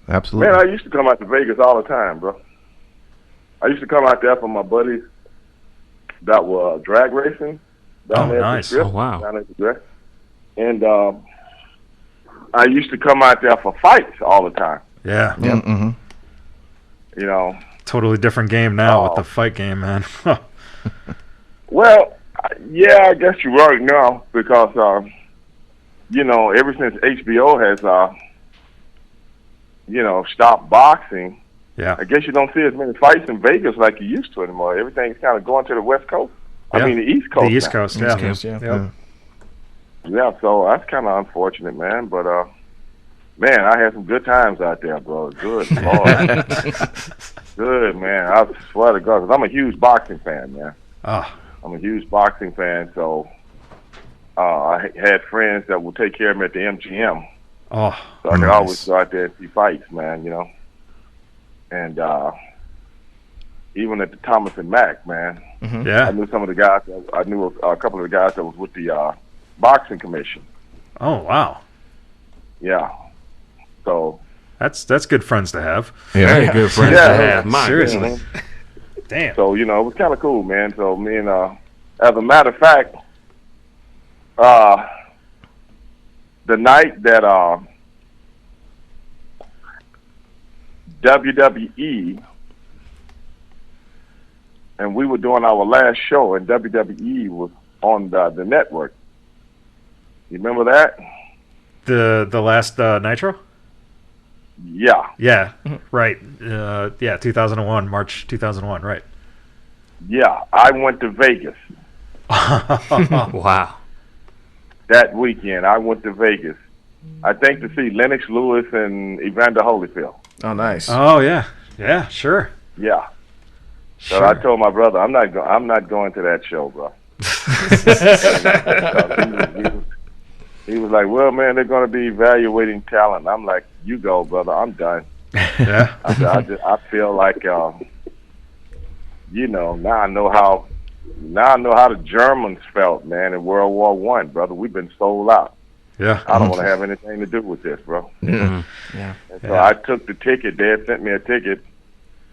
Absolutely. Man, I used to come out to Vegas all the time, bro. I used to come out there for my buddies that were drag racing down there. Nice. Strip, Oh, wow. Down at the drag. And I used to come out there for fights all the time. Yeah. Yep. Mm-hmm. Totally different game now with the fight game, man. Well, yeah, I guess you're right now because, ever since HBO has, stopped boxing, yeah. I guess you don't see as many fights in Vegas like you used to anymore. Everything's kind of going to the West Coast. Yeah. I mean, the East Coast. The East now. Coast, yeah. East Coast, yeah. Yep. Yeah, so that's kind of unfortunate, man. But, man, I had some good times out there, bro. Good Lord. Good, man. I swear to God, because I'm a huge boxing fan, man. Oh. I'm a huge boxing fan, so I had friends that would take care of me at the MGM. Oh, so I could always go out there and see fights, man, And even at the Thomas and Mack, man. Mm-hmm. Yeah. I knew some of the guys. I knew a couple of the guys that was with the boxing commission. Oh, wow. Yeah. So that's good friends to have. Yeah. Very good friends to have. My Seriously. goodness. Damn. So, it was kind of cool, man. So, me and, as a matter of fact, the night that WWE, and we were doing our last show, and WWE was on the network. You remember that? The last Nitro? Yeah. Yeah, right. 2001, March 2001, right. Yeah, I went to Vegas. Wow. That weekend, I went to Vegas. I think to see Lennox Lewis and Evander Holyfield. Oh, nice. Oh, yeah. Yeah, sure. Yeah. So Sure. I told my brother, I'm not going to that show, bro. He was like, well, man, they're going to be evaluating talent. I'm like, you go, brother. I'm done. Yeah. I feel like, now I know how the Germans felt, man, in World War I, brother. We've been sold out. Yeah. I don't want to have anything to do with this, bro. Yeah. Yeah. And so I took the ticket. They had sent me a ticket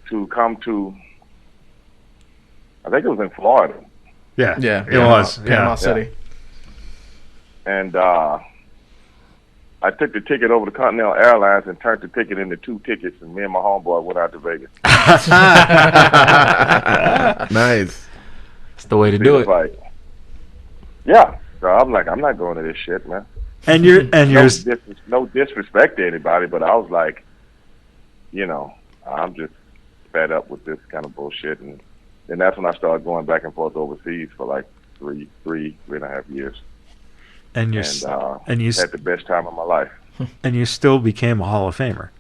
to come to, I think it was in Florida. Yeah. Yeah. It was. Panama Yeah. City. And I took the ticket over to Continental Airlines and turned the ticket into 2 tickets, and me and my homeboy went out to Vegas. Nice. That's the way to do it. Fight. Yeah. So I'm like, I'm not going to this shit, man. And you're No disrespect to anybody, but I was like, I'm just fed up with this kind of bullshit. And that's when I started going back and forth overseas for like three and a half years. and you had the best time of my life. And you still became a Hall of Famer.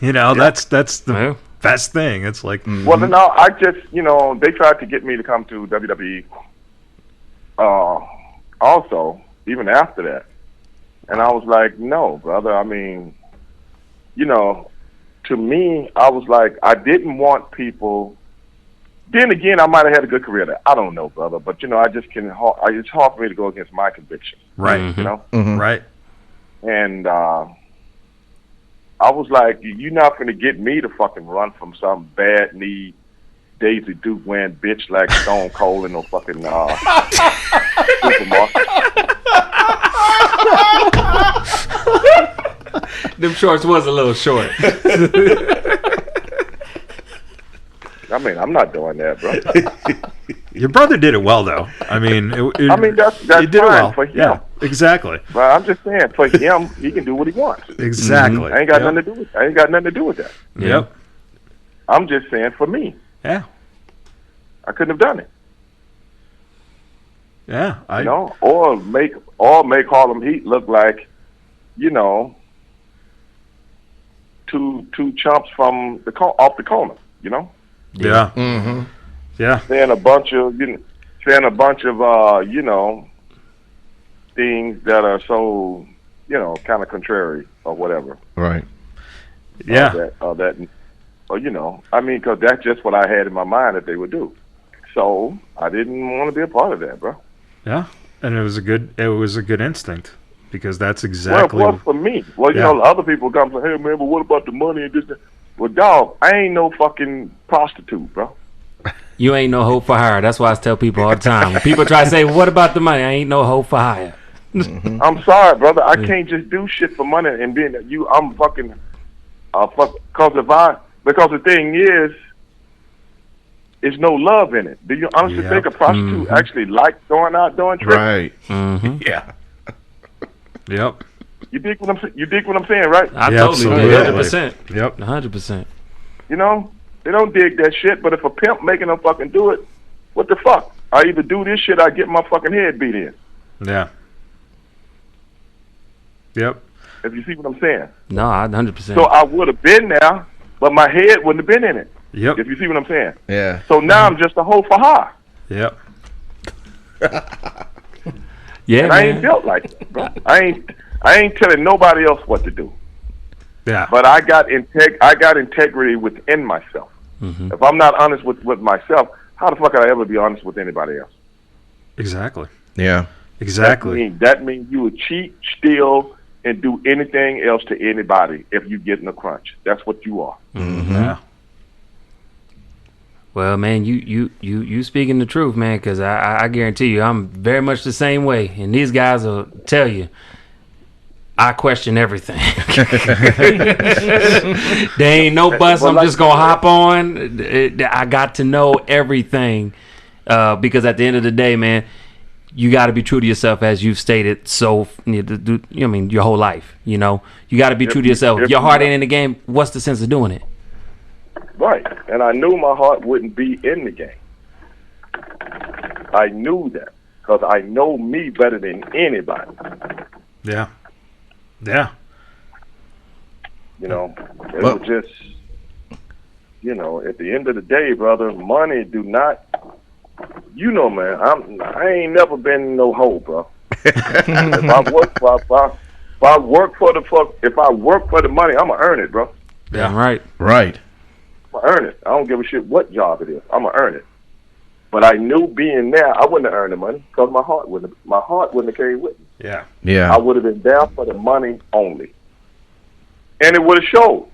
That's the best thing. It's like, well, no, I just they tried to get me to come to WWE. Also, even after that, and I was like, no, brother. I mean, to me, I was like, I didn't want people then again, I might have had a good career there. I don't know, brother. But, you know, it's hard for me to go against my convictions. Right. You know? Right. And I was like, you're not going to get me to fucking run from some bad knee, Daisy Duke wearing bitch like Stone Cold and no fucking supermarket. Them shorts was a little short. I mean, I'm not doing that, bro. Your brother did it well, though. I mean, that's he did it fine well. for him. Yeah, exactly. But I'm just saying, for him, he can do what he wants. Exactly. I ain't got nothing to do with. I ain't got nothing to do with that. Yep. I'm just saying, for me. Yeah. I couldn't have done it. Yeah. You know, or make Harlem Heat look like, you know, two chumps from off the corner. You know. Yeah. Yeah. Saying a bunch of you know, things that are so, you know, kind of contrary or whatever. Right. Yeah. That, you know, I mean, because that's just what I had in my mind that they would do. So I didn't want to be a part of that, bro. Yeah, and it was a good instinct because that's exactly. Well, it was for me. Well, you know, other people come and say, "Hey, man, but what about the money and this?" Well, dog, I ain't no fucking prostitute, bro. You ain't no hope for hire. That's why I tell people all the time. When people try to say, "What about the money?" I ain't no hope for hire. I'm sorry, brother. I can't just do shit for money and being you. I'm fucking because the thing is, there's no love in it. Do you honestly think a prostitute actually likes going out doing tricks? Right. Yeah. Yep. You dig what I'm saying, right? I totally do. 100%. Yep. 100%. You know, they don't dig that shit. But if a pimp making them fucking do it, what the fuck? I either do this shit, or I get my fucking head beat in. Yeah. Yep. If you see what I'm saying. No, 100%. So I would have been there, but my head wouldn't have been in it. Yep. If you see what I'm saying. Yeah. So now I'm just a hoe for hire. Yep. Yeah, and I ain't built like that, bro. I ain't telling nobody else what to do. Yeah. But I got integrity within myself. If I'm not honest with myself, how the fuck could I ever be honest with anybody else? Exactly. Yeah. Exactly. That means you would cheat, steal, and do anything else to anybody if you get in a crunch. That's what you are. Yeah. Well, man, you speaking the truth, man, because I guarantee you I'm very much the same way. And these guys will tell you, I question everything. There ain't no bus I'm just going to hop on. I got to know everything because at the end of the day, man, you got to be true to yourself, as you've stated. So, your whole life, you know, you got to be true to yourself. If your heart ain't in the game, what's the sense of doing it? Right. And I knew my heart wouldn't be in the game. I knew that because I know me better than anybody. Yeah. Yeah. You know, it was just, you know, at the end of the day, brother, money do not, you know, man, I ain't never been no hoe, bro. If I work for the money, I'm gonna earn it, bro. Yeah, right. Right. I'm gonna earn it. I don't give a shit what job it is. I'm gonna earn it. But I knew being there, I wouldn't have earned the money because my heart wouldn't have carried with me. Yeah. Yeah. I would have been down for the money only, and it would have showed.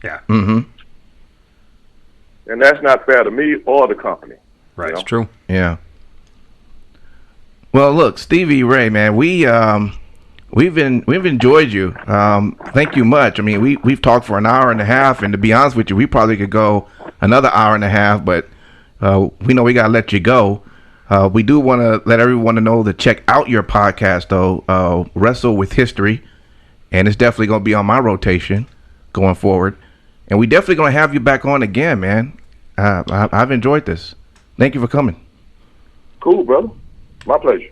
Yeah. Mm-hmm. And that's not fair to me or the company. Right. It's true. Yeah. Well, look, Stevie Ray, man, we've enjoyed you. Thank you much. I mean, we've talked for an hour and a half, and to be honest with you, we probably could go another hour and a half, but we know we gotta let you go. We do want to let everyone know to check out your podcast, though, Wrestle with History, and it's definitely gonna be on my rotation going forward. And we definitely gonna have you back on again, man. I've enjoyed this. Thank you for coming. Cool, brother. My pleasure.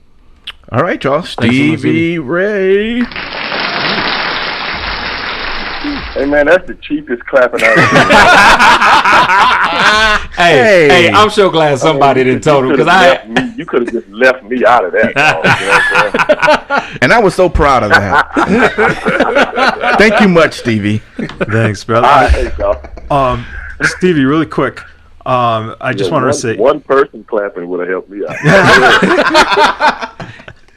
All right, y'all. Stevie Ray. Hey, man, that's the cheapest clapping out of Hey, I'm so glad somebody didn't told him because you could have just left me out of that. Dog, you know what I'm saying? And I was so proud of that. Thank you much, Stevie. Thanks, brother. All right, thanks, y'all. Stevie, really quick. I just wanted to say one person clapping would have helped me out.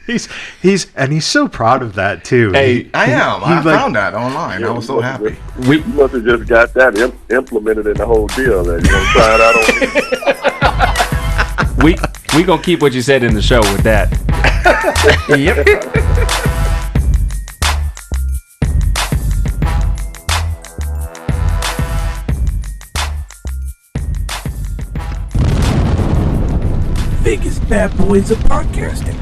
he's so proud of that too. Hey, I am. I like, found that online. I was so happy. You must have just got that implemented in the whole deal. Then you want to try it out on me? We gonna keep what you said in the show with that. Yep. Biggest bad boys of podcasting.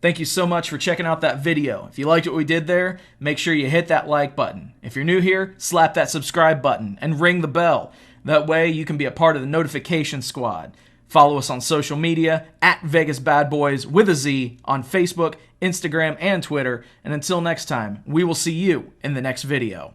Thank you so much for checking out that video. If you liked what we did there, make sure you hit that like button. If you're new here, slap that subscribe button and ring the bell. That way you can be a part of the notification squad. Follow us on social media at Vegas Bad Boys with a Z on Facebook, Instagram, and Twitter. And until next time, we will see you in the next video.